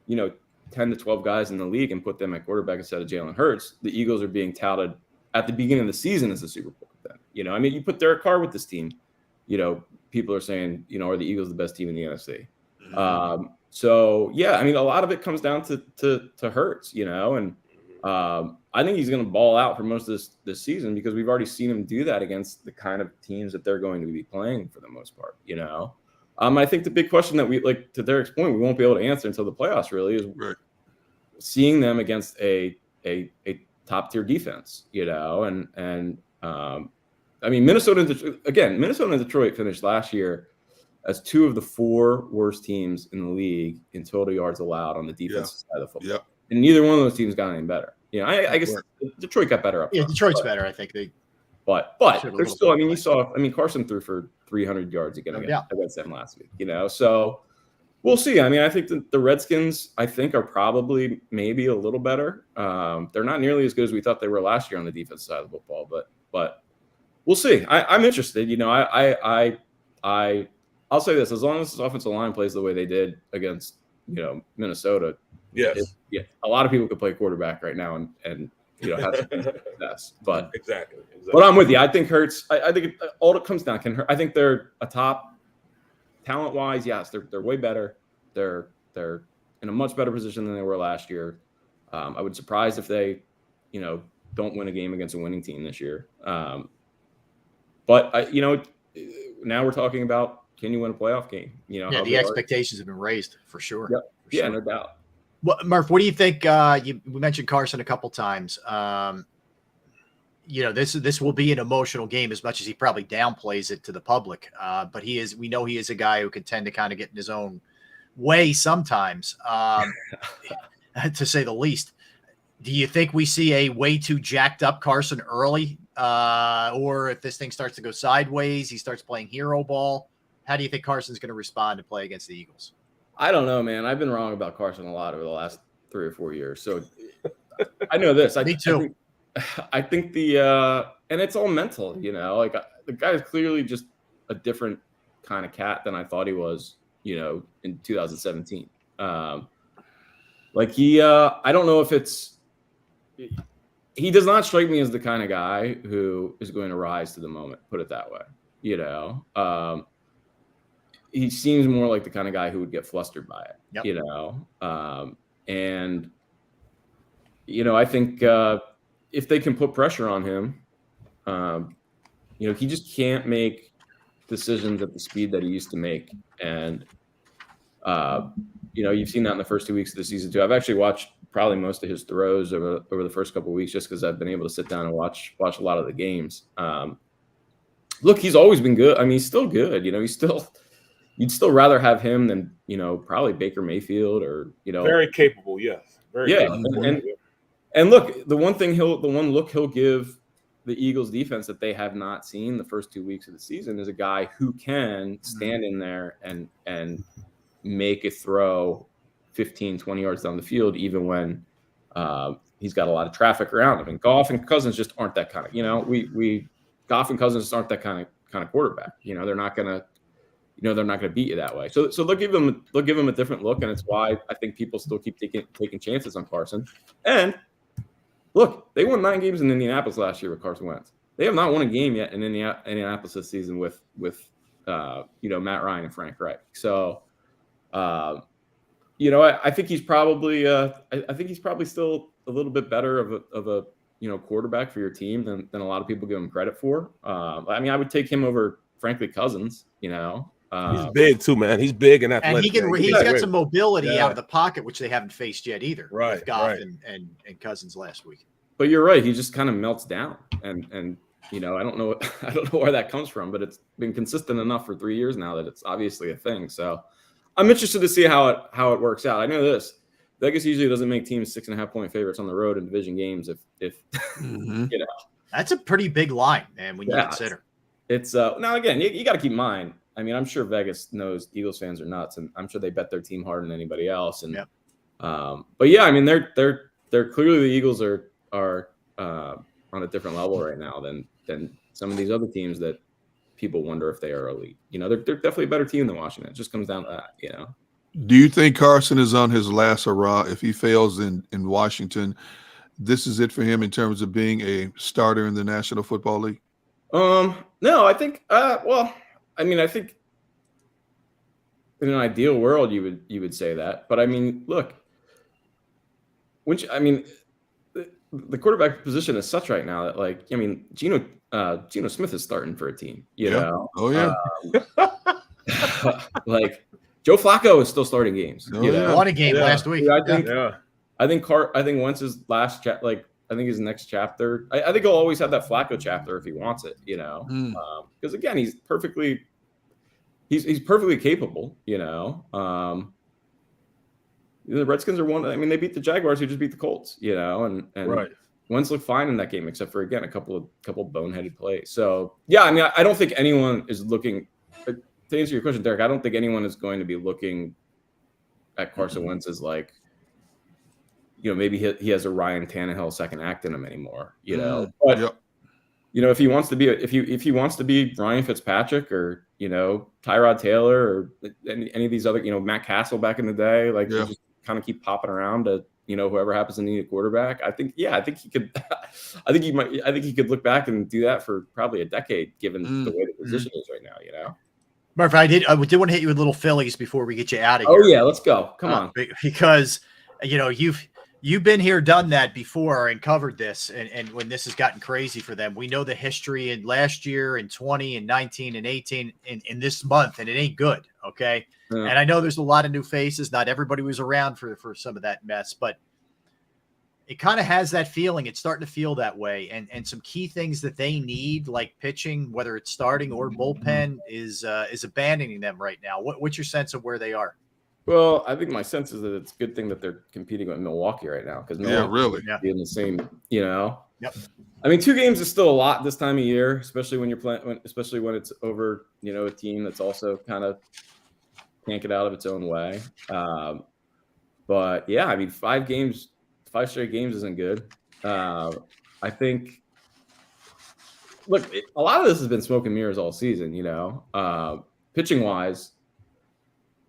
10 to 12 guys in the league and put them at quarterback instead of Jalen Hurts, the Eagles are being touted at the beginning of the season as a Super Bowl. Then I mean, you put Derek Carr with this team, people are saying, are the Eagles the best team in the NFC? Mm-hmm. So yeah, I mean, a lot of it comes down to Hurts, and I think he's going to ball out for most of this season because we've already seen him do that against the kind of teams that they're going to be playing for the most part. I think the big question that we, like to Derek's point, we won't be able to answer until the playoffs really is seeing them against a top tier defense. I mean, Minnesota and Detroit finished last year as two of the 4 worst teams in the league in total yards allowed on the defensive side of the football. Yeah. And neither one of those teams got any better. I guess Detroit got better up front. Yeah, Detroit's better, I think. But they're still, I mean, Carson threw for 300 yards against them last week, So we'll see. I mean, I think the Redskins, are probably maybe a little better. They're not nearly as good as we thought they were last year on the defense side of the football, but we'll see. I'm interested. I'll say this: as long as this offensive line plays the way they did against Minnesota, yes, a lot of people could play quarterback right now and have some success. But exactly. But I'm with you. I think Hurts. I think all it comes down I think they're a top talent wise. Yes, they're way better. They're in a much better position than they were last year. I would be surprised if they don't win a game against a winning team this year. But now we're talking about, can you win a playoff game? The expectations have been raised for sure. Yep. For sure. No doubt. Well, Murph, what do you think? We mentioned Carson a couple times. This will be an emotional game as much as he probably downplays it to the public. But we know he is a guy who can tend to kind of get in his own way sometimes, to say the least. Do you think we see a way too jacked up Carson early? Or if this thing starts to go sideways, he starts playing hero ball. How do you think Carson's going to respond to play against the Eagles? I don't know, man. I've been wrong about Carson a lot over the last 3 or 4 years. So I know this. Me too. I think and it's all mental, the guy is clearly just a different kind of cat than I thought he was, in 2017. I don't know if he does not strike me as the kind of guy who is going to rise to the moment, put it that way. He seems more like the kind of guy who would get flustered by it, and I think if they can put pressure on him, he just can't make decisions at the speed that he used to make. And, you've seen that in the first 2 weeks of the season too. I've actually watched probably most of his throws over the first couple of weeks, just because I've been able to sit down and watch a lot of the games. Look, he's always been good. I mean, he's still good. You'd still rather have him than, probably Baker Mayfield or, very capable. Yes. Very capable. And look, the one look he'll give the Eagles defense that they have not seen the first 2 weeks of the season is a guy who can stand in there and make a throw 15, 20 yards down the field, even when he's got a lot of traffic around him. And Goff and Cousins just aren't that kind of, Goff and Cousins aren't that kind of quarterback. They're not gonna beat you that way. So they'll give him a different look, and it's why I think people still keep taking chances on Carson. And look, they won 9 games in Indianapolis last year with Carson Wentz. They have not won a game yet in Indianapolis this season with Matt Ryan and Frank Reich. So, I think he's probably still a little bit better of a quarterback for your team than a lot of people give him credit for. I mean, I would take him over, frankly, Cousins. He's big too, man. He's big and athletic. And he's got some mobility out of the pocket, which they haven't faced yet either. Right, with Goff right. and Cousins last week. But you're right. He just kind of melts down, and I don't know where that comes from, but it's been consistent enough for 3 years now that it's obviously a thing. So I'm interested to see how it works out. I know this. Vegas usually doesn't make teams 6.5 point favorites on the road in division games. If that's a pretty big line, man. When you consider it's now again, you got to keep in mind. I mean, I'm sure Vegas knows Eagles fans are nuts, and I'm sure they bet their team harder than anybody else. And but yeah, I mean, they're clearly the Eagles are on a different level right now than some of these other teams that people wonder if they are elite. They're definitely a better team than Washington. It just comes down to that. Do you think Carson is on his last hurrah? If he fails in Washington, this is it for him in terms of being a starter in the National Football League? No, I think I think in an ideal world you would say that. But I mean, look, the quarterback position is such right now that Geno Smith is starting for a team, you know. Oh yeah. Joe Flacco is still starting games. Won a game last week. I think Wentz's last I think his next chapter. I think he'll always have that Flacco chapter if he wants it, because again, he's perfectly capable, The Redskins are one. I mean, they beat the Jaguars, who just beat the Colts, and right. Wentz looked fine in that game, except for again a couple boneheaded plays. So yeah, I mean, I don't think anyone is looking. To answer your question, Derek, I don't think anyone is going to be looking at Carson Wentz as maybe he has a Ryan Tannehill second act in him anymore, But if he wants to be if he wants to be Ryan Fitzpatrick or Tyrod Taylor or any of these other Matt Castle back in the day, just kind of keep popping around to whoever happens to need a quarterback. I think he could. I think he could look back and do that for probably a decade, given the way the position is right now. Murph, I did want to hit you with little Phillies before we get you out of here. Oh yeah, let's go. Come on, because you've been here, done that before, and covered this. And when this has gotten crazy for them, we know the history in last year, and 20, and 19, and 18, in this month, and it ain't good. Okay, and I know there's a lot of new faces. Not everybody was around for some of that mess, but it kind of has that feeling. It's starting to feel that way. And some key things that they need, like pitching, whether it's starting or bullpen, is abandoning them right now. What's your sense of where they are? Well, I think my sense is that it's a good thing that they're competing with Milwaukee right now, because really in the same, Yep. I mean, 2 games is still a lot this time of year, especially when you're playing, especially when it's over, a team that's also kind of can't get out of its own way. But yeah, I mean, 5 straight games isn't good. I think. Look, a lot of this has been smoke and mirrors all season. Pitching wise.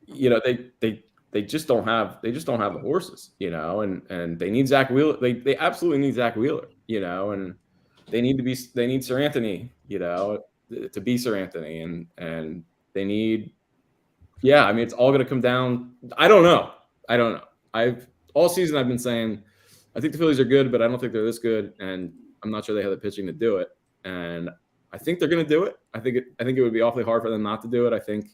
They just don't have the horses, and they need Zach Wheeler. They absolutely need Zach Wheeler, and they need Sir Anthony, to be Sir Anthony, and they need, I mean, it's all going to come down. I don't know. All season I've been saying, I think the Phillies are good, but I don't think they're this good, and I'm not sure they have the pitching to do it. And I think they're going to do it. I think it would be awfully hard for them not to do it. I think,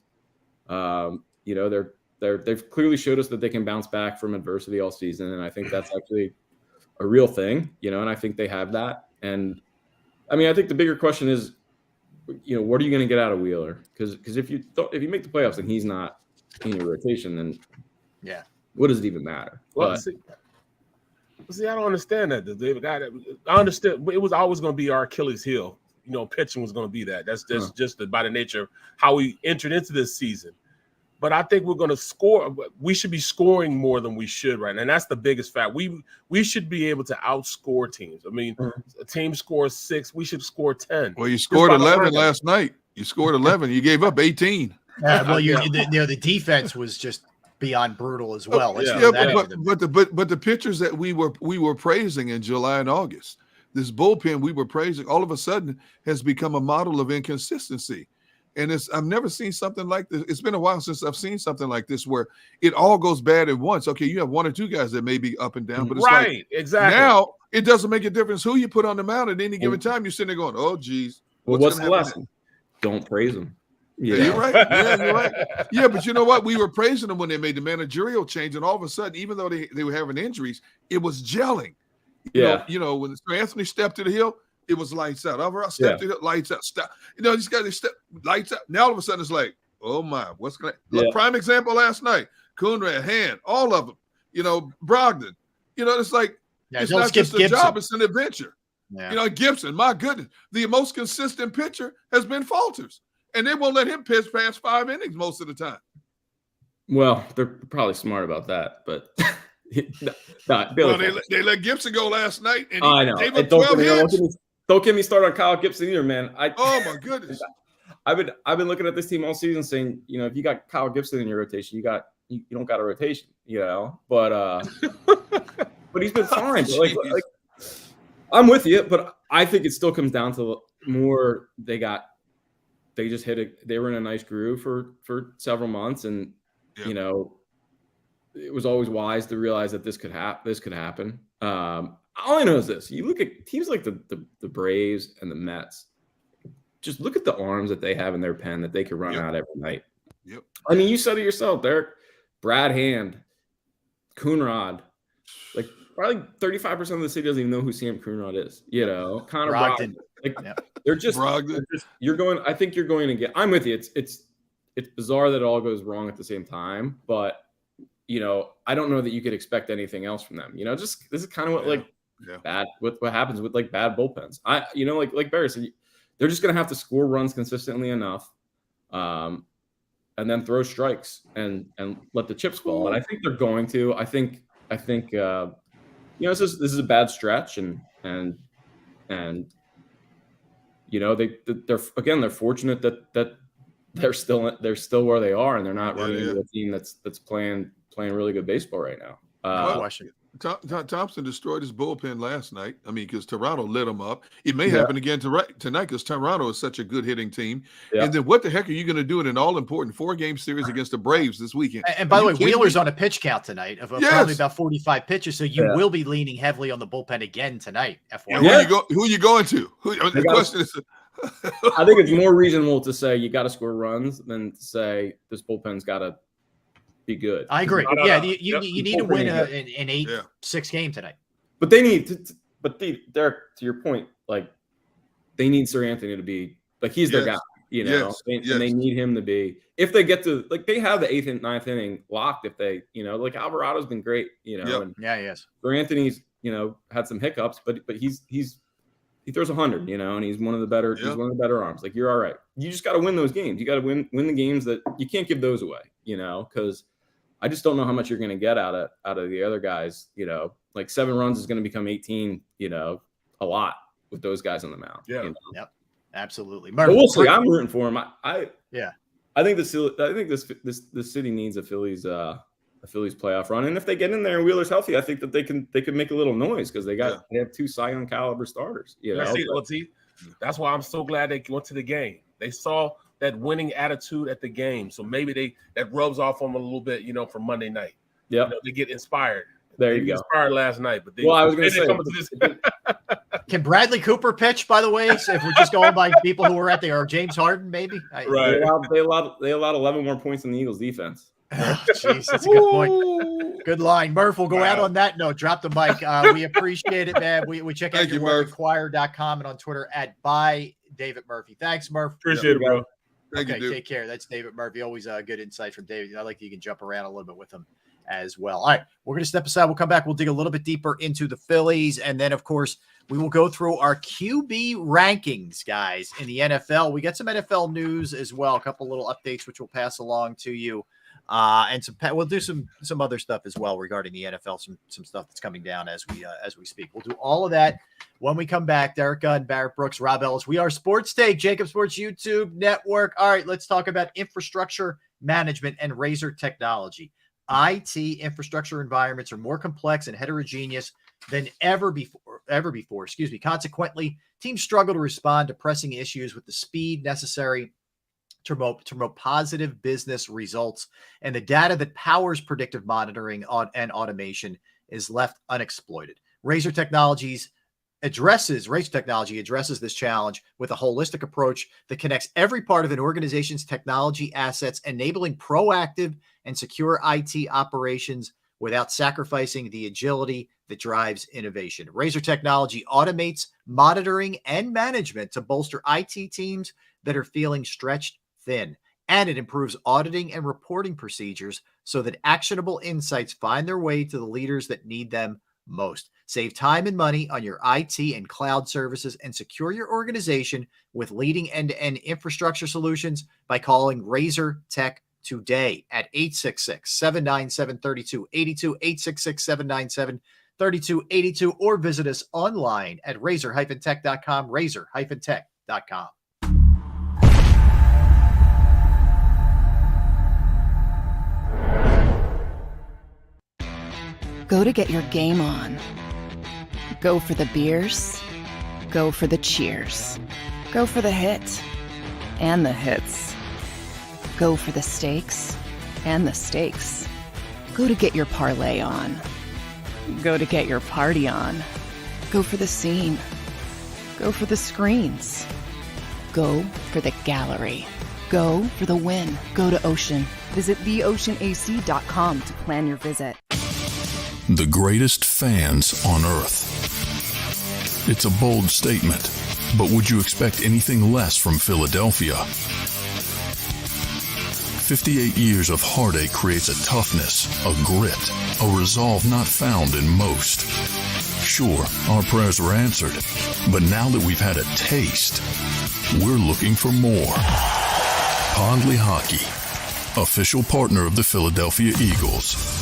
they've clearly showed us that they can bounce back from adversity all season, and I think that's actually a real thing, and I think they have that. And I mean, I think the bigger question is, what are you going to get out of Wheeler? Because if you make the playoffs and he's not in your rotation, then what does it even matter? Well, see, I don't understand that, David. I understand it was always going to be our Achilles heel. Pitching was going to be that. That's just by the nature of how we entered into this season. But I think we're going to score. We should be scoring more than we should right now. And that's the biggest fact. We should be able to outscore teams. I mean, a team scores 6. We should score 10. Well, you scored 11 last night. You scored 11. You gave up 18. The defense was just beyond brutal as well. But the pitchers that we were praising in July and August, this bullpen we were praising, all of a sudden has become a model of inconsistency. And I've never seen something like this. It's been a while since I've seen something like this where it all goes bad at once. Okay, you have 1 or 2 guys that may be up and down, but it's exactly. Now it doesn't make a difference who you put on the mound at any given time. You're sitting there going, "Oh, geez." Well, what's the lesson? Don't praise them. Yeah, you're right. Yeah, you're right. Yeah, but you know what? We were praising them when they made the managerial change, and all of a sudden, even though they were having injuries, it was gelling. You know, when Anthony stepped to the hill, it was lights out. Alvarado stepped to the hill, lights out. Stop. You know, these guys, they step lights out. Now all of a sudden, it's like, oh my, what's going to look? Prime example last night. Coonrad, Hand, all of them. You know, Brogdon. You know, it's like it's not just a job; it's an adventure. Yeah. You know, Gibson. My goodness, the most consistent pitcher has been Falters. And they won't let him pitch past 5 innings most of the time. Well, they're probably smart about that, but they let Gibson go last night, and I know. Gave him 12 hits. Don't get me started on Kyle Gibson either, man. Oh my goodness! I've been looking at this team all season, saying, you know, if you got Kyle Gibson in your rotation, you don't got a rotation, you know. But but he's been fine. Like, I'm with you, but I think it still comes down to more they just they were in a nice groove for several months, and you know, it was always wise to realize that this could happen. All I know is this: you look at teams like the Braves and the Mets. Just look at the arms that they have in their pen that they could run out every night. Yep. I mean, you said it yourself, Derek. Brad Hand, Coonrod, like probably 35% of the city doesn't even know who Sam Coonrod is. You know, Connor Brogdon. Like, they're just you're going. I think you're going to get. I'm with you. It's bizarre that it all goes wrong at the same time, but you know, I don't know that you could expect anything else from them. You know, just this is kind of what bad what happens with like bad bullpens. You know, like Barry said, they're just going to have to score runs consistently enough, and then throw strikes and let the chips fall. And I think they're going to. I think you know, this is a bad stretch, and you know, they're fortunate that they're still where they are, and they're not running into a team that's playing really good baseball right now. Thompson destroyed his bullpen last night. I mean, because Toronto lit him up. It may happen again tonight because Toronto is such a good hitting team. Yeah. And then what the heck are you going to do in an all-important 4-game series against the Braves this weekend? And by the way, Wheeler's on a pitch count tonight of probably about 45 pitches, so you will be leaning heavily on the bullpen again tonight. FYI. Who are you going to? The question is, I think it's more reasonable to say you got to score runs than to say this bullpen's got to be good. I agree. You need to win an 8-6 game tonight. But they need to, Derek, to your point, like they need Sir Anthony to be like he's their guy, you know, and they need him to be. If they get to like they have the 8th and 9th inning locked, if they, you know, like Alvarado's been great, you know, and he has. Sir Anthony's, you know, had some hiccups, but he throws 100, you know, and he's one of the better. He's one of the better arms. Like you're all right. You just got to win those games. You got to win the games that you can't give those away, you know, because I just don't know how much you're going to get out of the other guys. You know, like 7 runs is going to become 18. You know, a lot with those guys on the mound. Yeah. You know? Yep. Absolutely. But we'll see. I'm rooting for him. I think this city needs a Phillies playoff run, and if they get in there and Wheeler's healthy, I think that they can make a little noise because they have 2 Cy Young caliber starters. You know, that's why I'm so glad they went to the game. They saw that winning attitude at the game, so maybe that rubs off on them a little bit, you know, for Monday night. Yeah, you know, they get inspired. There you go. Inspired last night, but I was going to say, can Bradley Cooper pitch? By the way, so if we're just going by people who were at there, or James Harden, maybe. Right. They allowed 11 more points in the Eagles' defense. Oh, jeez, that's a good point. Good line. Murph, we'll go out on that note. Drop the mic. We appreciate it, man. We check out your work at Inquirer.com and on Twitter at @ByDavidMurphy. Thanks, Murph. Appreciate it, bro. Okay, take care. That's David Murphy. Always good insight from David. I like that you can jump around a little bit with him as well. All right, we're going to step aside. We'll come back. We'll dig a little bit deeper into the Phillies. And then, of course, we will go through our QB rankings, guys, in the NFL. We got some NFL news as well, a couple little updates, which we'll pass along to you. And we'll do some other stuff as well regarding the NFL, some stuff that's coming down as we speak. We'll do all of that when we come back. Derek Gunn, Barrett Brooks, Rob Ellis. We are Sports Take, JAKIB Sports YouTube Network. All right, let's talk about infrastructure management and Razor technology. IT infrastructure environments are more complex and heterogeneous than ever before. Consequently, teams struggle to respond to pressing issues with the speed necessary to promote positive business results, and the data that powers predictive monitoring and automation is left unexploited. Razor Technologies Razor Technology addresses this challenge with a holistic approach that connects every part of an organization's technology assets, enabling proactive and secure IT operations without sacrificing the agility that drives innovation. Razor Technology automates monitoring and management to bolster IT teams that are feeling stretched thin, and it improves auditing and reporting procedures so that actionable insights find their way to the leaders that need them most. Save time and money on your IT and cloud services and secure your organization with leading end-to-end infrastructure solutions by calling Razor Tech today at 866-797-3282, 866-797-3282, or visit us online at razor-tech.com, razor-tech.com. Go to get your game on. Go for the beers. Go for the cheers. Go for the hit and the hits. Go for the stakes and the stakes. Go to get your parlay on. Go to get your party on. Go for the scene. Go for the screens. Go for the gallery. Go for the win. Go to Ocean. Visit theoceanac.com to plan your visit. The greatest fans on earth. It's a bold statement, but would you expect anything less from Philadelphia? 58 years of heartache creates a toughness, a grit, a resolve not found in most. Sure, our prayers were answered, but now that we've had a taste, we're looking for more. Pondley Hockey, official partner of the Philadelphia Eagles.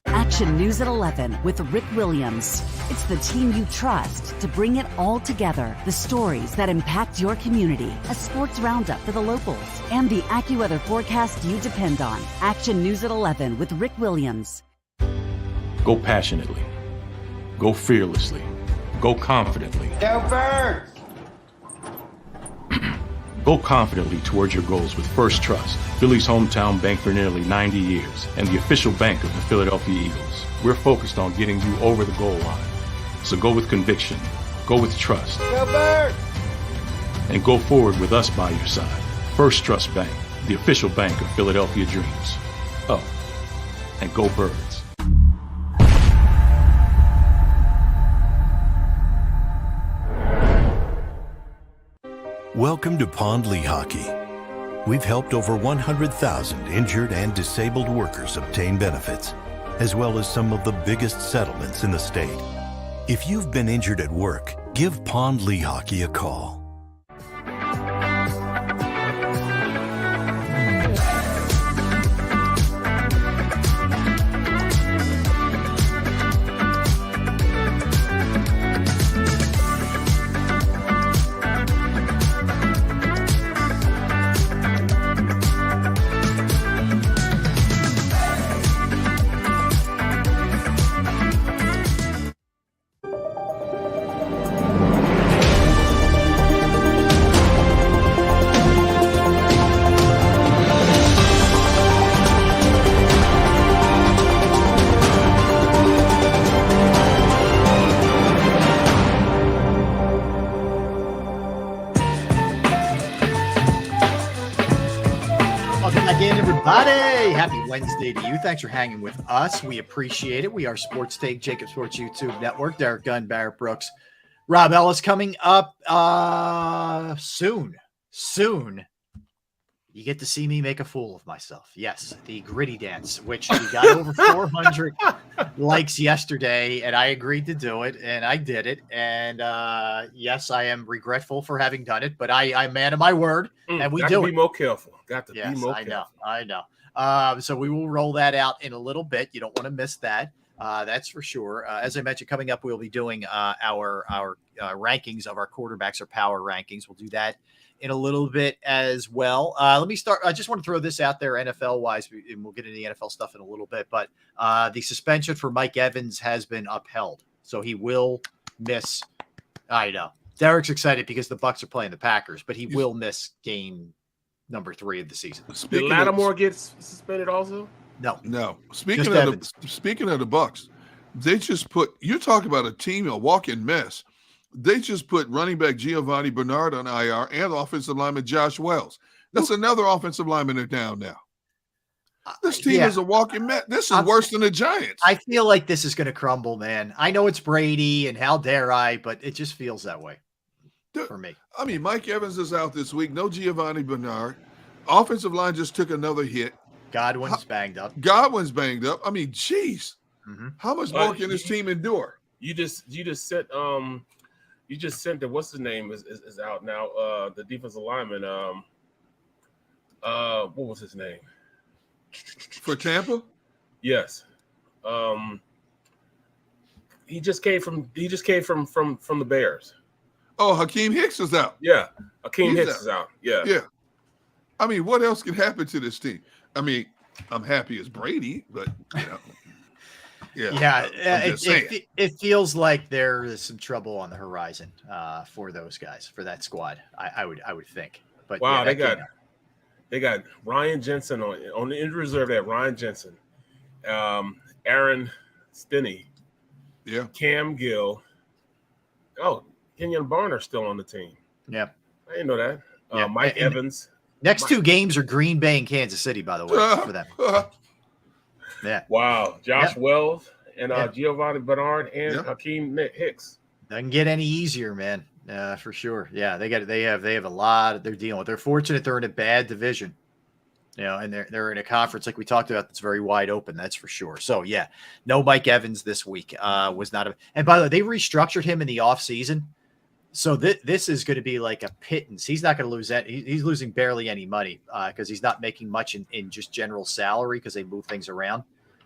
Action News at 11 with Rick Williams. It's the team you trust to bring it all together. The stories that impact your community. A sports roundup for the locals. And the AccuWeather forecast you depend on. Action News at 11 with Rick Williams. Go passionately. Go fearlessly. Go confidently. Go Birds! Go confidently towards your goals with First Trust, Philly's hometown bank for nearly 90 years, and the official bank of the Philadelphia Eagles. We're focused on getting you over the goal line. So go with conviction, go with trust, Go Birds! and go forward with us by your side. First Trust Bank, the official bank of Philadelphia dreams. Oh, and go Birds. Welcome to Pondley Hockey. We've helped over 100,000 injured and disabled workers obtain benefits, as well as some of the biggest settlements in the state. If you've been injured at work, give Pondley Hockey a call. Happy Wednesday to you. Thanks for hanging with us. We appreciate it. We are Sports Take, JAKIB Sports YouTube Network. Derek Gunn, Barrett Brooks, Rob Ellis coming up soon. You get to see me make a fool of myself. Yes, the gritty dance, which we got over 400 likes yesterday, and I agreed to do it, and I did it. And yes, I am regretful for having done it, but I'm man of my word, and we do it. Got to be more careful. I know. So we will roll that out in a little bit. You don't want to miss that. That's for sure. As I mentioned, coming up, we'll be doing our rankings of our quarterbacks, our power rankings. We'll do that in a little bit as well. Let me start. I just want to throw this out there NFL-wise, and we'll get into the NFL stuff in a little bit. But the suspension for Mike Evans has been upheld, so he will miss. I know Derek's excited because the Bucs are playing the Packers, but he will miss game number 3 of the season. Did Lattimore get suspended also? No. Speaking of the Bucs, they just put. You talk about a team, a walking mess. They just put running back Giovanni Bernard on IR and offensive lineman Josh Wells. That's another offensive lineman they're down now. This team is a walking mess. This is worse than the Giants. I feel like this is going to crumble, man. I know it's Brady, and how dare I, but it just feels that way for me. I mean, Mike Evans is out this week. No Giovanni Bernard. Offensive line just took another hit. Godwin's banged up. I mean, geez. How much more can this team endure? You just sent the what's his name is out now. The defensive lineman. What was his name? For Tampa? Yes. He just came from the Bears. Oh, Hakeem Hicks is out. Yeah. Hakeem Hicks is out. Yeah. Yeah. I mean, what else can happen to this team? I mean, I'm happy as Brady, but it feels like there is some trouble on the horizon for those guys, for that squad. I would think. But wow, they got Ryan Jensen on the injury reserve. At Ryan Jensen, Aaron Stinney, Cam Gill. Oh, Kenyon Barner's still on the team. Yeah, I didn't know that. Mike Evans. Next two games are Green Bay and Kansas City, by the way, for them. Yeah. Wow. Josh Wells and Giovanni Bernard and Hakeem Hicks. Doesn't get any easier, man. For sure. Yeah, they have a lot they're dealing with. They're fortunate they're in a bad division. And they're in a conference like we talked about that's very wide open, that's for sure. So yeah, no Mike Evans this week. Was not and by the way, they restructured him in the offseason. So this is going to be like a pittance. He's not going to lose that. He's losing barely any money because he's not making much in just general salary because they move things around.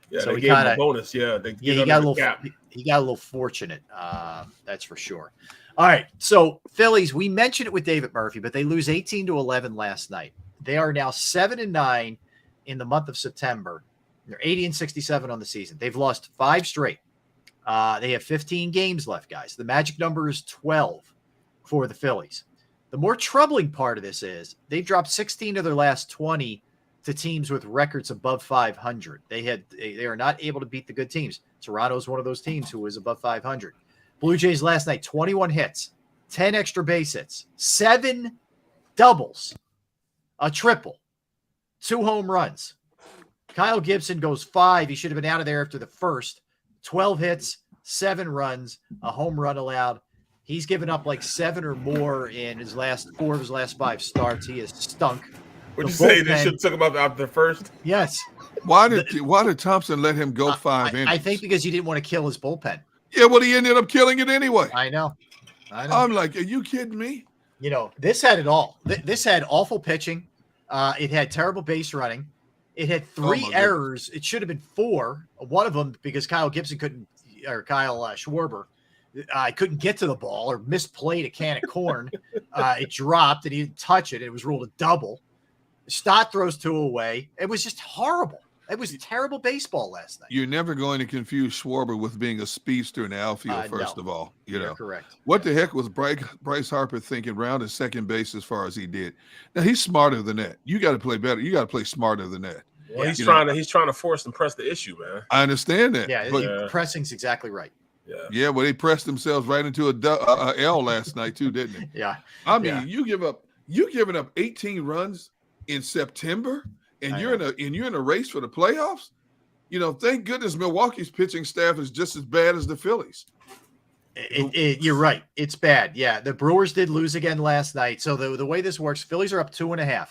Yeah, so he gave him a bonus. Yeah, he got a little fortunate. That's for sure. All right, so Phillies. We mentioned it with David Murphy, but they lose 18-11 last night. They are now 7-9 in the month of September. They're 80-67 on the season. They've lost 5 straight. They have 15 games left, guys. The magic number is 12 for the Phillies. The more troubling part of this is they've dropped 16 of their last 20 to teams with records above 500. They are not able to beat the good teams. Toronto is one of those teams who is above 500. Blue Jays last night, 21 hits, 10 extra base hits, 7 doubles, a triple, 2 home runs. Kyle Gibson goes 5. He should have been out of there after the first. 12 hits, 7 runs, a home run allowed. He's given up like 7 or more in his last 4 of his last 5 starts. He has stunk. Would you say they should have took him up after the first? Yes. Why did Thompson let him go 5 innings? I think because he didn't want to kill his bullpen. Yeah, well, he ended up killing it anyway. I know. I'm like, are you kidding me? This had it all. This had awful pitching. It had terrible base running. It had 3 errors. It should have been 4. One of them because Kyle Schwarber couldn't get to the ball or misplayed a can of corn. It dropped and he didn't touch it. It was ruled a double. Stott throws 2 away. It was just horrible. It was terrible baseball last night. You're never going to confuse Schwarber with being a speedster in the outfield, first of all. You're correct. What the heck was Bryce Harper thinking round at second base as far as he did? Now, he's smarter than that. You got to play better. You got to play smarter than that. Well, he's trying to force and press the issue, man. I understand that. Yeah, pressing's exactly right. Yeah, well, they pressed themselves right into a L last night too, didn't they? Yeah. I mean, you giving up 18 runs in September, and you're in a race for the playoffs. Thank goodness Milwaukee's pitching staff is just as bad as the Phillies. You're right. It's bad. Yeah, the Brewers did lose again last night. So the way this works, Phillies are up 2.5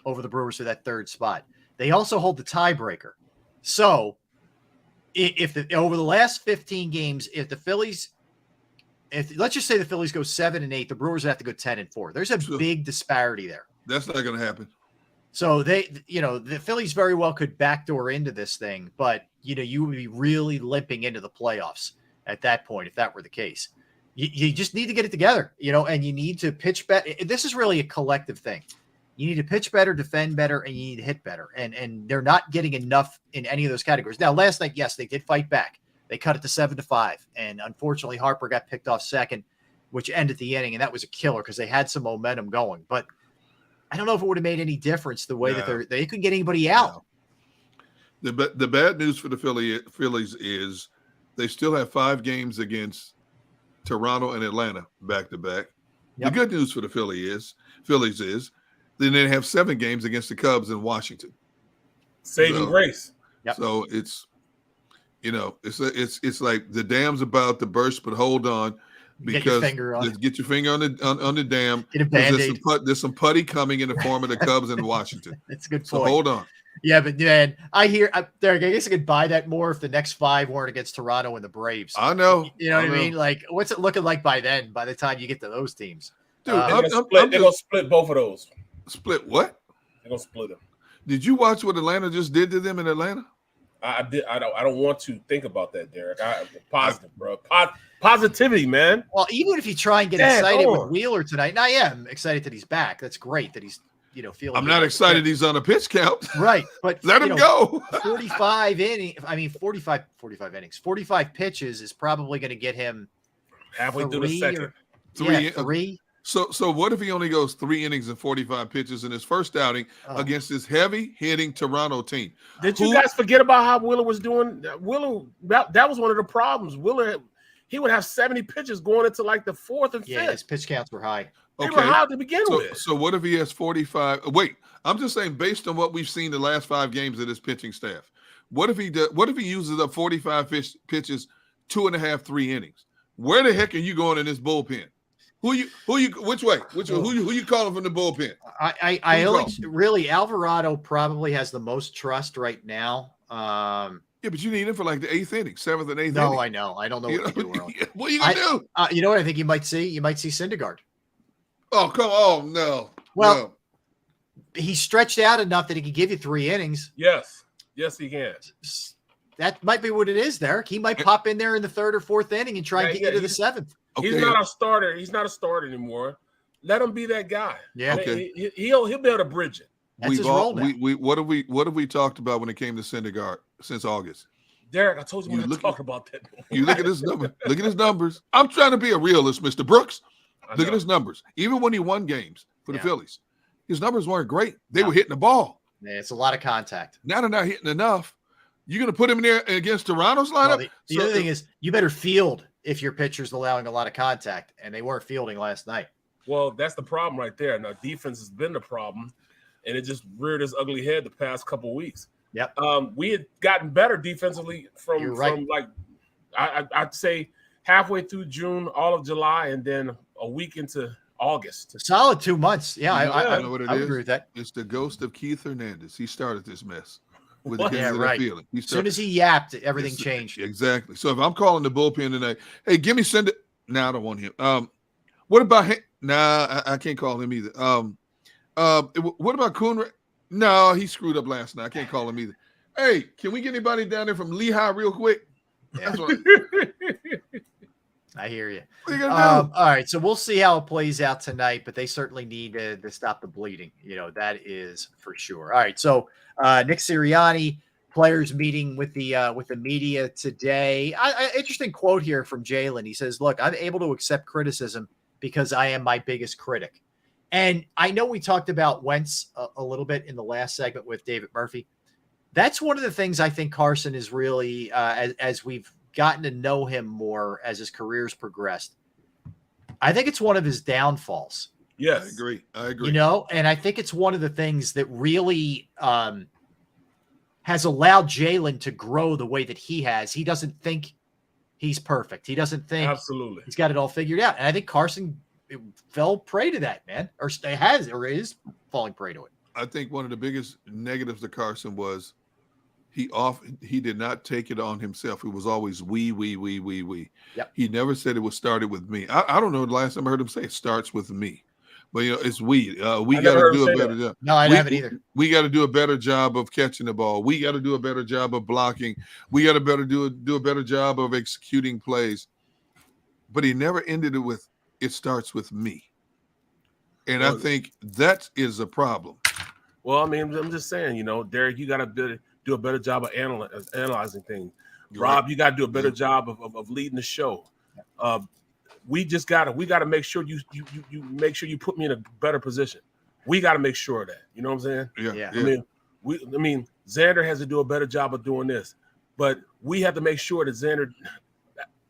over the Brewers for that 3rd spot. They also hold the tiebreaker. So if over the last 15 games, let's just say the Phillies go 7-8, the Brewers have to go 10-4. There's a big disparity there. That's not going to happen. So the Phillies very well could backdoor into this thing, but you would be really limping into the playoffs at that point if that were the case. You just need to get it together, and you need to pitch better. This is really a collective thing. You need to pitch better, defend better, and you need to hit better. And they're not getting enough in any of those categories. Now, last night, yes, they did fight back. They cut it to 7-5, and unfortunately, Harper got picked off second, which ended the inning, and that was a killer because they had some momentum going. But I don't know if it would have made any difference the way that they couldn't get anybody out. No. The bad news for the Phillies is they still have 5 games against Toronto and Atlanta back to back. Yep. The good news for the Phillies is then they have 7 games against the Cubs in Washington. Saving grace. Yep. So it's like the dam's about to burst, but hold on, because get your finger on the dam. Get a Band-Aid. There's some putty coming in the form of the Cubs in Washington. That's a good point. So hold on. Yeah, but man, Derek, I guess I could buy that more if the next 5 weren't against Toronto and the Braves. I know. You know what I mean? Like, what's it looking like by then? By the time you get to those teams, dude, they're gonna split both of those. Split what? They're gonna split them. Did you watch what Atlanta just did to them in Atlanta? I did. I don't want to think about that, Derek. Positive, bro. Positivity, man. Well, even if you try and get excited with Wheeler tonight, and I am excited that he's back. That's great that he's feeling. I'm not excited he's on a pitch count. Right, but let him go. 45 innings. I mean, 45 innings. 45 pitches is probably going to get him halfway through the second. Three. So what if he only goes 3 innings and 45 pitches in his first outing against this heavy-hitting Toronto team? Did you guys forget about how Wheeler was doing? Wheeler, that was one of the problems. Wheeler, he would have 70 pitches going into like the 4th and 5th. Yeah, his pitch counts were high. They were high to begin with. So what if he has 45? Wait, I'm just saying based on what we've seen the last 5 games of this pitching staff. What if he uses up 45 pitches, 2.5, 3 innings? Where the heck are you going in this bullpen? Which way? Who you calling from the bullpen? Really Alvarado probably has the most trust right now. Yeah, but you need him for like the 8th inning, 7th and 8th inning. No, I know. I don't know what to do early. What are you gonna do? You know what I think you might see? You might see Syndergaard. Oh, come on. No. Well, he's stretched out enough that he can give you 3 innings. Yes, he can. That might be what it is, Derek. He might pop in there in the 3rd or 4th inning and try and get you to the 7th. Okay. He's not a starter. He's not a starter anymore. Let him be that guy. Yeah. Okay. He'll be able to bridge it. That's his role now. What have we talked about when it came to Syndergaard since August? Derek, I told you we're not talking about that. You look at his number. Look at his numbers. I'm trying to be a realist, Mr. Brooks. Look at his numbers. Even when he won games for the Phillies, his numbers weren't great. They were hitting the ball. Yeah, it's a lot of contact. Now they're not hitting enough. You're going to put him in there against Toronto's lineup? Well, the other thing is you better field if your pitcher's allowing a lot of contact, and they weren't fielding last night. Well, that's the problem right there. Now, defense has been the problem, and it just reared its ugly head the past couple of weeks. Yep. We had gotten better defensively from like I'd say halfway through June, all of July, and then a week into August. A solid 2 months. Yeah, I know what it is. I agree with that. It's the ghost of Keith Hernandez. He started this mess. With the feeling. As soon as he yapped, everything changed. Exactly. So if I'm calling the bullpen tonight, hey, give me send it. No, I don't want him. What about him? Nah, I can't call him either. What about Kuhn? No, he screwed up last night. I can't call him either. Hey, can we get anybody down there from Lehigh real quick? Yeah. That's what I hear you. What are you gonna do? All right, so we'll see how it plays out tonight, but they certainly need to stop the bleeding. That is for sure. All right, so Nick Sirianni, players meeting with the media today. Interesting quote here from Jalen. He says, "Look, I'm able to accept criticism because I am my biggest critic." And I know we talked about Wentz a little bit in the last segment with David Murphy. That's one of the things I think Carson is really, as we've gotten to know him more as his career's progressed, I think it's one of his downfalls. Yes, I agree. And I think it's one of the things that really has allowed Jalen to grow the way that he has. He doesn't think he's perfect. He doesn't think absolutely he's got it all figured out. And I think Carson fell prey to that, man, or is falling prey to it. I think one of the biggest negatives to Carson was he did not take it on himself. It was always we. Yep. He never said it was started with me. I don't know the last time I heard him say it starts with me. But it's we. We got to do a better job. No, I haven't either. We got to do a better job of catching the ball. We got to do a better job of blocking. We got to do a better job of executing plays. But he never ended it with it starts with me. And I think that is a problem. Well, I mean, I'm just saying, Derek, you got to do a better job of analyzing things. Rob, you got to do a better job of leading the show. We got to make sure you make sure you put me in a better position. We got to make sure of that. You know what I'm saying? Yeah. I mean, Xander has to do a better job of doing this, but we have to make sure that Xander.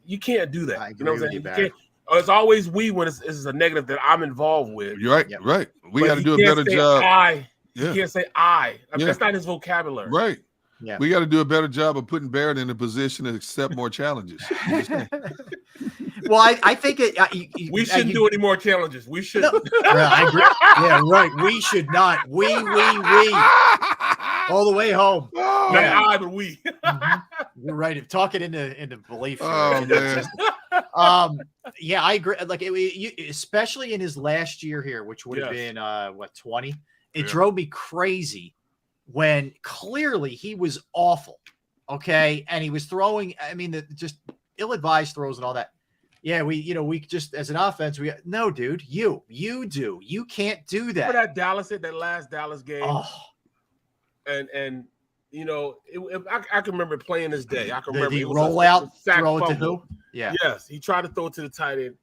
You can't do that. I agree you know what I'm with saying? It's always we when it's a negative that I'm involved with. You're right. Yep. Right. We But got to he do a can't better say job. You can't say I. Yeah. That's not his vocabulary. Right. Yeah. We got to do a better job of putting Barrett in a position to accept more challenges. Well, I think it. We shouldn't do any more challenges. We should. No. Yeah, I agree. Yeah, right. We should not. We. All the way home. Oh, Not Yeah. I, but we. You're right. Talk it into belief. Oh, man. Yeah, I agree. Like, especially in his last year here, which would have Yes. been 20. It Yeah. drove me crazy when clearly he was awful. Okay, and he was throwing. I mean, just ill-advised throws and all that. Yeah, we just as an offense, no, dude, you do. You can't do that. Remember that last Dallas game? Oh, And I can remember playing this day. I can remember the it was rollout, a sack throw it to fumble. who? Yeah. Yes, he tried to throw it to the tight end.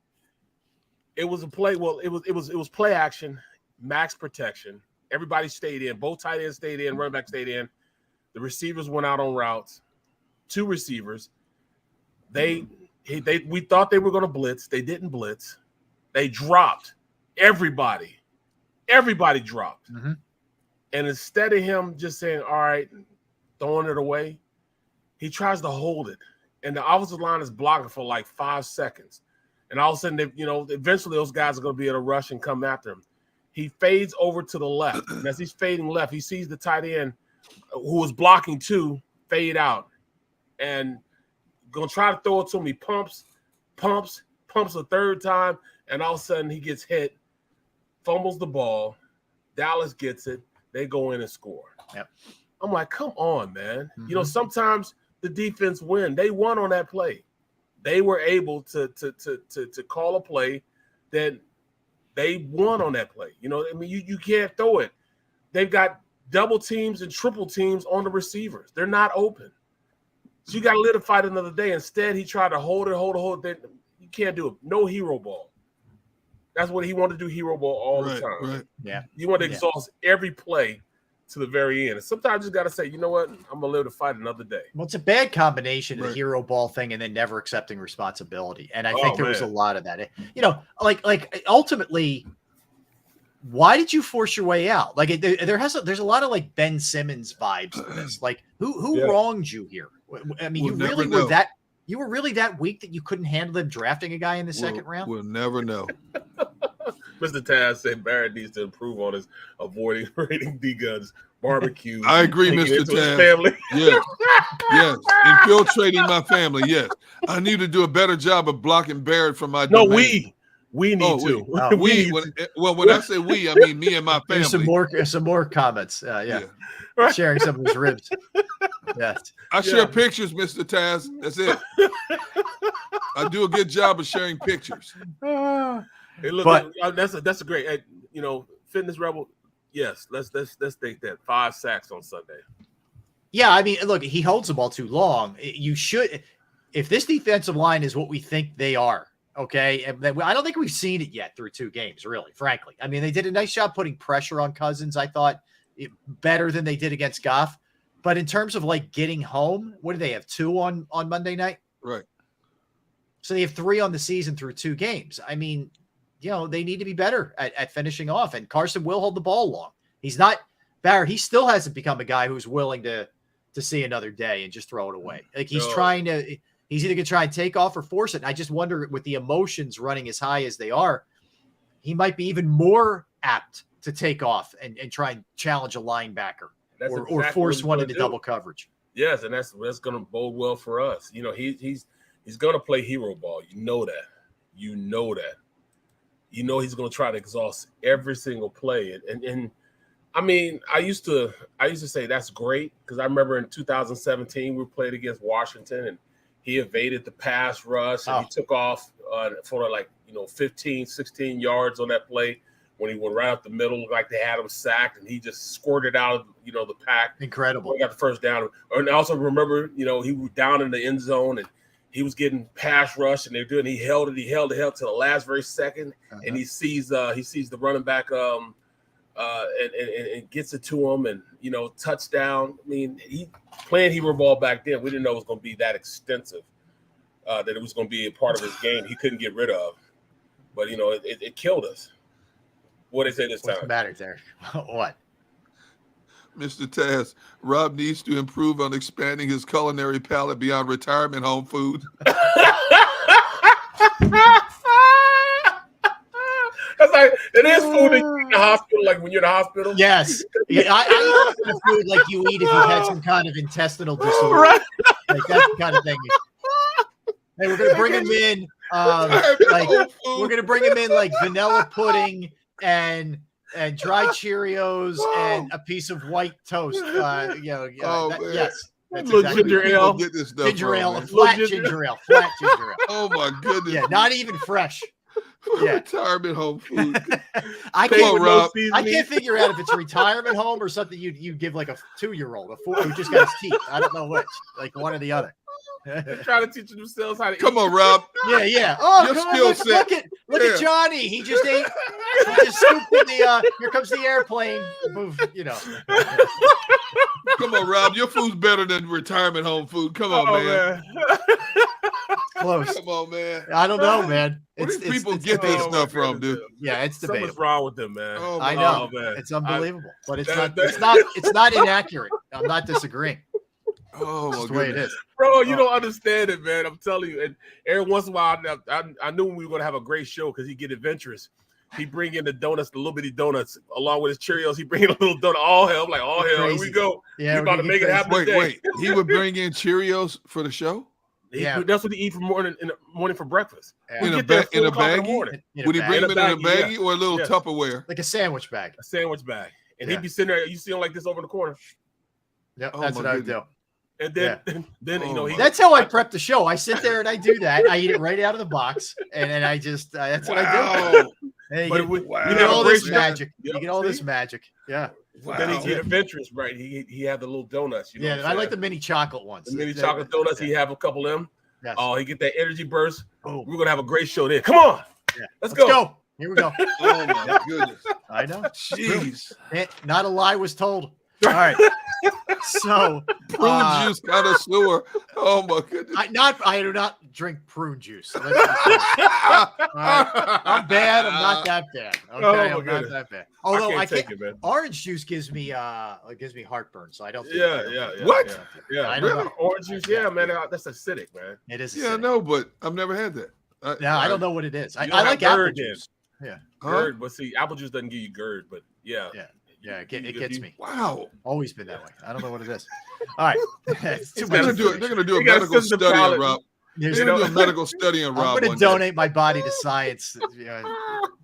It was a play. Well, it was play action, max protection. Everybody stayed in. Both tight ends stayed in. Running back stayed in. The receivers went out on routes. 2 receivers. We thought they were going to blitz. They didn't blitz. They dropped everybody. Everybody dropped. Mm-hmm. And instead of him just saying, all right, throwing it away, he tries to hold it. And the offensive line is blocking for like 5 seconds. And all of a sudden, eventually those guys are going to be able to rush and come after him. He fades over to the left. And as he's fading left, he sees the tight end who was blocking too fade out. And going to try to throw it to him. He pumps a third time. And all of a sudden he gets hit, fumbles the ball. Dallas gets it. They go in and score. Yep. I'm like, come on, man. Mm-hmm. Sometimes the defense win. They won on that play. They were able to call a play that they won on that play. You can't throw it. They've got double teams and triple teams on the receivers. They're not open. So you got to live to fight another day. Instead, he tried to hold it. You can't do it. No hero ball. That's what he wanted to do, hero ball all the time. Right. Yeah. You want to exhaust every play to the very end. And sometimes you just got to say, you know what? I'm going to live to fight another day. Well, it's a bad combination of Right. the hero ball thing and then never accepting responsibility. And I think there was a man. lot of that. Like ultimately, why did you force your way out? Like there's a lot of like Ben Simmons vibes to this. Like who Yeah. wronged you here? I mean, We'll you really never were know. you were really that weak that you couldn't handle them drafting a guy in the second round? We'll never know. Mr. Taz said Barrett needs to improve on his avoiding rating D guns, barbecue. I agree, taking Mr. it to his Taz. family. Yes. Yes. Infiltrating my family. Yes. I need to do a better job of blocking Barrett from my No, domain. we need to. Oh, We, when I say we, I mean me and my There's family. some more comments. Yeah. Yeah. Sharing some of his ribs. Yes. I share pictures, Mr. Taz. That's it. I do a good job of sharing pictures. Hey, look, that's a great, Fitness Rebel. Yes, let's think that 5 sacks on Sunday. Yeah, I mean, look, he holds the ball too long. You should, if this defensive line is what we think they are, okay, and I don't think we've seen it yet through 2 games, really, frankly. I mean, they did a nice job putting pressure on Cousins, I thought, better than they did against Goff. But in terms of like getting home, what do they have, 2 on Monday night? Right. So they have 3 on the season through 2 games. I mean, they need to be better at finishing off. And Carson will hold the ball long. He's not Barrett. He still hasn't become a guy who's willing to see another day and just throw it away. Like he's trying to. He's either going to try and take off or force it. And I just wonder, with the emotions running as high as they are, he might be even more apt to take off and try and challenge a linebacker or force one into double coverage. Yes, and that's going to bode well for us. He's going to play hero ball. You know that. He's going to try to exhaust every single play. And I mean, I used to say that's great, because I remember in 2017 we played against Washington and he evaded the pass rush and he took off for 15, 16 yards on that play when he went right up the middle, looked like they had him sacked, and he just squirted out of the pack. Incredible. He got the first down. And I also remember, he was down in the end zone and he was getting pass rush, and he held it to the last very second, and he sees the running back and gets it to him, and touchdown. I mean, he playing hero ball back then. We didn't know it was going to be that extensive, that it was going to be a part of his game he couldn't get rid of. but it killed us. What they say this What's time? the matter there? What? Mr. Taz, Rob needs to improve on expanding his culinary palate beyond retirement home food. That's like it is food that you eat in the hospital, like when you're in the hospital. Yes. Yeah, I eat the food like you eat if you had some kind of intestinal disorder. Right. Like that's the kind of thing. Hey, we're gonna bring him in. We're gonna bring him in like vanilla pudding and dried Cheerios and a piece of white toast. Yes. That's Little exactly ginger what- ale. Get this stuff Ginger wrong, ale, man. flat Little ginger ale, flat ginger ale. Oh my goodness. Yeah, not even fresh. Yeah. Retirement home food. I Come on, can't, Rob. I can't figure out if it's a retirement home or something you give like a 2-year-old, a 4 who just got his teeth. I don't know which, like one or the other. They're trying to teach themselves how to Come eat. on, Rob. Yeah. Oh, Your come on, skill look set. look at Johnny. He just ate. He just scooped in the. Here comes the airplane. Move. Come on, Rob. Your food's better than retirement home food. Come on, man. Close. Come on, man. I don't know, man. Where do people it's get this debatable. stuff from, dude? Yeah, it's debatable. Something's wrong with them, man. Oh, I my know. man. It's unbelievable, but it's that- not. It's not inaccurate. I'm not disagreeing. Oh, It's my the way it goodness. is. Bro, you don't understand it, man. I'm telling you. And every once in a while, I knew we were going to have a great show because he get adventurous. He bring in the donuts, the little bitty donuts, along with his Cheerios. He bring in a little donut. All hell, I'm like, all hell, here we go. Yeah, we about to make it happen today. Wait. He would bring in Cheerios for the show? That's what he eat in the morning for breakfast. Yeah. We In a get there ba- at in a 4 o'clock in the baggie? morning. Would he bring them in a baggie, baggie or a little Yeah. Tupperware? Like a sandwich bag. A sandwich bag. And Yeah. he'd be sitting there, you see him like this over in the corner. Yep, Oh, that's my what I would do. goodness. And then, he That's how I prep the show. I sit there and I do that. I eat it right out of the box, and then I just that's what I do. And But you Wow. get all this Great- magic. Yep, You get all this see? magic. Yeah. Wow. Then he get adventurous, right? He had the little donuts. You know Yeah, what I I'm like the saying? mini chocolate ones. The mini chocolate donuts. He have a couple of them. Yes. Oh, he get that energy burst. Boom. We're gonna have a great show there. Come on, Yeah. let's go. Here we go. Oh, my goodness. I know. Jeez. Not a lie was told. All right. So Prune juice connoisseur. Oh, my goodness. I do not drink prune juice. Let's be clear. All right. I'm bad. I'm not that bad. Okay, Oh, my I'm not goodness. that bad. Although I can't can't. take it, man. Orange juice gives me heartburn, so I don't. think- Yeah. What? Yeah. I don't know. Orange juice. Yeah, man. That's acidic, man. It is. Yeah, acidic. no, but I've never had that. No, I don't know what it is. I You don't like have apple GERD then. juice. Yeah, Huh? GERD, but see, apple juice doesn't give you GERD, but yeah. it gets me. Wow. Always been that way. I don't know what it is. All right, it's too They're much. gonna do a You got a medical sensitive study on palate. Rob. There's They're no- gonna do a medical study on I'm Rob. going to one day. donate my body to science.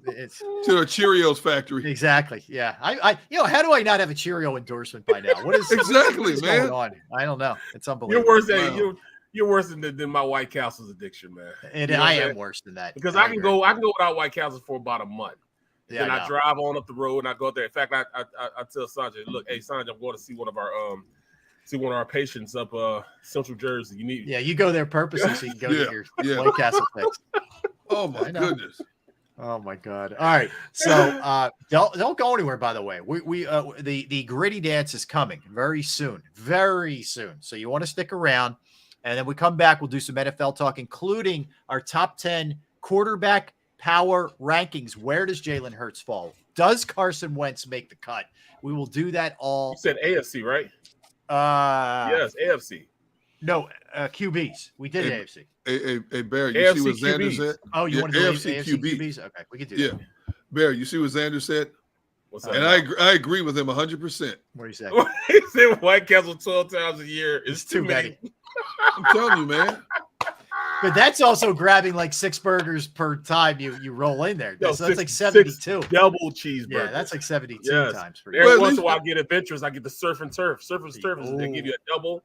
It's To a Cheerios factory. exactly. Yeah, I how do I not have a Cheerio endorsement by now? What is Exactly, what is man. going on? I don't know. It's You're unbelievable. worse Wow. than you're worse than my White Castle's addiction, man. And You know what I I'm am saying? worse than that Because I can agree. go without White Castles for about a month. Yeah, Then I I know. drive on up the road and I go up there. In fact, I tell Sanjay, look, hey Sanjay, I'm going to see one of our patients up Central Jersey. You need Yeah, you go there purposely so you can go Yeah, get your yeah. White Castle fix. Oh my I know. goodness. Oh my God! All right, so don't go anywhere. By the way, the gritty dance is coming very soon, very soon. So you want to stick around, and then we come back. We'll do some NFL talk, including our top 10 quarterback power rankings. Where does Jalen Hurts fall? Does Carson Wentz make the cut? We will do that all. You said AFC, right? Yes, AFC. No, QBs. We did Hey, AFC. Hey, Barry, you AFC see what Xander QBs. said? Oh, you Yeah, want to do AFC AFC QBs. QBs? Okay, we could do Yeah. that. Barry, you see what Xander said? What's up? And I agree with him 100%. What do you say? he said White Castle 12 times a year is It's too many. I'm telling you, man. But that's also grabbing like 6 burgers per time you roll in there. Yo, So that's like six 72. double cheeseburger. Yeah, that's like 72 Yes. times per Every Well, at once least- in a while, I get adventures. I get the surf and turf. Surf and turf is they give you a double,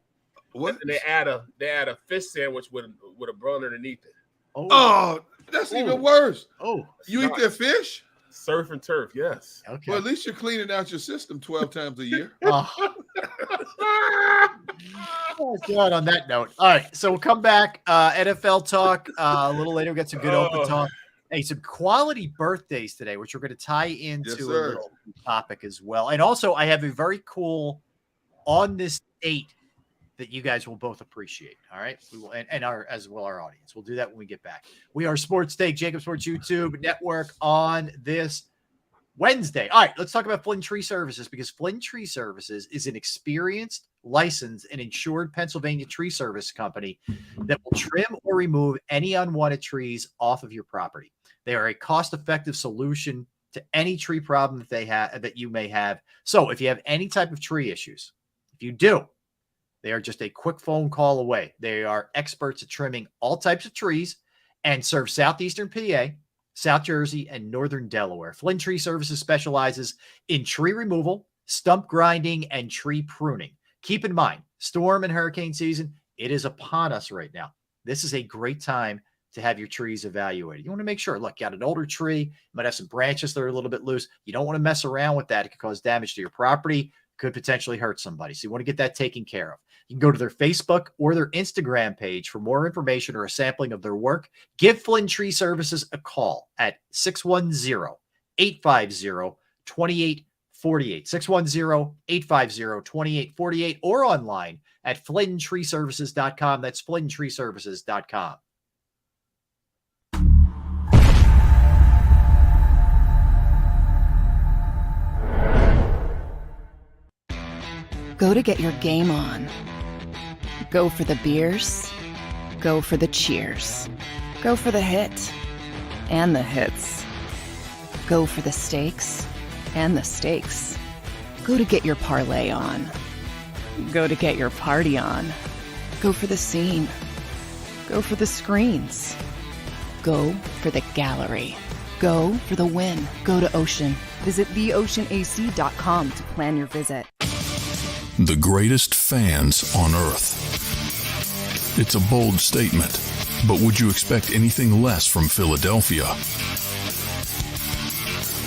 What? and they add a fish sandwich with a bun underneath it. Oh, that's even worse. Oh, You eat that fish? Surf and turf, yes. okay. Well, at least you're cleaning out your system 12 times a year. Oh, God, on that note. All right, so we'll come back. NFL talk a little later. We'll get some good open talk. Hey, some quality birthdays today, which we're going to tie into Yes, a sir. little topic as well. And also, I have a very cool on this date that you guys will both appreciate. All right. We will, and our, as well, our audience. We'll do that when we get back. We are Sports Take, JAKIB Sports YouTube Network on this Wednesday. All right. Let's talk about Flynn Tree Services, because Flynn Tree Services is an experienced, licensed, and insured Pennsylvania tree service company that will trim or remove any unwanted trees off of your property. They are a cost-effective solution to any tree problem that they have, that you may have. So if you have any type of tree issues, if you do, they are just a quick phone call away. They are experts at trimming all types of trees and serve southeastern PA, South Jersey, and northern Delaware. Flynn Tree Services specializes in tree removal, stump grinding, and tree pruning. Keep in mind, storm and hurricane season, it is upon us right now. This is a great time to have your trees evaluated. You want to make sure, look, you got an older tree, you might have some branches that are a little bit loose. You don't want to mess around with that. It could cause damage to your property, could potentially hurt somebody. So you want to get that taken care of. You can go to their Facebook or their Instagram page for more information or a sampling of their work. Give Flynn Tree Services a call at 610-850-2848. 610-850-2848 or online at flynntreeservices.com. That's flynntreeservices.com. Go to get your game on. Go for the beers. Go for the cheers. Go for the hit and the hits. Go for the stakes and the stakes. Go to get your parlay on. Go to get your party on. Go for the scene. Go for the screens. Go for the gallery. Go for the win. Go to Ocean. Visit theoceanac.com to plan your visit. The greatest fans on earth. It's a bold statement, but would you expect anything less from Philadelphia?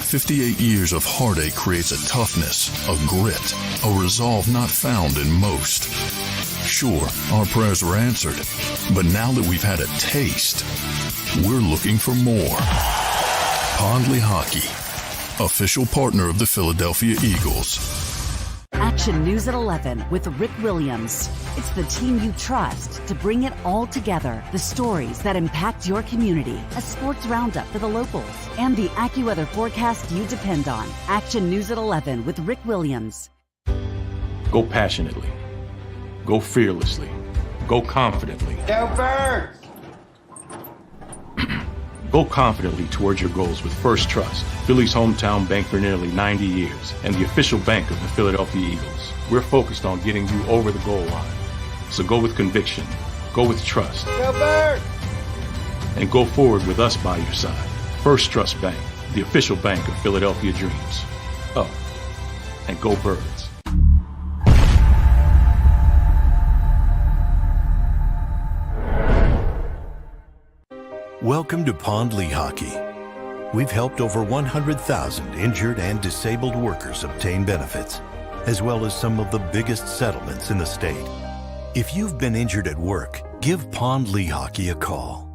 58 years of heartache creates a toughness, a grit, a resolve not found in most. Sure, our prayers were answered, but now that we've had a taste, we're looking for more. Pondley Hockey, official partner of the Philadelphia Eagles. Action News at 11 with Rick Williams. It's the team you trust to bring it all together. The stories that impact your community. A sports roundup for the locals. And the AccuWeather forecast you depend on. Action News at 11 with Rick Williams. Go passionately. Go fearlessly. Go confidently. Go Birds! Go confidently towards your goals with First Trust, Philly's hometown bank for nearly 90 years, and the official bank of the Philadelphia Eagles. We're focused on getting you over the goal line. So go with conviction, go with trust, Go Birds! and go forward with us by your side. First Trust Bank, the official bank of Philadelphia dreams. Oh, and go Birds. Welcome to Pondley Hockey. We've helped over 100,000 injured and disabled workers obtain benefits, as well as some of the biggest settlements in the state. If you've been injured at work, give Pondley Hockey a call.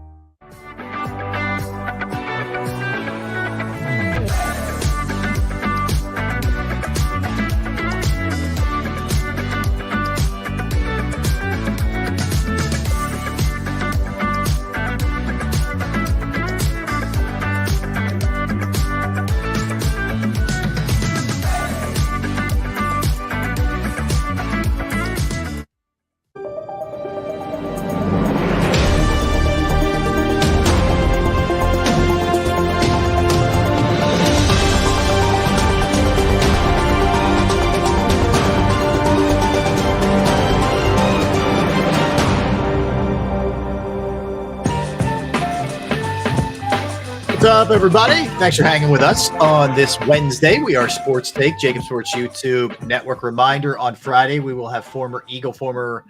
What's up, everybody? Thanks for hanging with us on this Wednesday. We are Sports Take, JAKIB Sports YouTube Network. Reminder, on Friday, we will have former Eagle, former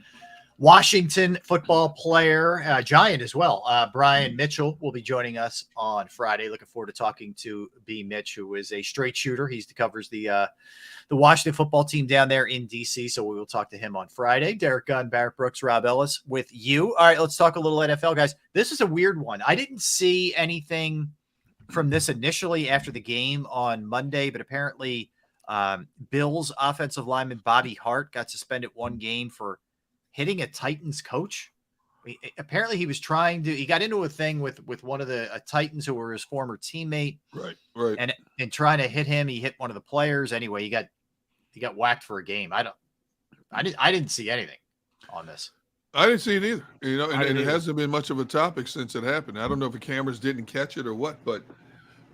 Washington football player, Giant as well, Brian Mitchell will be joining us on Friday. Looking forward to talking to B. Mitch, who is a straight shooter. He covers the Washington football team down there in D.C., so we will talk to him on Friday. Derek Gunn, Barrett Brooks, Rob Ellis with you. All right, let's talk a little NFL, guys. This is a weird one. I didn't see anything from this initially after the game on Monday, but apparently Bills offensive lineman Bobby Hart got suspended one game for hitting a Titans coach. Apparently he was trying to, he got into a thing with one of the Titans who were his former teammate. Right. And trying to hit him, he hit one of the players. Anyway, he got whacked for a game. I didn't see anything on this. I didn't see it either. You know, and it hasn't been much of a topic since it happened. I don't know if the cameras didn't catch it or what, but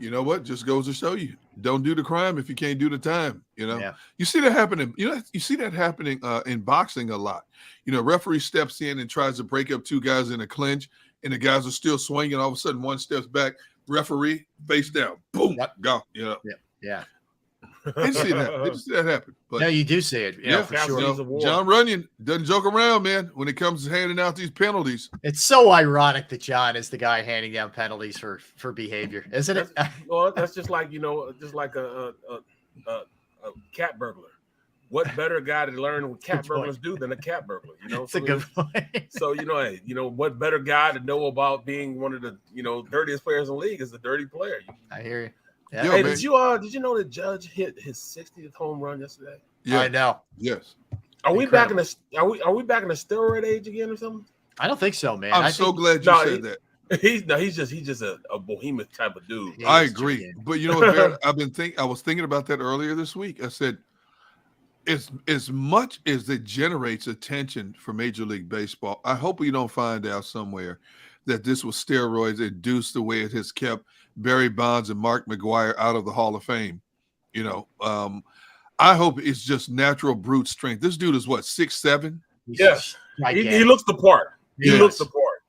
you know what? Just goes to show you, don't do the crime if you can't do the time. You know, you see that happening. You see that happening in boxing a lot. You know, referee steps in and tries to break up two guys in a clinch, and the guys are still swinging. All of a sudden, one steps back. Referee face down, boom, go. You know, yeah. I didn't see that. Didn't see that happen. But No, you do see it. Yeah, for sure. you know, John Runyon doesn't joke around, man, when it comes to handing out these penalties. It's so ironic that John is the guy handing down penalties for behavior, isn't it? Well, that's just like, you know, just like a cat burglar. What better guy to learn what cat burglars do than a cat burglar? You know, It's a good point. So you know, what better guy to know about being one of the dirtiest players in the league is the dirty player. I hear you. Yeah. Yo, Hey, man. did you know that Judge hit his 60th home run yesterday? Yeah. I know. Yes. Are we back in the steroid age again or something? I don't think so, man. I'm so glad you said that. He's just a bohemian type of dude. He I is agree. gigantic. But you know what, Barrett? I was thinking about that earlier this week. I said, as much as it generates attention for Major League Baseball, I hope we don't find out somewhere that this was steroids induced the way it has kept Barry Bonds and Mark McGwire out of the Hall of Fame. You know, I hope it's just natural brute strength. This dude is what, 6'7"? Yes, Gigantic. he looks the part. He Yes. looks the part.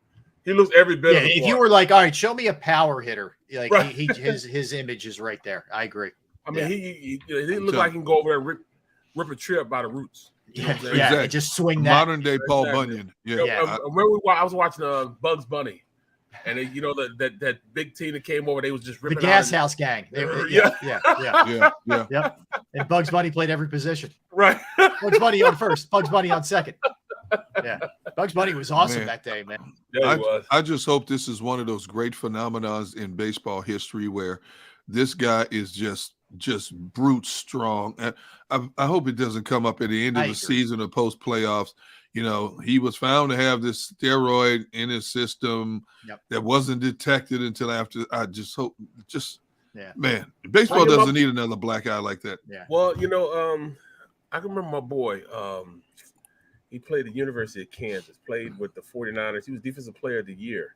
He looks every bit of the If part. you were like, all right, show me a power hitter, like Right. his image is right there. I agree. I mean, he looks like he can go over there and rip a tree up by the roots. You know what I'm saying? Exactly. Just swing that. Modern day Paul Exactly. Bunyan. Yeah. I was watching Bugs Bunny, and that big team that came over, they was just The ripping Gas out House Gang. Yeah. Yeah. Yep. And Bugs Bunny played every position. right. Bugs Bunny on first, Bugs Bunny on second. Yeah. Bugs Bunny was awesome Man. that day, man. Yeah, he was. I just hope this is one of those great phenomenons in baseball history where this guy is just brute strong. And I hope it doesn't come up at the end of I the agree. season or post playoffs. You know, he was found to have this steroid in his system that wasn't detected until after. I just hope, man, baseball doesn't need another black eye like that. Yeah. Well, I can remember my boy. He played at the University of Kansas, played with the 49ers. He was Defensive Player of the Year,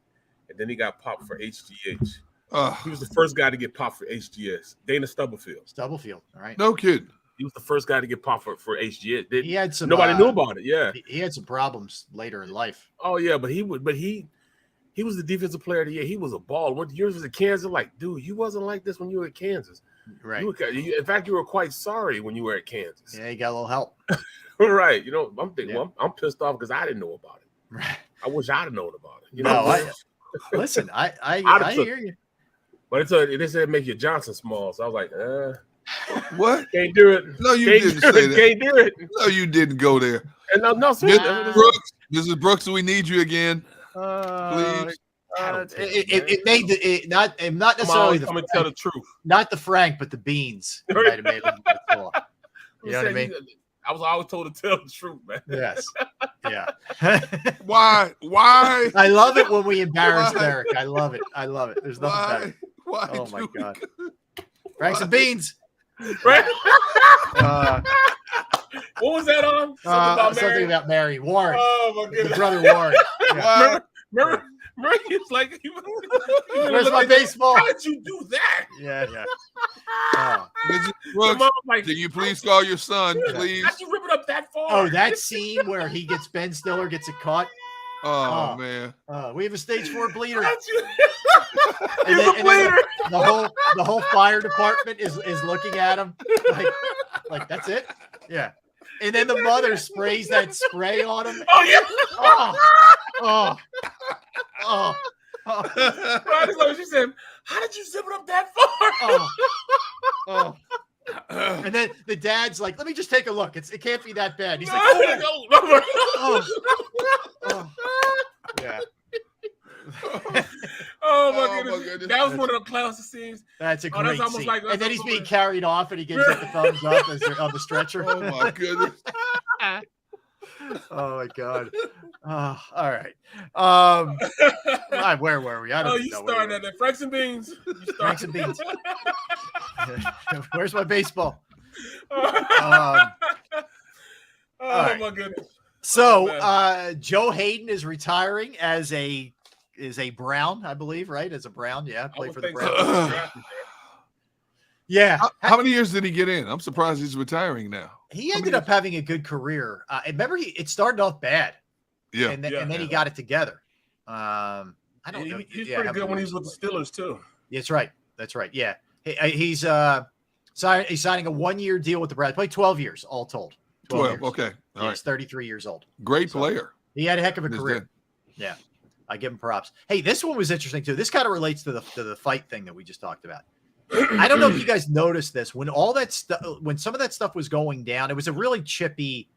and then he got popped for HGH. He was the first guy to get popped for HGS. Dana Stubblefield. Stubblefield. All right. No kidding. He was the first guy to get popped for HGS. He had some. Nobody knew about it. Yeah. He had some problems later in life. Oh yeah, but he was the Defensive Player of the Year. He was a ball. Went to University of Kansas. Like, dude, you wasn't like this when you were at Kansas. Right. In fact, you were quite sorry when you were at Kansas. Yeah, he got a little help. Right. I'm thinking, well, I'm pissed off because I didn't know about it. Right. I wish I'd have known about it. Listen, I hear you. But they said make your Johnson small. So I was like, What? can't do it. No, you Can't didn't do say it. that. Can't do it. No, you didn't go there. And no, Mrs. Brooks, we need you again. Please. It made not necessarily I'm gonna tell the truth. not the Frank, but the beans might have made it. You know what I mean? I was always told to tell the truth, man. Yes. Yeah. Why? I love it when we embarrass Derek. I love it. There's nothing better. Why? Oh my God. Frank some beans. Right? What was that on? Something about Mary Warren. Oh my goodness. The brother Warren. Yeah. Remember, it's like Where's my baseball? How did you do that? Yeah. Mrs. Brooks, can you please call your son, please? How'd you rip it up that far? Oh, that scene where Ben Stiller gets a cut. Oh man. We have a stage 4 bleeder. He's a bleeder. The whole fire department is looking at him like that's it. Yeah. And then the mother sprays that spray on him. Oh yeah. Oh. Right, she said, "How did you zip it up that far?" Oh. And then the dad's like, "Let me just take a look. It can't be that bad." He's like, yeah. Oh my goodness. That was one of the classic scenes. That's a great almost scene. like- and then he's being carried off, and he gives like the thumbs up as they're on the stretcher. Oh my goodness. Oh my God. All right. Where were we? I don't you know. started at that. Franks and Beans. You Franks and Beans. Where's my baseball? Oh right. my goodness. So Joe Hayden is retiring as a Brown, I believe, right? As a Brown, yeah, played for the Browns. Yeah. How many years did he get in? I'm surprised he's retiring now. He ended up having a good career. Remember, it started off bad. Yeah. And then he got it together. I don't know. He's pretty good when he's with the Steelers, too. That's right. That's right. Yeah. He's signing a 1-year deal with the Browns. Played 12 years, all told. 12. Years. Okay. All right. He's 33 years old. Great player. He had a heck of a career. Yeah. I give him props. Hey, this one was interesting, too. This kind of relates to the fight thing that we just talked about. I don't know if you guys noticed this when when some of that stuff was going down. It was a really chippy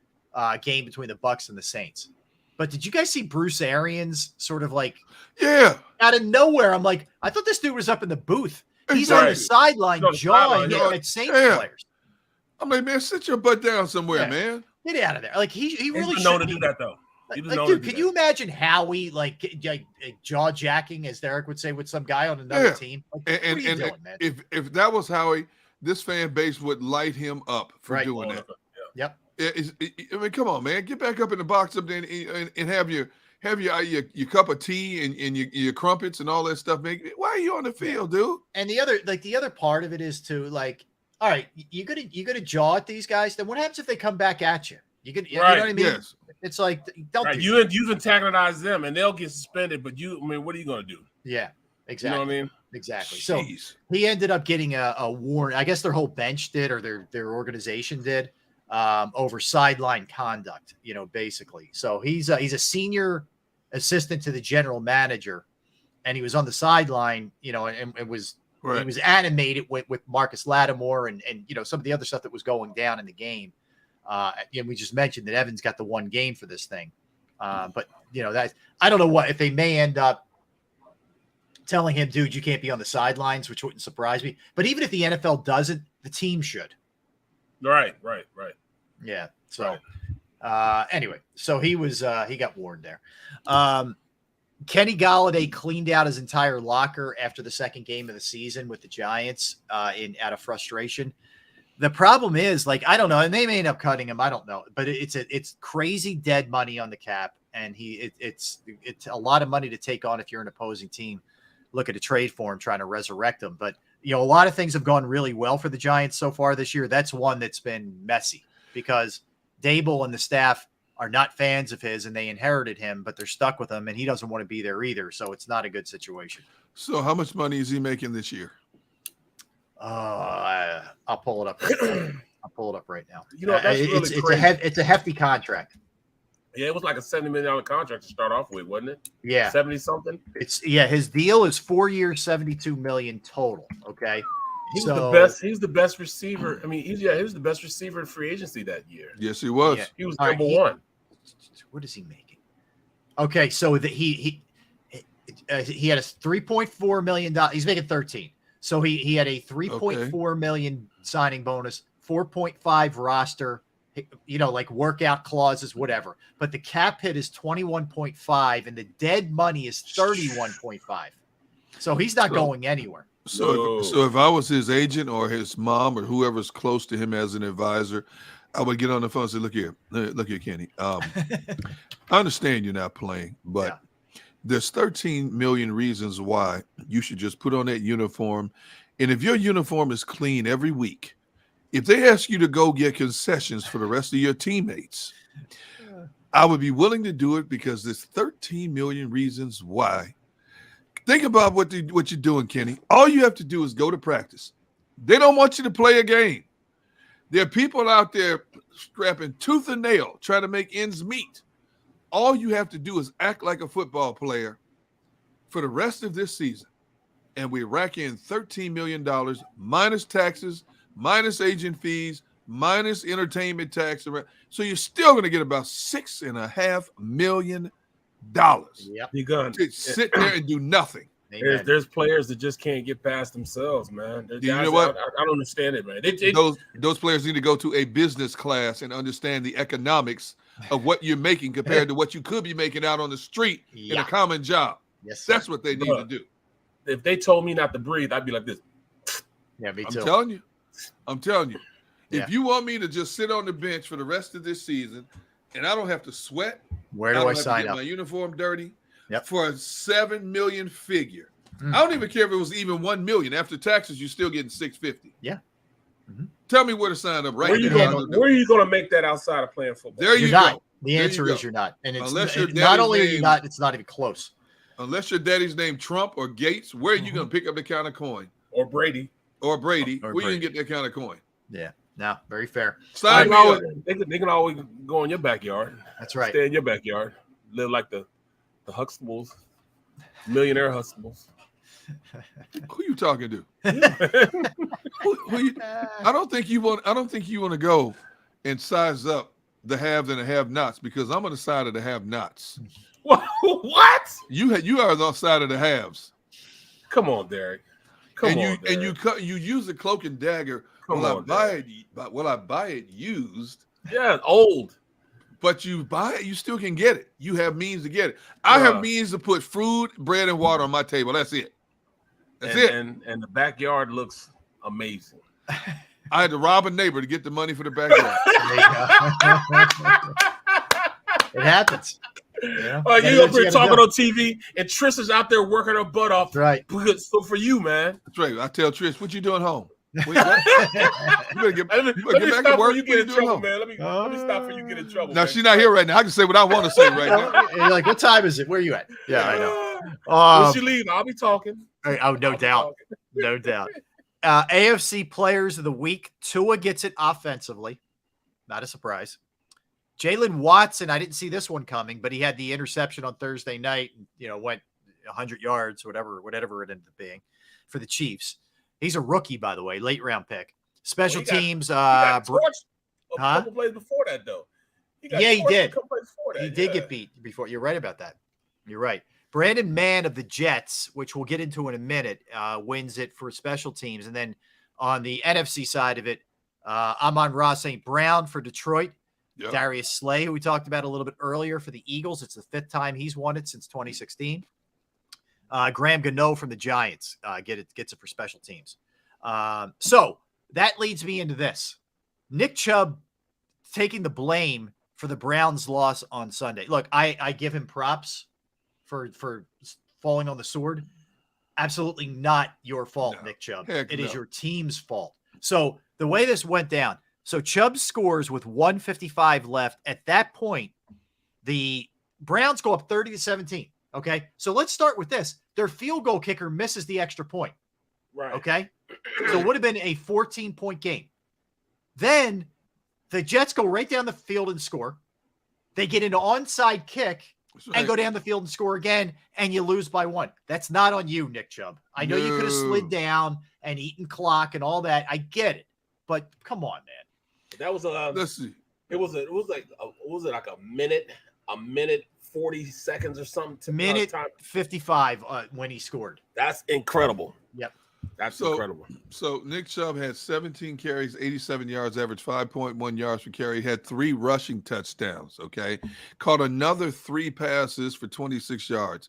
game between the Bucs and the Saints. But did you guys see Bruce Arians sort of like, out of nowhere? I'm like, I thought this dude was up in the booth. He's on the sideline jawing at Saints players. I'm like, man, sit your butt down somewhere, man. Get out of there. Like he really should know to do that though. Like, dude, can you imagine Howie like jaw jacking, as Derek would say, with some guy on another team? Like, and doing, man? if that was Howie, this fan base would light him up for doing that. Yep. I mean, come on, man, get back up in the box up there and have your cup of tea and your crumpets and all that stuff. Man, why are you on the field, dude? And the other part of it is to like, all right, you gonna jaw at these guys. Then what happens if they come back at you? You know what I mean? Yes. It's like don't do you've antagonized them and they'll get suspended, but what are you gonna do? Yeah, exactly. You know what I mean? Exactly. So he ended up getting a warrant. I guess their whole bench did, or their organization did, over sideline conduct. Basically. So he's a senior assistant to the general manager, and he was on the sideline. And was. Right. He was animated with Marcus Lattimore and some of the other stuff that was going down in the game. And we just mentioned that Evans got the one game for this thing. But that I don't know if they may end up telling him, dude, you can't be on the sidelines, which wouldn't surprise me. But even if the NFL doesn't, the team should. Right. Yeah. So anyway, so he got warned there. Kenny Golladay cleaned out his entire locker after the second game of the season with the Giants out of frustration. The problem is, like, I don't know, and they may end up cutting him. I don't know, but it's crazy dead money on the cap, and it's a lot of money to take on if you're an opposing team looking to trade for him, trying to resurrect him. But a lot of things have gone really well for the Giants so far this year. That's one that's been messy because Dable and the staff are not fans of his, and they inherited him, but they're stuck with him, and he doesn't want to be there either. So it's not a good situation. So how much money is he making this year? I'll pull it up. I'll pull it up right now. That's really crazy. It's a hefty contract. Yeah, it was like a $70 million contract to start off with, wasn't it? Yeah, 70 something. His deal is 4 years, $72 million total. Okay. He was the best. He's the best receiver. I mean, he was the best receiver in free agency that year. Yes, he was. Yeah. He was number one. What is he making? Okay, so he had a $3.4 million. He's making 13. So he had a $3.4 million signing bonus, 4.5 roster, like workout clauses, whatever. But the cap hit is 21.5, and the dead money is 31.5. So he's not going anywhere. So if I was his agent or his mom or whoever's close to him as an advisor, I would get on the phone and say, look here, Kenny. I understand you're not playing, but there's 13 million reasons why you should just put on that uniform. And if your uniform is clean every week, if they ask you to go get concessions for the rest of your teammates, I would be willing to do it because there's 13 million reasons why. Think about what you're doing, Kenny. All you have to do is go to practice. They don't want you to play a game. There are people out there strapping tooth and nail, trying to make ends meet. All you have to do is act like a football player for the rest of this season. And we rack in $13 million minus taxes, minus agent fees, minus entertainment tax. So you're still going to get about $6.5 million. Yep. You're going to sit there and do nothing. There's players that just can't get past themselves, man. You know what? I don't understand it, man. Those players need to go to a business class and understand the economics of what you're making compared to what you could be making out on the street in a common job. Yes, sir. That's what they need to do. If they told me not to breathe, I'd be like this. Yeah, me too. I'm telling you. If you want me to just sit on the bench for the rest of this season and I don't have to sweat, where do I sign get up? my uniform dirty Yep. for a $7 million figure. I don't even care if it was even $1 million. After taxes, you're still getting $650. Yeah. Tell me where to sign up right Where are you going to make that outside of playing football? There you You're not. go. The answer is you're not. And it's Unless your not only are daddy's you name- not, it's not even close. Unless your daddy's name Trump or Gates, where are you going to pick up the kind of coin? Or Brady. Or Brady. Or Where you Brady. can get that kind of coin? Yeah. No, very fair. Sign me up. They can always go in your backyard. That's right. Stay in your backyard. Live like the Huxtables, millionaire Huxtables. Who you talking to? Who you, I don't think you want to go and size up the haves and the have-nots because I'm on the side of the have-nots. What? You are on the side of the haves. Come on, Derek. You use the cloak and dagger. Will I buy it used? Yeah, old. But you buy it, you still can get it. You have means to get it. I have means to put food, bread, and water on my table. That's it. And the backyard looks amazing. I had to rob a neighbor to get the money for the backyard. It happens. Yeah. You up here talking on TV, and Trish is out there working her butt off. Right. So for you, man. That's right. I tell Trish, what you doing home? You Let better get back to work. You get in trouble, man. Let me stop before you get in trouble. Now man. she's not here right now. I can say what I want to say right now. You're like, what time is it? Where are you at? Yeah, I know. When she leave, I'll be talking. Oh, no doubt. No doubt. AFC Players of the Week. Tua gets it offensively. Not a surprise. Jalen Watson, I didn't see this one coming, but he had the interception on Thursday night and, went 100 yards, whatever it ended up being for the Chiefs. He's a rookie, by the way, late round pick. Special teams. He got torched a couple plays before that, though. He did. He did get beat before. You're right about that. You're right. Brandon Mann of the Jets, which we'll get into in a minute, wins it for special teams. And then on the NFC side of it, Amon-Ra St. Brown for Detroit. Yep. Darius Slay, who we talked about a little bit earlier for the Eagles. It's the 5th time he's won it since 2016. Graham Gano from the Giants gets it for special teams. So that leads me into this. Nick Chubb taking the blame for the Browns' loss on Sunday. Look, I give him props for falling on the sword. Absolutely not your fault, Nick Chubb. It is your team's fault. So the way this went down, so Chubb scores with 1:55 left. At that point, the Browns go up 30-17. Okay, so let's start with this. Their field goal kicker misses the extra point. Right. Okay, so it would have been a 14-point game. Then the Jets go right down the field and score. They get into onside kick and go down the field and score again, and you lose by 1. That's not on you, Nick Chubb. I know you could have slid down and eaten clock and all that. I get it, but come on, man. That was let's see. It was like a minute 40 seconds or something. Minute 55 when he scored. That's incredible. Yep. That's incredible. So Nick Chubb had 17 carries, 87 yards, average 5.1 yards per carry, had 3 rushing touchdowns, okay? Caught another 3 passes for 26 yards.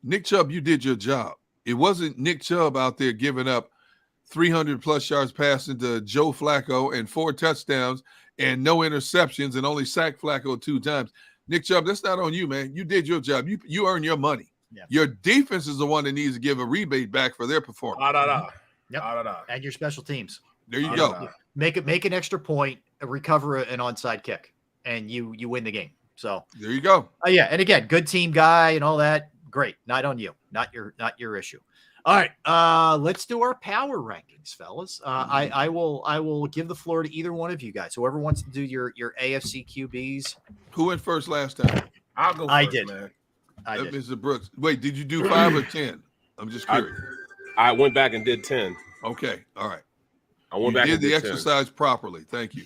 Nick Chubb, you did your job. It wasn't Nick Chubb out there giving up 300-plus yards passing to Joe Flacco and 4 touchdowns and no interceptions and only sacked Flacco 2 times. Nick Chubb, that's not on you, man. You did your job. You earned your money. Yeah. Your defense is the one that needs to give a rebate back for their performance. Yep. And your special teams. There you go. Make an extra point, recover an onside kick, and you win the game. So there you go. Yeah, and again, good team guy and all that. Great. Not on you. Not your issue. All right, let's do our power rankings, fellas. I will give the floor to either one of you guys. Whoever wants to do your AFC QBs. Who went first last time? I'll go first, I did. Man. I did. Mr. Brooks. Wait, did you do 5 or 10? I'm just curious. I went back and did 10. Okay, all right. I went back and did the 10. exercise properly. Thank you.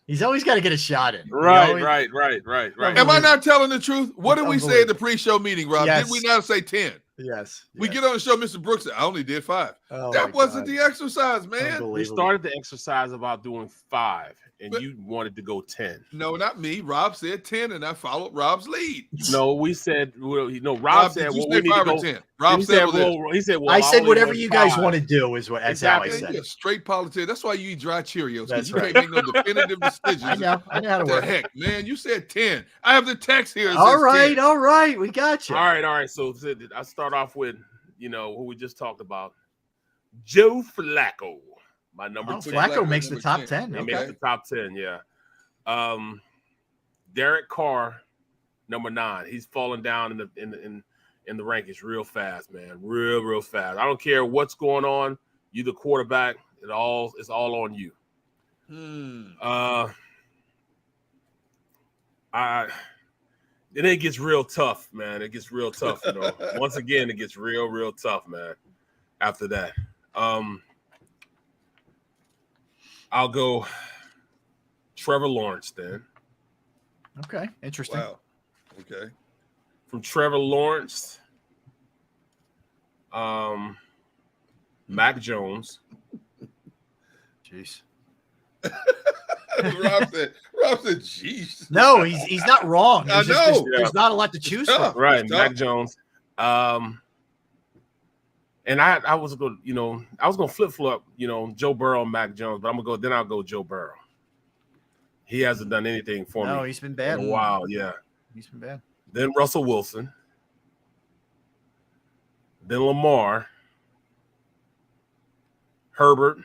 He's always got to get a shot in. Right. Am I not telling the truth? What did we say at the pre-show meeting, Rob? Yes. Did we not say 10? Yes. We get on the show, Mr. Brooks said, I only did 5. Oh that my wasn't God. the exercise, man. We Unbelievable. started the exercise about doing 5, and But- you wanted to go 10. No, not me. Rob said 10, and I followed Rob's lead. No, we said, well, Rob Rob, said, did you well, say we need to 5 go. or 10? Rob he said, said, well, he said, well, I said only whatever want you guys 5. want to do is that's Exactly. how I man, said you're a it. straight politician. That's why you eat dry Cheerios, because That's you right. can't make no definitive decisions. I know how to The work. heck, man, you said 10. I have the text here. It All says right, 10. all right, we got you. All right. So I start off with, who we just talked about, Joe Flacco, my number 2. Flacco makes the number top 10. 10. He Okay. makes the top 10, yeah. Derek Carr, number 9. He's falling down in the rankings real fast, man. Real fast. I don't care what's going on. You the quarterback. It's all on you. Then it gets real tough, man. It gets real tough, Once again, it gets real tough, man. After that, I'll go Trevor Lawrence then. Okay, interesting. Wow. Okay. From Trevor Lawrence, Mac Jones. Jeez. Rob said, jeez. No, he's not wrong. I It's just know. there's not a lot to choose tough. from. Right, It's Mac tough. Jones. And I was going to flip-flop, Joe Burrow and Mac Jones, but I'll go Joe Burrow. He hasn't done anything for me. No, he's been bad. In a while, yeah. He's been bad. Then Russell Wilson. Then Lamar. Herbert.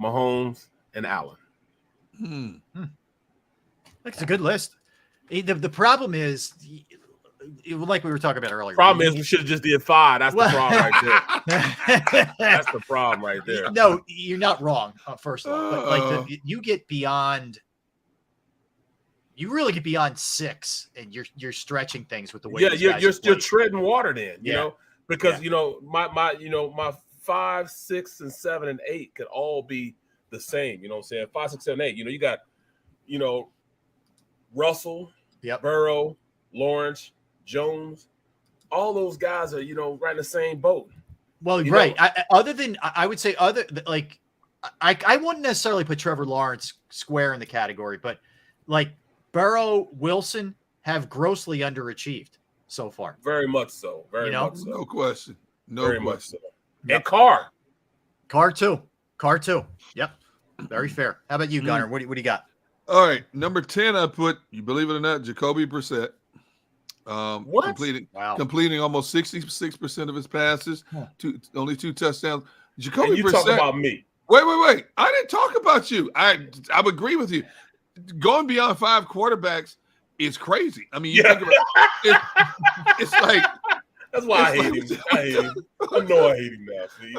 Mahomes and Allen. It's a good list. The problem is, like we were talking about earlier. Problem is we should have just did 5. That's the problem right there. That's the problem right there. No, you're not wrong. First of all, but you get beyond. You really get beyond 6, and you're stretching things with the way. Yeah, you're treading water then, you know, because my 5, 6, and 7 and 8 could all be the same. You know what I'm saying? 5, 6, 7, 8. You got, Russell, Burrow, Lawrence, Jones. All those guys are, right in the same boat. Well, right. I would say I wouldn't necessarily put Trevor Lawrence square in the category, but like Burrow, Wilson have grossly underachieved so far. Very much so. Very much so. No question. Very much so. And Carr. Carr too. Yep. Very fair. How about you, Gunnar? What do you got? All right. Number 10, I put, you believe it or not, Jacoby Brissett. What? Completing almost 66% of his passes, only 2 touchdowns. Jacoby and you Brissett. talk about me. Wait. I didn't talk about you. I would agree with you. Going beyond 5 quarterbacks is crazy. I mean, you think about it, it's like. That's why I hate him. I know I hate him now. See?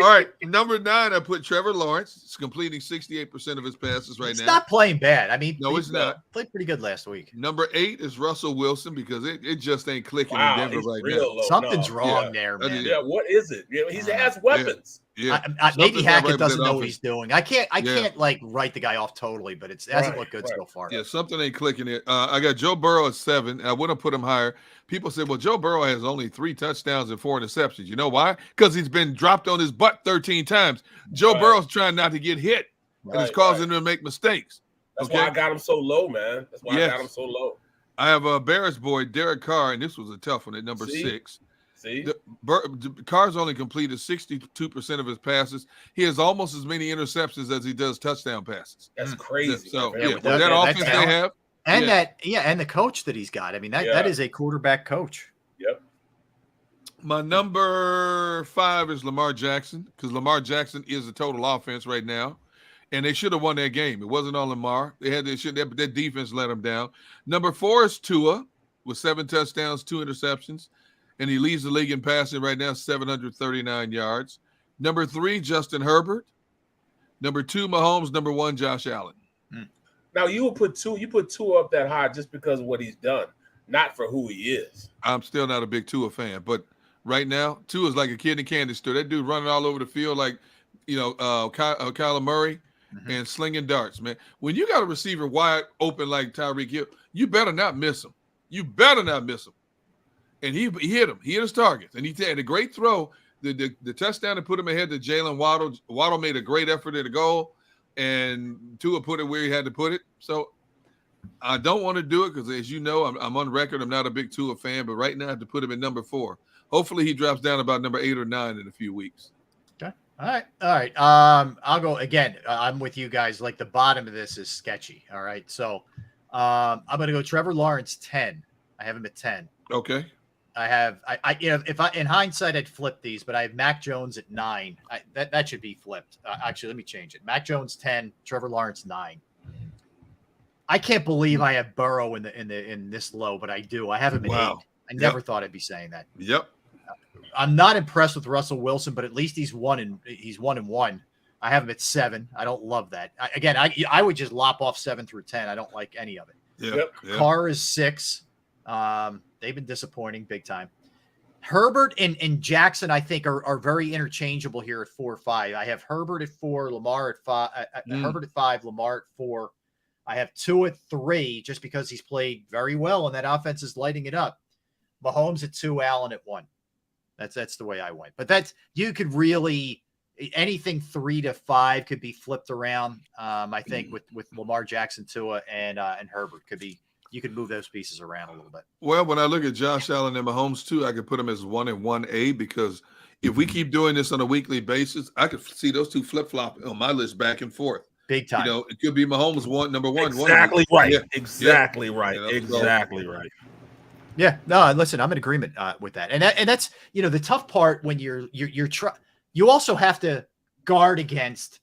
All right, number 9, I put Trevor Lawrence. He's completing 68% of his passes right now. It's not playing bad. I mean, no, it's not. Played pretty good last week. Number 8 is Russell Wilson because it just ain't clicking Wow, in Denver he's right real now. low. Something's wrong there, man. Yeah, what is it? He has weapons. Yeah, maybe Something's not Hackett right doesn't with that know what offense. he's doing. I can't like write the guy off totally, but it hasn't looked good so far. Yeah, something ain't clicking it. I got Joe Burrow at 7. I would have put him higher. People said, well, Joe Burrow has only 3 touchdowns and 4 interceptions. You know why? Because he's been dropped on his butt 13 times. Joe Burrow's trying not to get hit, and it's causing him to make mistakes. That's why I got him so low, man. That's why I got him so low. I have a Bears boy, Derek Carr, and this was a tough one at number 6. See? Carr's only completed 62% of his passes. He has almost as many interceptions as he does touchdown passes. That's crazy. So, man. with that offense they have. And and the coach that he's got. I mean, that is a quarterback coach. Yep. My number 5 is Lamar Jackson, because Lamar Jackson is the total offense right now. And they should have won that game. It wasn't on Lamar. Their defense let them down. Number 4 is Tua with 7 touchdowns, 2 interceptions. And he leads the league in passing right now, 739 yards. Number 3, Justin Herbert. Number 2, Mahomes. Number 1, Josh Allen. Now you put Tua up that high just because of what he's done, not for who he is. I'm still not a big Tua fan, but right now, Tua is like a kid in a candy store. That dude running all over the field like, Kyler Murray and slinging darts, man. When you got a receiver wide open like Tyreek Hill, you better not miss him. and he hit him. He hit his targets, and he had a great throw. The touchdown to put him ahead to Jalen Waddle. Waddle made a great effort at the goal, and Tua put it where he had to put it. So I don't want to do it because, as you know, I'm on record. I'm not a big Tua fan, but right now I have to put him at number 4. Hopefully he drops down about number 8 or 9 in a few weeks. Okay. All right. I'll go again. I'm with you guys. Like, the bottom of this is sketchy. All right. So I'm going to go Trevor Lawrence 10. I have him at 10. Okay. If in hindsight I'd flip these, but I have Mac Jones at 9. That should be flipped. Actually, let me change it. Mac Jones 10, Trevor Lawrence 9. I can't believe I have Burrow in this low, but I do. I have him at 8. I never thought I'd be saying that. Yep. I'm not impressed with Russell Wilson, but at least he's 1-1. I have him at 7. I don't love that. I would just lop off 7 through 10. I don't like any of it. Yep. Carr is 6. They've been disappointing big time. Herbert and Jackson, I think, are very interchangeable here at 4 or 5. I have Herbert at 4, Lamar at 5. Herbert at 5, Lamar at 4. I have 2 at 3 just because he's played very well and that offense is lighting it up. Mahomes at 2, Allen at 1. That's the way I went. But you could really anything 3 to 5 could be flipped around. I think with Lamar Jackson, Tua, and Herbert could be. You could move those pieces around a little bit. Well, when I look at Josh Allen and Mahomes too, I could put them as 1 and 1A because if we keep doing this on a weekly basis, I could see those two flip-flop on my list back and forth. Big time. It could be Mahomes number 1. Exactly right. Yeah. Exactly yeah. right. Exactly right. Yeah. No, listen, I'm in agreement with that. And that's the tough part when you also have to guard against.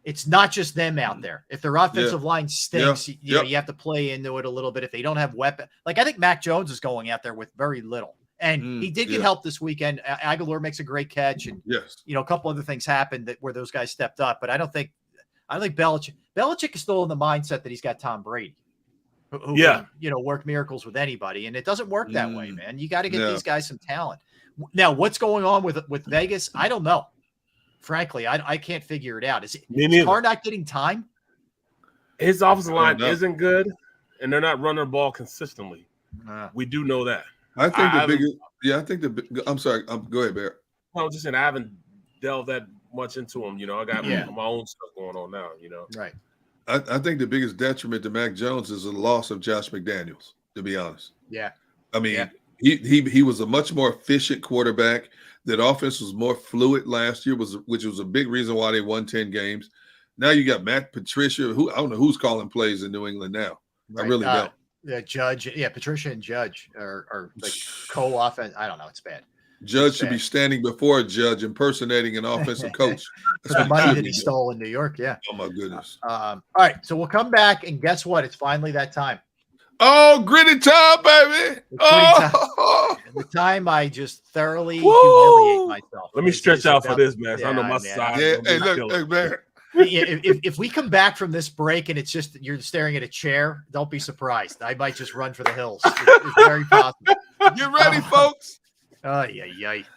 It's not just them out there. If their offensive line stinks, you have to play into it a little bit. If they don't have weapon, like I think Mac Jones is going out there with very little, and he did get help this weekend. Aguilar makes a great catch, and a couple other things happened where those guys stepped up. But I don't think Belichick is still in the mindset that he's got Tom Brady, who can, work miracles with anybody, and it doesn't work that way, man. You got to get these guys some talent. Now, what's going on with Vegas? I don't know. Frankly, I can't figure it out. Is Carr not getting time? His offensive line isn't good, and they're not running the ball consistently. We do know that. I think I'm sorry. Go ahead, Bear. I was just saying I haven't delved that much into him. I got my own stuff going on now. Right. I think the biggest detriment to Mac Jones is the loss of Josh McDaniels. To be honest. Yeah. I mean, he was a much more efficient quarterback. That offense was more fluid last year, which was a big reason why they won 10 games. Now you got Matt Patricia, who I don't know who's calling plays in New England now. Right. I really don't. Judge, Patricia and Judge are like co-offense. I don't know. It's bad. Judge should be standing before a judge impersonating an offensive coach. That's the money that he stole in New York. Yeah. Oh my goodness. All right. So we'll come back and guess what? It's finally that time. Oh, gritty time, baby. The time I just thoroughly humiliate myself. Let me stretch out for this, man. I know my side. Yeah, hey, look, man. If we come back from this break and it's just you're staring at a chair, don't be surprised. I might just run for the hills. It's very possible. Get ready, folks. All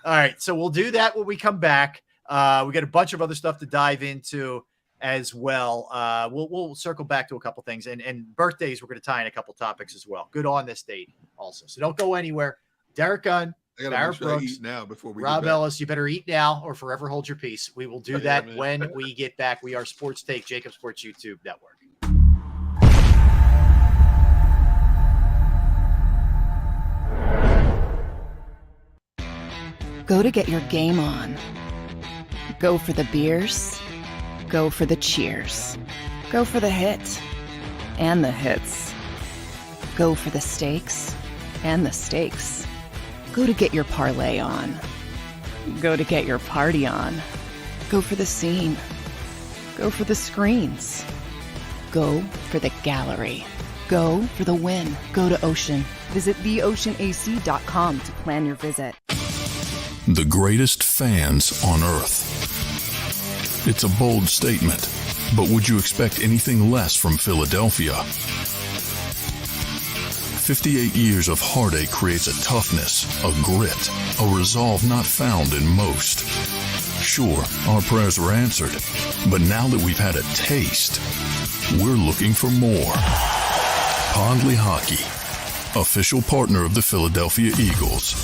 right. So we'll do that when we come back. We got a bunch of other stuff to dive into as well. We'll circle back to a couple things and birthdays. We're going to tie in a couple topics as well. Good on this date also. So don't go anywhere. Derek Gunn, Barrett Brooks, now before we Rob Ellis, you better eat now or forever hold your peace. We will do that when we get back. We are Sports Take, JAKIB Sports YouTube Network. Go to get your game on. Go for the beers. Go for the cheers. Go for the hit and the hits. Go for the stakes and the stakes. Go to get your parlay on. Go to get your party on. Go for the scene. Go for the screens. Go for the gallery. Go for the win. Go to Ocean. Visit theoceanac.com to plan your visit. The greatest fans on earth. It's a bold statement, but would you expect anything less from Philadelphia? 58 years of heartache creates a toughness, a grit, a resolve not found in most. Sure, our prayers were answered, but now that we've had a taste, we're looking for more. Pondley Hockey. official partner of the Philadelphia Eagles.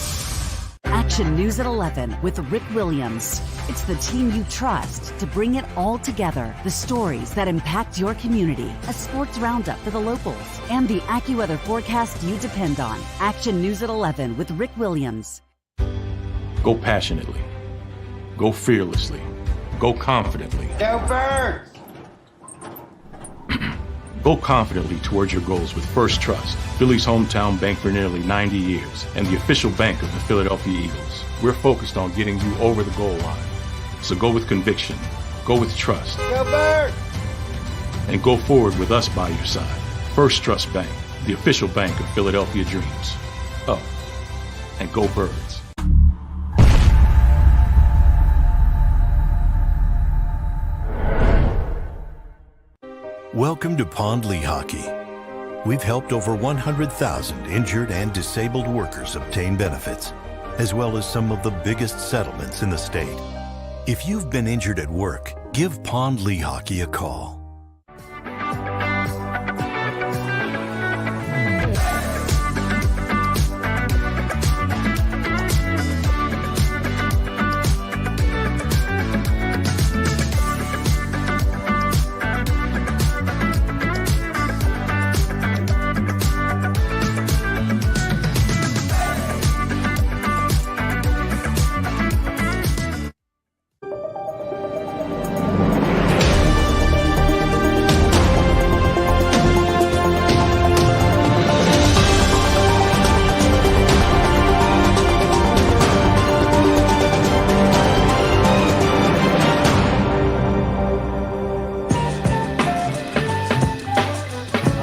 Action News at 11 with Rick Williams. It's the team you trust to bring it all together. The stories that impact your community, a sports roundup for the locals, and the AccuWeather forecast you depend on. Action News at 11 with Rick Williams. Go passionately. Go fearlessly. Go confidently. Go Birds! Go confidently towards your goals with First Trust, Philly's hometown bank for nearly 90 years, and the official bank of the Philadelphia Eagles. We're focused on getting you over the goal line. So go with conviction, go with trust, Go Birds! and go forward with us by your side. First Trust Bank, the official bank of Philadelphia dreams. Oh, and go Birds. Welcome to Pond Lee Hockey. We've helped over 100,000 injured and disabled workers obtain benefits, as well as some of the biggest settlements in the state. If you've been injured at work, give Pond Lee Hockey a call.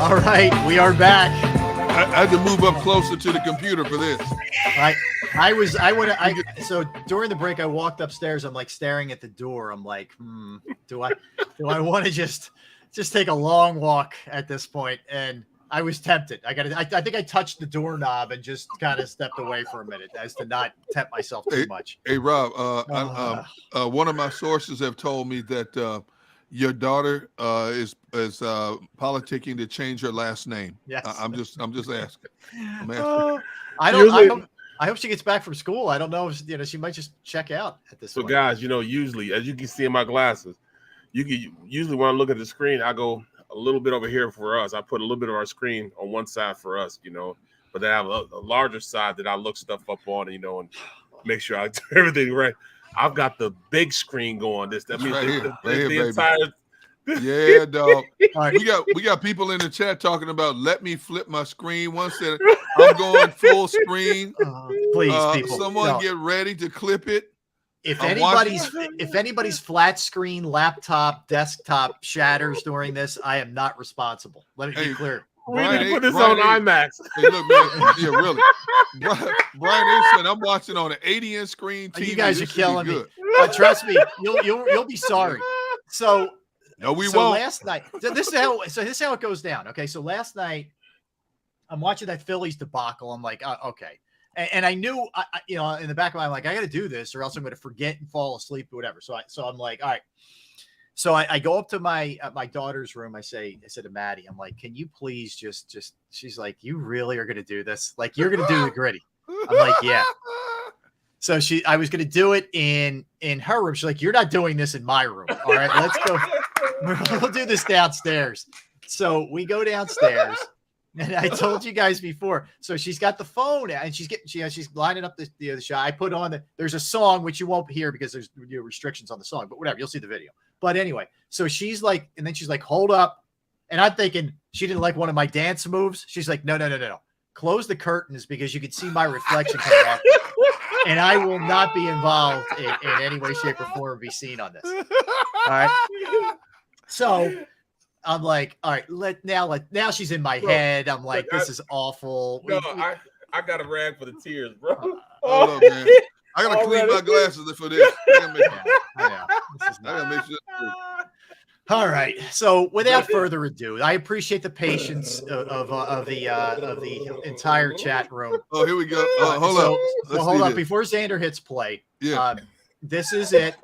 All right, we are back. I had to move up closer to the computer for this. So during the break, I walked upstairs. I'm like staring at the door. I'm like, do I want to just take a long walk at this point? And I was tempted. I think I touched the doorknob and just kind of stepped away for a minute as to not tempt myself too much. Hey, Rob, one of my sources have told me that your daughter is politicking to change her last name. Yes. I'm just asking. I hope she gets back from school. I don't know if she might just check out at this point. So guys, usually, as you can see in my glasses, usually when I look at the screen, I go a little bit over here for us. I put a little bit of our screen on one side for us, but then I have a larger side that I look stuff up on, and make sure I do everything right. I've got the big screen going. That means right here, the entire. Yeah, dog. We got people in the chat talking about let me flip my screen. One said I'm going full screen. Please, people, someone get ready to clip it. If anybody's flat screen laptop desktop shatters during this, I am not responsible. Let me be clear. We need to put this on IMAX. Hey, look, man. Yeah, really. Brian said I'm watching on an 80-inch screen TV. You guys are killing me. But trust me, you'll be sorry. So no, we won't. Last night, this is how it goes down. Okay, so last night I'm watching that Phillies debacle. I'm like, okay, and I knew, in the back of my mind, like I got to do this, or else I'm going to forget and fall asleep or whatever. So I'm like, all right. So I go up to my daughter's room. I said to Maddie, I'm like, can you please just she's like, you really are going to do this? Like, you're going to do the gritty. I'm like, yeah. So I was going to do it in her room. She's like, you're not doing this in my room. All right, let's go. We'll do this downstairs. So we go downstairs. And I told you guys before. So she's got the phone and she's lining up the shot. I put on there's a song which you won't hear because there's restrictions on the song, but whatever, you'll see the video. But anyway, so she's like, and then she's like, hold up. And I'm thinking she didn't like one of my dance moves. She's like, no. Close the curtains because you can see my reflection coming off. And I will not be involved in any way, shape, or form be seen on this. All right. So I'm like, all right, now she's in my head. I'm like, this is awful. No, I got a rag for the tears, bro. Hold up, man. I gotta clean my glasses for this. I gotta make sure. All right. So without further ado, I appreciate the patience of the entire chat room. Oh, here we go. Hold up. Before Xander hits play, yeah. This is it.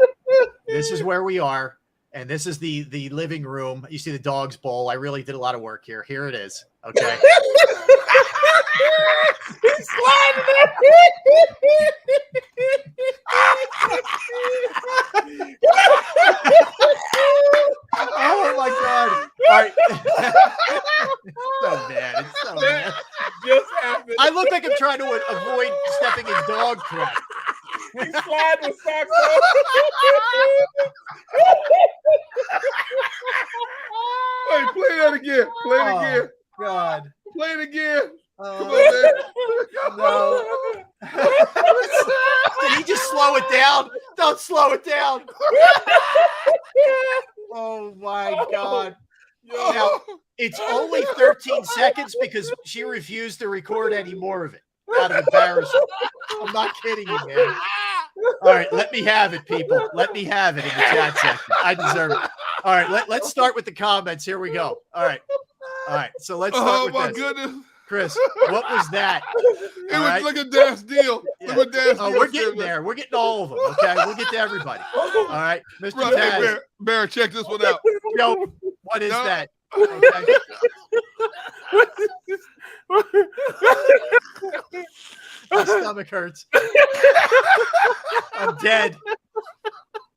This is where we are. And this is the living room. You see the dog's bowl. I really did a lot of work here. Here it is. Okay. He's sliding Oh my God! All right. So bad. It's so bad. Just happened. I look like I'm trying to avoid stepping in dog crap. He's sliding with socks on. Hey, play that again. Play it again. God. Play it again. Come on, man. No. Did he just slow it down? Don't slow it down. Oh my God. Now, it's only 13 seconds because she refused to record any more of it out of embarrassment. I'm not kidding you, man. All right, let me have it, people. Let me have it in the chat section. I deserve it. All right, let's start with the comments. Here we go. All right. So let's start with this. Oh, my goodness. Chris, what was that? It was like a dash deal. Yeah. Look at dash deal. We're getting there. We're getting all of them. Okay, we'll get to everybody. All right, Mr. Right, Taz. hey, Bear, check this one out. Yo, what is that? Okay. My stomach hurts. I'm dead.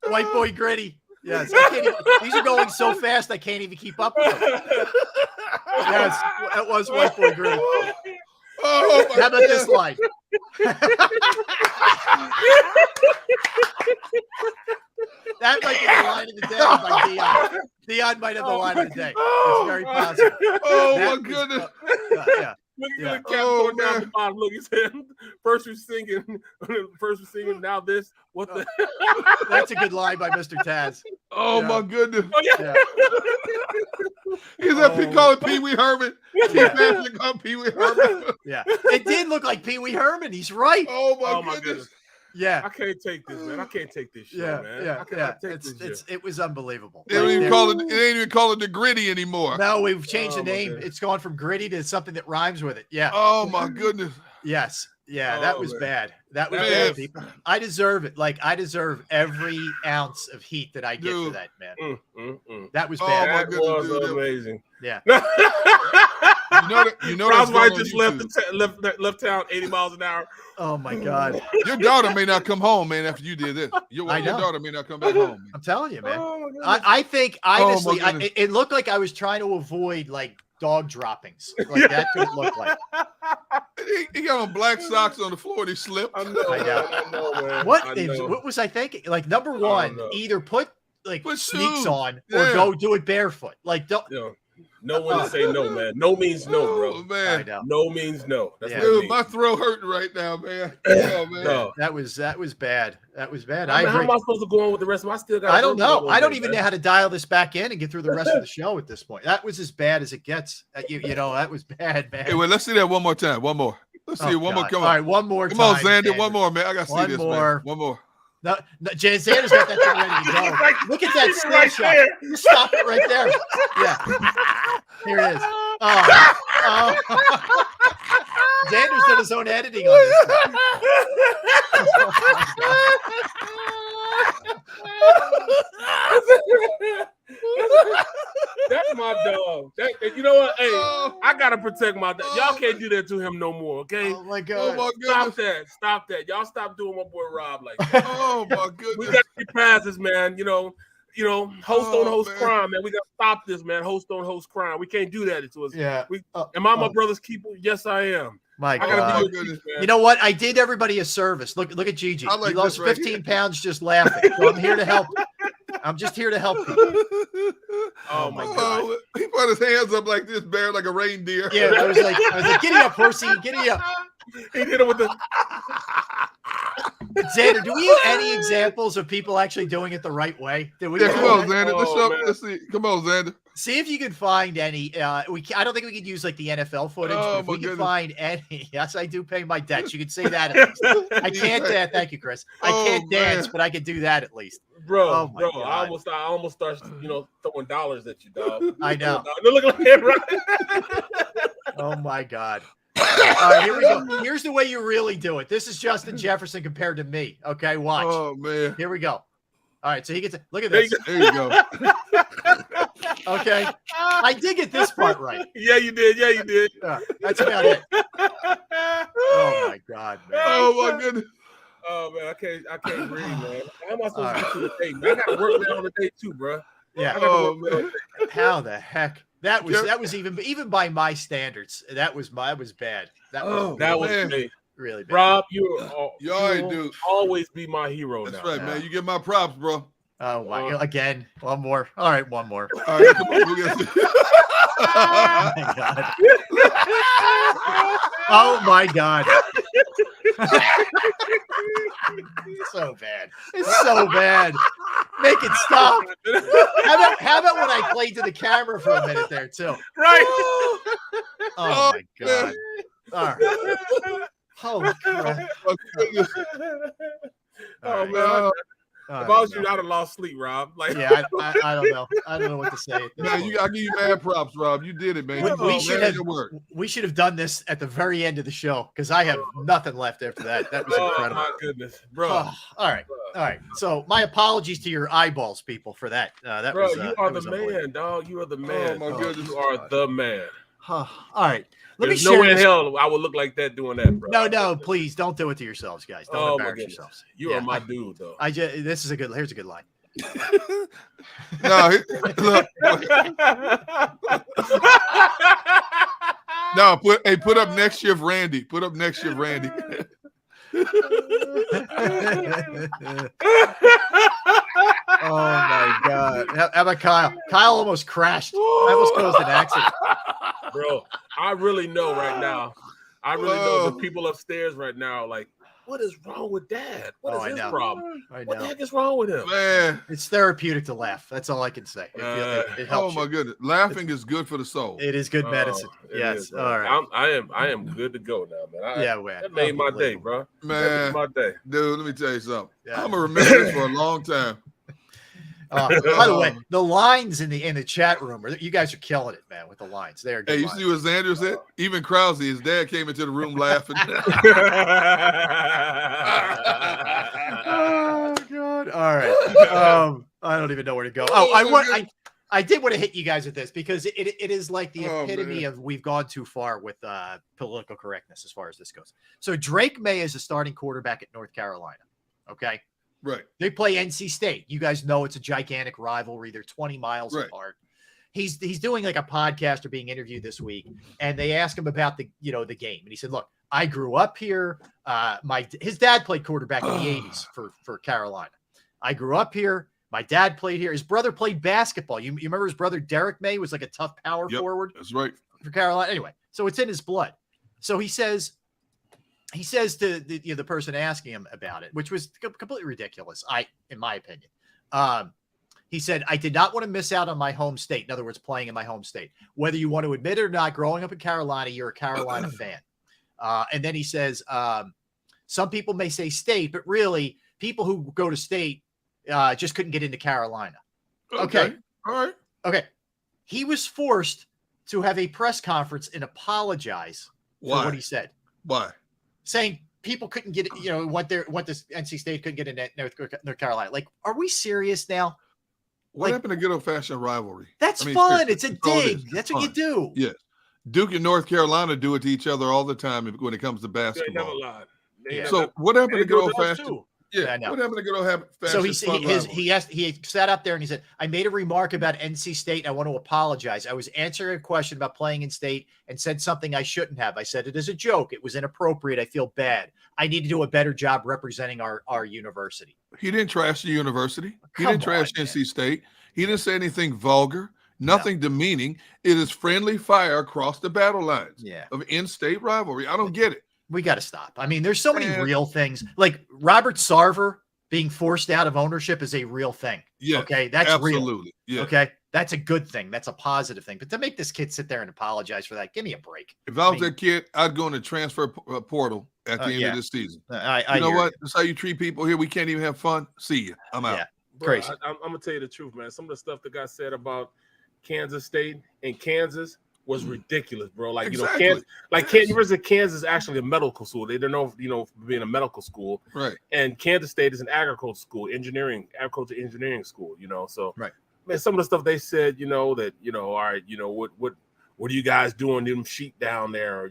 White boy gritty. Yes, I can't even, these are going so fast I can't even keep up with them. Yes, that was white boy gritty. Oh, my How about this line? That might be the line of the day by Dion. Dion might have the line of the day. It's very possible. Oh, That my was- goodness. yeah. Look at Yeah. the cap going down the bottom. Look, he said, first we're singing, now this. What the? That's a good line by Mr. Taz. Oh, Yeah. my goodness. Oh, yeah. Yeah. He's that Oh. call it Pee Wee Herman. Keith Patrick called Pee Wee Herman. Yeah. It did look like Pee Wee Herman. He's right. Oh, my Oh, my goodness. goodness. Yeah. I can't take this, man. I can't take this shit, Yeah. man. Yeah. I Yeah. can't take this shit. It was unbelievable. They don't Like, even there- call it. They ain't even call it the gritty anymore. No, we've changed the Oh, my name. goodness. It's gone from gritty to something that rhymes with it. Yeah. Oh, my goodness. Yes. Yeah. That Oh, was man. bad. That was Man. bad, people. I deserve it. Like, I deserve every ounce of heat that I get for Dude. that, man. Mm. That was Oh, bad. my That goodness, was dude. amazing. Yeah. You know That's that's why I going on just YouTube. left town 80 miles an hour. Oh, my God. Your daughter may not come home, man, after you did this. Your I know. daughter may not come back home. Man. I'm telling you, man. Oh, my goodness. I think, honestly, goodness. it looked like I was trying to avoid, like, dog droppings. Like, that's what it looked like. He got on black socks on the floor and he slipped. I know, I know. man. I know, man. What was I thinking? Like, number one, know. either put like Put sneaks shoes. on or Yeah. go do it barefoot. Like, don't. You know, know when to say no, man. No means no, Oh, bro. I man. know. No means no. That's Yeah. what it Dude, means. my throat hurting right now, man. Oh, man. No. That was bad. That was bad. I mean, I how agree. am I supposed to go on with the rest of my still got I don't know. I don't even even know how to dial this back in and get through the rest of the show at this point. That was as bad as it gets. You know, that was bad, man. Hey, wait, let's see that one more time. One more. Let's see it. One more. God. Come All on. right, one more Come time. on, Xander. Xander. One more, man. I got to see One this, more. man. One more. No, Xander's got that thing ready to go. Look at that He's right snapshot. there. You stop it right there. Yeah. Here it is. Oh. Xander's done his own editing on this thing. That's my dog. You know what? Hey, Oh. I gotta protect my dog. Y'all can't do that to him no more, okay? Oh my Oh, God. my Stop goodness. that. Stop that. Y'all stop doing my boy Rob like that. Oh, my We goodness. got to get past this, man. You know, host Oh, on host man. crime, man. We gotta stop this, man. Host on host crime. We can't do that to us. Yeah. Am I my brother's keeper? Yes, I am. My I God. gotta my be your goodness. keeper, man. You know what? I did everybody a service. Look at Gigi. I like He lost this right 15 here. pounds just laughing. So I'm here to help. I'm just here to help people. Oh my God. Oh, he put his hands up like this, bear, like a reindeer. Yeah, I was like, giddy up, horsey, giddy up. He did it with the. Xander, do we have any examples of people actually doing it the right way? Did we Yeah, come on, have any? Xander. Let's Oh, show. man. Let's see. Come on, Xander. See if you can find any. I don't think we could use like the NFL footage, Oh, but if my we can goodness. find any, yes, I do pay my debts. You can say that at least. I can't dance. Thank you, Chris. I Oh, can't dance, man. but I can do that at least. Bro, Oh, my I God. almost started, throwing dollars at you, dog. I know. Look like him, right? Oh my God. All right, here we go. Here's the way you really do it. This is Justin Jefferson compared to me. Okay, watch. Oh, man. Here we go. All right, so he gets look at There you this. There you go. Okay. I did get this part right. Yeah, you did. Yeah, you did. That's about it. Oh my God, man. Oh my goodness. Oh man, I can't breathe, man. How am I supposed to get through the day, man? I got to work on the day too, bro. Yeah. Oh man. How the heck? That was even by my standards. That was bad. That was me. Really bad. Rob, you already do. Always be my hero. That's now. right, man. You get my props, bro. Oh my! Again, one more. All right, one more. All right, come on. Oh my God. Oh my God. So bad. It's so bad. Make it stop. How about when I played to the camera for a minute there too? Right. Oh my God. All right. Holy crap. Oh man. If I was you, I'd have lost sleep, Rob. Like, yeah, I don't know. I don't know what to say. Man, I give you mad props, Rob. You did it, man. We should have done this at the very end of the show because I have nothing left after that. That was incredible. Oh my goodness, bro. Oh, all right. So my apologies to your eyeballs, people, for that. That bro, was, you are the man, dog. You are the man. Oh my goodness, you are the man. All right. There's no way in hell I would look like that doing that, bro. No, please don't do it to yourselves, guys. Don't embarrass yourselves. You are my dude, though. Here's a good line. No, look. No, put up next shift, Randy. Put up next shift, Randy. Oh my God! How about Kyle? Kyle almost crashed. I almost caused an accident. Bro, I really know right now. I really know the people upstairs right now are like, what is wrong with Dad? What is his problem? What the heck is wrong with him? Man, it's therapeutic to laugh. That's all I can say. It helps. Oh my goodness, laughing is good for the soul. It is good medicine. Yes. All right. I am good to go now, man. Man. That made my day, bro. Man, that made my day, dude. Let me tell you something. Yeah. I'm gonna remember this for a long time. By the way, the lines in the chat room, you guys are killing it, man, with the lines. They're good. Hey, you see what Xander said? Even Krause, his dad came into the room laughing. Oh God! All right. I don't even know where to go. I did want to hit you guys with this because it is like the epitome of we've gone too far with political correctness as far as this goes. So Drake May is a starting quarterback at North Carolina. Okay. Right. They play NC State. You guys know it's a gigantic rivalry. They're 20 miles apart. He's doing like a podcast or being interviewed this week, and they ask him about the game, and he said, "Look, I grew up here. His dad played quarterback in the 80s for Carolina. I grew up here. My dad played here. His brother played basketball. You remember his brother Derek May was like a tough power forward. That's right, for Carolina. Anyway, so it's in his blood. So he says to the person asking him about it, which was completely ridiculous, in my opinion. He said, I did not want to miss out on my home state. In other words, playing in my home state. Whether you want to admit it or not, growing up in Carolina, you're a Carolina fan. And then he says, some people may say state, but really people who go to state just couldn't get into Carolina. Okay. All right. Okay. He was forced to have a press conference and apologize for what he said. Why? Saying people couldn't get, what this NC State couldn't get into North Carolina. Like, are we serious now? What happened to good old fashioned rivalry? That's fun. It's a dig. That's what you do. Yes. Duke and North Carolina do it to each other all the time when it comes to basketball. So what happened to good old fashioned? Yeah, what happened to good old fashioned? So he sat up there and he said, I made a remark about NC State. I want to apologize. I was answering a question about playing in state and said something I shouldn't have. I said it as a joke. It was inappropriate. I feel bad. I need to do a better job representing our university. He didn't trash the university. He didn't trash NC State. He didn't say anything vulgar, nothing demeaning. It is friendly fire across the battle lines of in-state rivalry. I don't get it. We got to stop. I mean, there's so many real things. Like Robert Sarver being forced out of ownership is a real thing. Yeah. Okay. That's absolutely. Real. Yeah. Okay. That's a good thing. That's a positive thing. But to make this kid sit there and apologize for that, give me a break. If I was that kid, I'd go in the transfer portal at the end of this season. You know what? That's how you treat people here. We can't even have fun. See you. I'm out. Yeah. Crazy. I'm going to tell you the truth, man. Some of the stuff that got said about Kansas State and Kansas was ridiculous, bro. Like, University of Kansas is actually a medical school. They're known, for being a medical school. Right. And Kansas State is an agriculture school, agriculture engineering school, so. Right. man, some of the stuff they said, that, all right, what are you guys doing them sheep down there?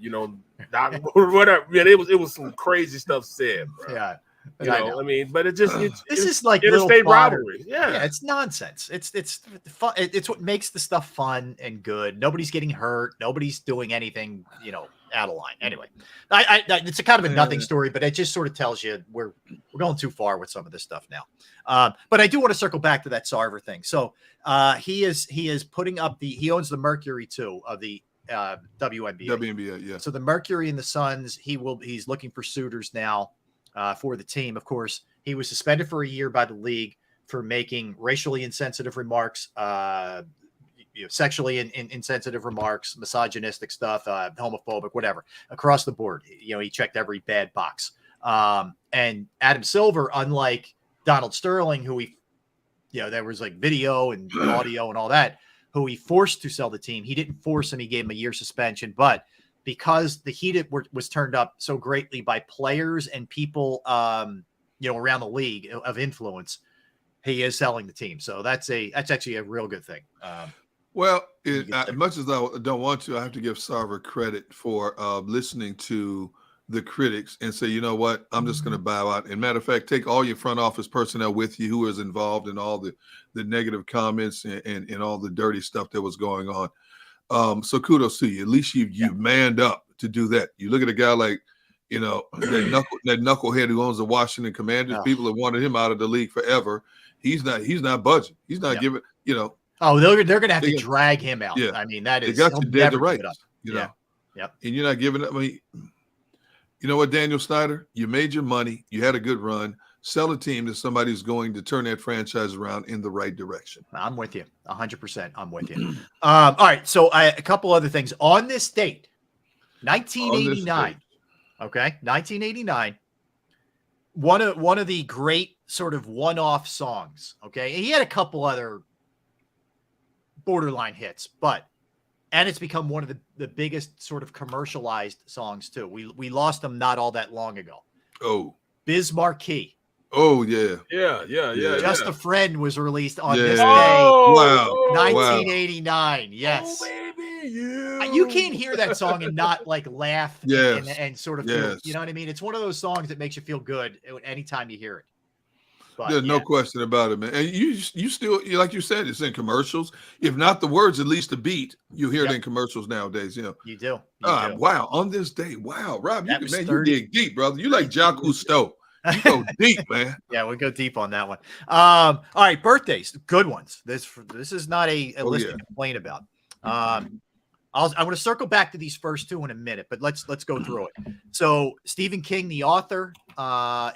Doc, whatever. Man, it was some crazy stuff said, bro. Yeah. I mean, but it's is like interstate little rivalry. Yeah, it's nonsense. It's fun. It's what makes the stuff fun and good. Nobody's getting hurt. Nobody's doing anything, out of line. Anyway, it's a kind of a nothing story, but it just sort of tells you we're going too far with some of this stuff now. But I do want to circle back to that Sarver thing. So he is putting up he owns the Mercury too of the WNBA. WNBA, yeah. So the Mercury and the Suns, he's looking for suitors now for the team. Of course, he was suspended for a year by the league for making racially insensitive remarks, sexually insensitive remarks, misogynistic stuff, homophobic, whatever, across the board. He checked every bad box. And Adam Silver, unlike Donald Sterling, who there was like video and audio and all that, who he forced to sell the team. He didn't force him. He gave him a year suspension, but because the heat was turned up so greatly by players and people, around the league of influence, he is selling the team. So that's actually a real good thing. Well, as much as I don't want to, I have to give Sarver credit for listening to the critics and say, you know what, I'm just going to bow out. And matter of fact, take all your front office personnel with you who was involved in all the negative comments and all the dirty stuff that was going on. So kudos to you. At least you manned up to do that. You look at a guy like, that knucklehead who owns the Washington Commanders. People have wanted him out of the league forever. He's not budging. He's not giving, Oh, they're going to have to drag him out. Yeah. I mean, that is. They got you dead to rights. Yep. And you're not giving up. I mean, you know what, Daniel Snyder? You made your money. You had a good run. Sell a team to somebody who's going to turn that franchise around in the right direction. I'm with you. 100%. I'm with you. All right. So a couple other things. On this date, 1989. Okay. 1989. One of the great sort of one-off songs. Okay. He had a couple other borderline hits, and it's become one of the biggest sort of commercialized songs too. We lost them not all that long ago. Oh, Biz Markie. Oh yeah. Just a Friend was released on this day. Wow. 1989. Yes. Oh, baby, you can't hear that song and not like laugh and sort of feel, you know what I mean? It's one of those songs that makes you feel good anytime you hear it. But, There's no question about it, man. And you still, like you said, it's in commercials. If not the words, at least the beat. You hear it in commercials nowadays. You do. Wow. On this day. Wow. Rob, you dig deep, brother. You like Jacques Cousteau. You go deep, man. Yeah, we'll go deep on that one. All right, birthdays, good ones. This is not a list to complain about. I'm going to circle back to these first two in a minute, but let's go through it. So Stephen King, the author,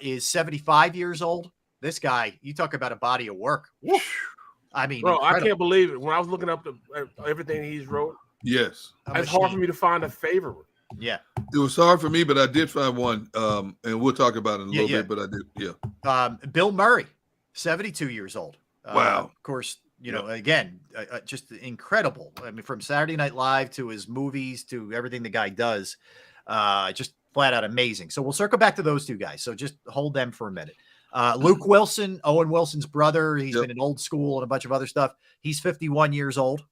is 75 years old. This guy, you talk about a body of work. Woo. I mean, bro, incredible. I can't believe it. When I was looking up everything he's wrote, yes, it's hard for me to find a favorite. Yeah, it was hard for me, but I did find one, and we'll talk about it in a little bit. But I did, Bill Murray, 72 years old. Wow. Of course, again, just incredible. I mean, from Saturday Night Live to his movies to everything the guy does, just flat out amazing. So we'll circle back to those two guys. So just hold them for a minute. Luke Wilson, Owen Wilson's brother. He's been in Old School and a bunch of other stuff. He's 51 years old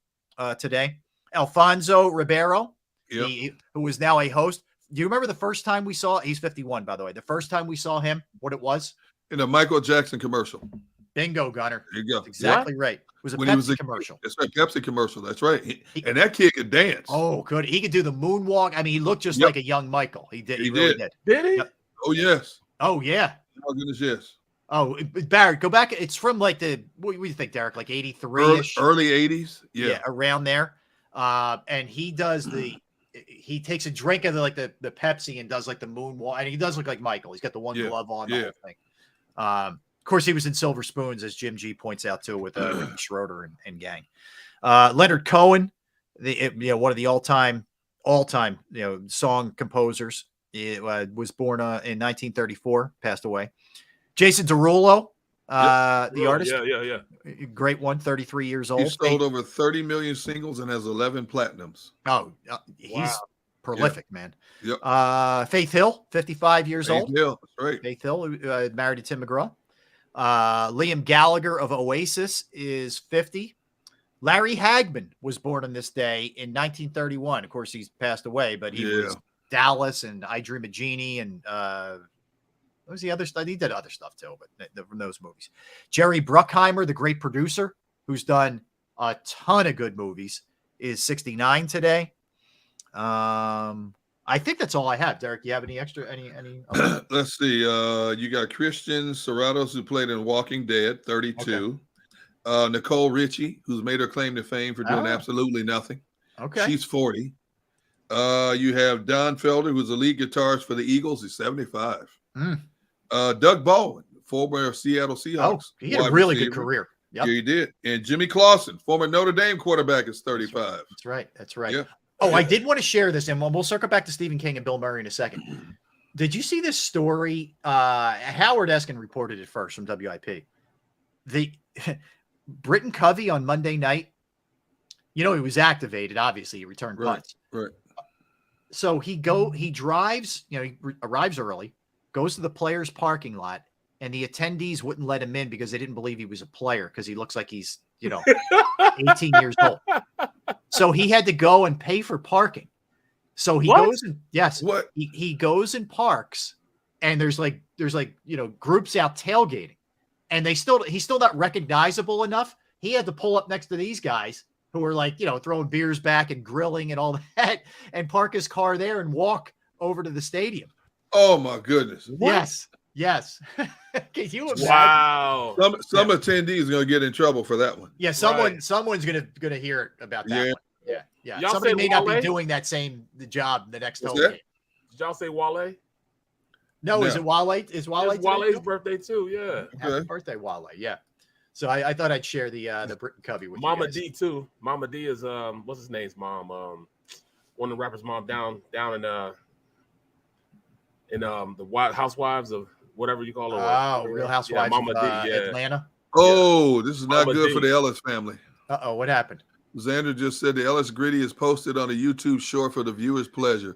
today. Alfonso Ribeiro, who is now a host. Do you remember the first time we saw? He's 51, by the way. The first time we saw him, what it was? In a Michael Jackson commercial. Bingo, Gunner. There you go. That's exactly right. It was a Pepsi commercial. That's right, Pepsi commercial. That's right. And that kid could dance. Oh, good. He could do the moonwalk. I mean, he looked just like a young Michael. He did. He really did. Did he? Yep. Oh, yes. Oh, yeah. Oh, goodness, yes. Oh, Barrett, go back. It's from like what do you think, Derek? Like 83-ish? Early 80s? Yeah, around there. And he does he takes a drink of the Pepsi and does like the moonwalk. And he does look like Michael. He's got the one glove on, the whole thing. Of course, he was in Silver Spoons, as Jim G points out, too, with Ricky Schroeder and gang. Leonard Cohen, one of the all-time song composers. Was born in 1934, passed away. Jason Derulo, the artist. Yeah. Great one, 33 years old. He sold over 30 million singles and has 11 platinums. Oh, he's prolific, man. Yep. Faith Hill, 55 years old. Faith Hill, that's right. Faith Hill, married to Tim McGraw. Liam Gallagher of Oasis is 50. Larry Hagman was born on this day in 1931. Of course, he's passed away, but he was Dallas and I Dream of Jeannie and what was the other stuff? He did other stuff too, but from those movies. Jerry Bruckheimer, the great producer, who's done a ton of good movies, is 69 today. I think that's all I have. Derek, you have any extra? Any? Let's see. You got Christian Serratos, who played in Walking Dead, 32. Okay. Nicole Richie, who's made her claim to fame for doing absolutely nothing. Okay. She's 40. You have Don Felder, who's the lead guitarist for the Eagles. He's 75. Doug Baldwin, former Seattle Seahawks. Oh, he had a really good career. Yep. Yeah, he did. And Jimmy Clausen, former Notre Dame quarterback, is 35. That's right. Yeah. Oh, I did want to share this, and we'll circle back to Stephen King and Bill Murray in a second. Did you see this story? Howard Eskin reported it first from WIP. The Britton Covey on Monday night, he was activated. Obviously, he returned punts. Right. So he drives. He arrives early, goes to the players' parking lot, and the attendees wouldn't let him in because they didn't believe he was a player because he looks like he's 18 years old. So he had to go and pay for parking. So he goes and he goes and parks, and there's groups out tailgating, and he's still not recognizable enough. He had to pull up next to these guys who were throwing beers back and grilling and all that, and park his car there and walk over to the stadium. Oh my goodness! Yes. Can you imagine? Wow. Some attendees are going to get in trouble for that one. Yeah, someone's gonna hear about that one. Yeah. Y'all Somebody may Wale? not be doing that same job the next home that? game. Did y'all say Wale? No, is it Wale? Is Wale? It's Wale's birthday too. Yeah. Happy birthday, Wale. Yeah. So I thought I'd share the Britton Covey with Mama you guys. D too. Mama D is what's his name's mom? One of the rappers' mom down in the Housewives of whatever you call it. Oh, Real Housewives Mama of D, Atlanta. Oh, this is not Mama good D. for the Ellis family. Uh-oh, what happened? Xander just said the Ellis Gritty is posted on a YouTube short for the viewer's pleasure.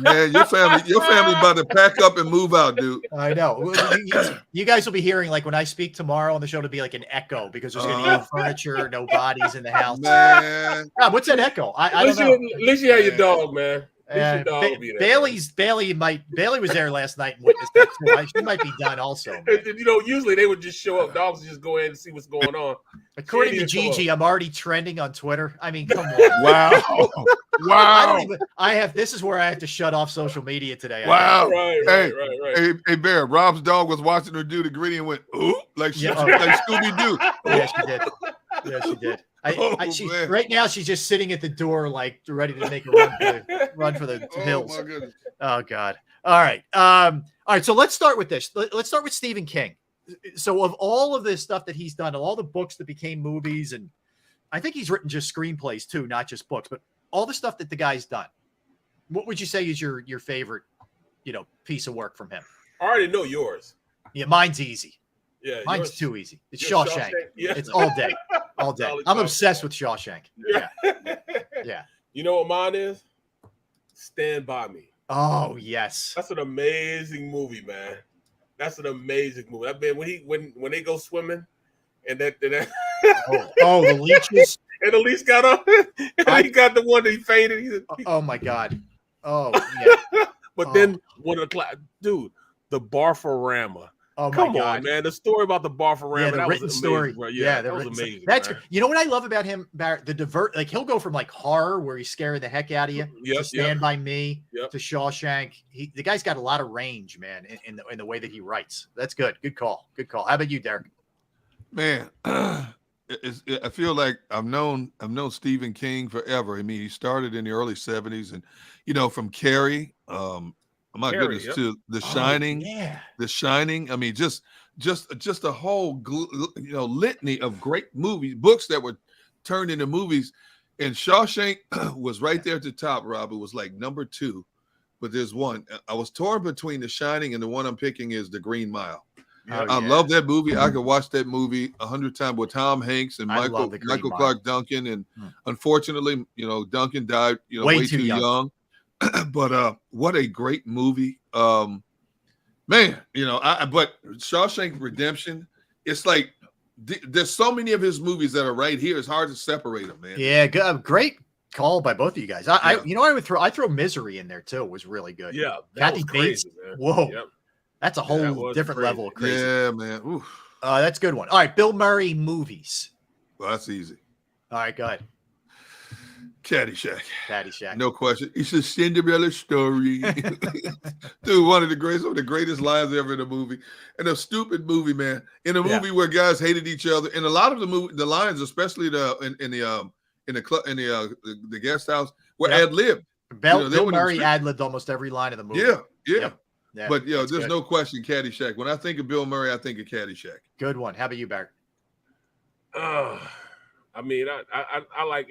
Man, your family about to pack up and move out, dude. I know. You guys will be hearing, when I speak tomorrow on the show, to be like an echo because there's going to be no furniture, no bodies in the house. Man. Rob, what's that echo? I don't know. At least you have your dog, man. Bailey was there last night and witnessed that too. She might be done also. Usually they would just show up. Dogs would just go in and see what's going on. According to Gigi, I'm already trending on Twitter. I mean, come on. Wow. This is where I have to shut off social media today. Wow. Right. Hey, Bear, Rob's dog was watching her do the gritty and went, ooh, like Scooby-Doo. Yeah, she did. Yeah, she did. Right now, she's just sitting at the door, ready to make a run for the hills. Oh, my goodness. Oh, God. All right. So let's start with this. Let's start with Stephen King. So of all of this stuff that he's done, all the books that became movies, and I think he's written just screenplays too, not just books, but all the stuff that the guy's done. What would you say is your favorite, piece of work from him? I already know yours. Yeah, mine's easy. Yeah, mine's too easy. It's Shawshank. Yeah. It's all day. I'm obsessed with Shawshank. Yeah. You know what mine is? Stand By Me. Oh yes. That's an amazing movie, man. That's an amazing movie. I mean, when they go swimming, and that the leeches. And the leech got up. And he got the one that he fainted. Oh my God. Oh yeah. But then dude, the Barfarama. Oh my Come God. on, man! The story about the Barfarama. Yeah, the that written was story. Bro. That was amazing. That's man. You know what I love about him, Barrett? He'll go from horror where he's scaring the heck out of you to Stand By Me to Shawshank. The guy's got a lot of range, man, in the way that he writes. That's good. Good call. How about you, Derek? Man, I feel like I've known Stephen King forever. I mean, he started in the early 70s, and from Carrie, my goodness, to The Shining, The Shining. I mean, just a whole litany of great books that were turned into movies. And Shawshank was right there at the top, Rob. It was like number 2, but there's one. I was torn between The Shining and the one I'm picking is The Green Mile. I love that movie. I could watch that movie 100 times with Tom Hanks and Michael Clark Duncan. And unfortunately, Duncan died, way too young. But what a great movie. Man, but Shawshank Redemption, it's like there's so many of his movies that are right here. It's hard to separate them, man. Yeah, great call by both of you guys. I throw Misery in there too. It was really good. Yeah, that was crazy, man. Whoa, yep. That's a whole different level of crazy. Yeah, man. Oof. That's a good one. All right, Bill Murray movies. Well, that's easy. All right, go ahead. Caddyshack. No question. It's a Cinderella story. Dude, one of the greatest lines ever in a movie. And a stupid movie, man. In a movie where guys hated each other. And a lot of the lines, especially in the guest house, were ad-libbed. Bill Murray ad-libbed almost every line of the movie. Yeah. Yep. Yeah, but there's no question Caddyshack. When I think of Bill Murray, I think of Caddyshack. Good one. How about you, Barry? I mean, I like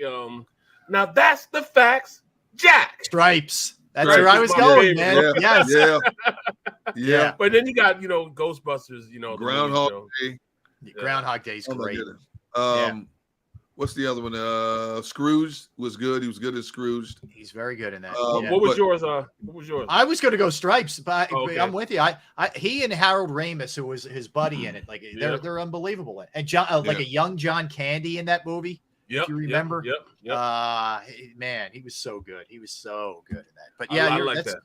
now that's the facts, Jack. Stripes. That's where I was going, man. Yeah. Yes. Yeah. But then you got, Ghostbusters, Groundhog Day. Groundhog Day is great. What's the other one? Scrooge was good. He was good as Scrooge. He's very good in that. What was yours? I was going to go Stripes, but okay. I'm with you. He and Harold Ramis, who was his buddy in it, like they're unbelievable. And John, a young John Candy in that movie. Yep. Do you remember? Yep. Man, he was so good. He was so good in that. But I like that.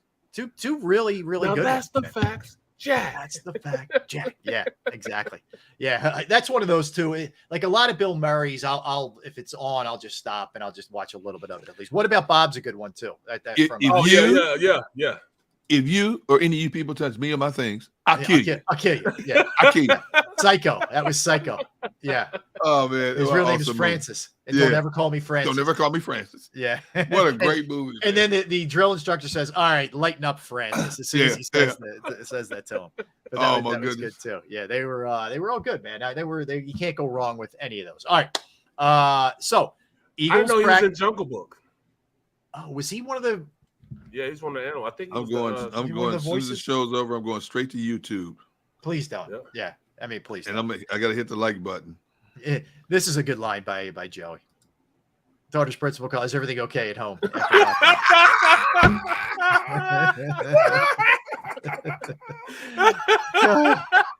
Two really, really good. That's the facts, Jack. That's the fact, Jack. Yeah, exactly. Yeah, that's one of those two. Like a lot of Bill Murray's, I'll if it's on, I'll just stop and I'll just watch a little bit of it at least. What about Bob's a good one too? Yeah. If you or any of you people touch me or my things, I'll kill you. I'll kill you. Yeah, I'll kill you. Psycho. That was Psycho. Yeah. Oh man, his real name is Francis. And don't ever call me Francis. Don't ever call me Francis. Yeah. What a great movie. And then the drill instructor says, "All right, lighten up, Francis." As soon as he says that to him. But that was good too. Yeah, they were all good, man. You can't go wrong with any of those. All right. So Eagles. I know he was in Jungle Book. Oh, was he one of the? Yeah, he's one of the animals. I think I'm going. As soon as the show's over, I'm going straight to YouTube. Please don't. Yeah. I mean, please. And I got to hit the like button. This is a good line by Joey. Daughter's principal call. Is everything okay at home?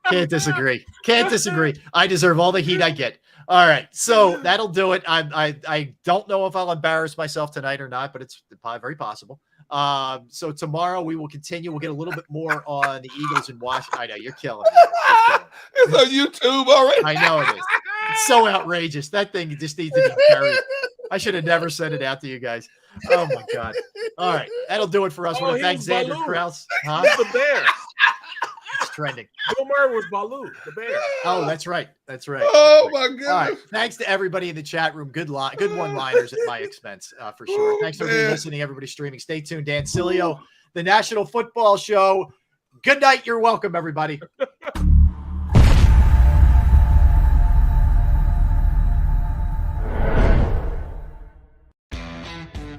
Can't disagree. I deserve all the heat I get. All right, so that'll do it. I don't know if I'll embarrass myself tonight or not, but it's very possible. So tomorrow we will continue. We'll get a little bit more on the Eagles and Washington. I know you're killing me. It's on YouTube already. I know it is. It's so outrageous. That thing just needs to be buried. I should have never sent it out to you guys. Oh my God. All right. That'll do it for us. We're thank Xander Krause. Huh? The bear. It's trending. Bill Murray was Baloo, the bear. Oh, that's right. Oh my goodness. All right. Thanks to everybody in the chat room. Good one-liners at my expense, for sure. Thanks for listening, everybody streaming. Stay tuned. Dan Cilio, the National Football Show. Good night. You're welcome, everybody.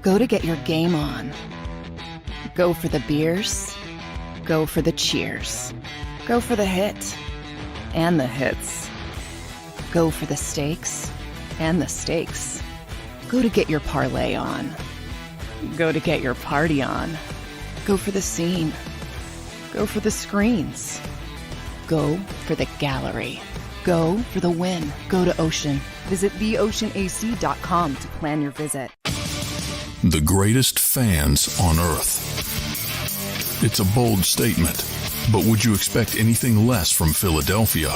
Go to get your game on. Go for the beers. Go for the cheers. Go for the hit and the hits. Go for the stakes and the stakes. Go to get your parlay on. Go to get your party on. Go for the scene. Go for the screens. Go for the gallery. Go for the win. Go to Ocean. Visit theoceanac.com to plan your visit. The greatest fans on earth. It's a bold statement, but would you expect anything less from Philadelphia?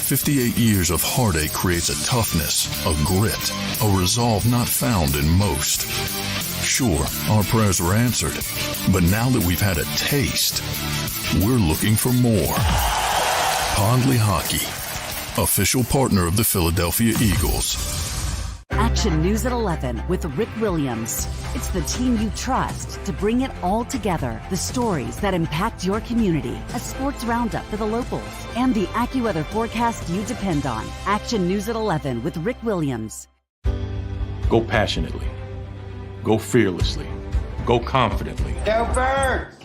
58 years of heartache creates a toughness, a grit, a resolve not found in most. Sure, our prayers were answered, but now that we've had a taste, we're looking for more. Pondley Hockey, official partner of the Philadelphia Eagles. Action News at 11 with Rick Williams. It's the team you trust to bring it all together. The stories that impact your community. A sports roundup for the locals. And the AccuWeather forecast you depend on. Action News at 11 with Rick Williams. Go passionately. Go fearlessly. Go confidently. Go Birds!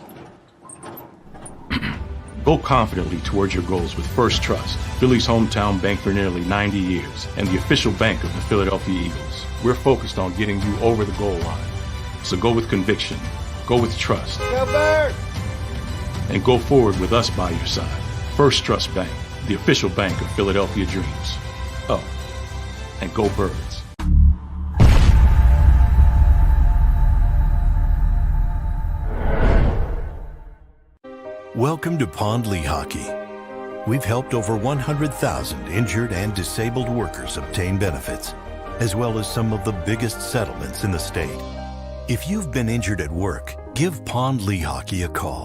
Go confidently towards your goals with First Trust, Philly's hometown bank for nearly 90 years, and the official bank of the Philadelphia Eagles. We're focused on getting you over the goal line. So go with conviction. Go with trust. Go Birds! and go forward with us by your side. First Trust Bank, the official bank of Philadelphia Dreams. Oh, and go Birds. Welcome to Pond Lehocky. We've helped over 100,000 injured and disabled workers obtain benefits, as well as some of the biggest settlements in the state. If you've been injured at work, give Pond Lehocky a call.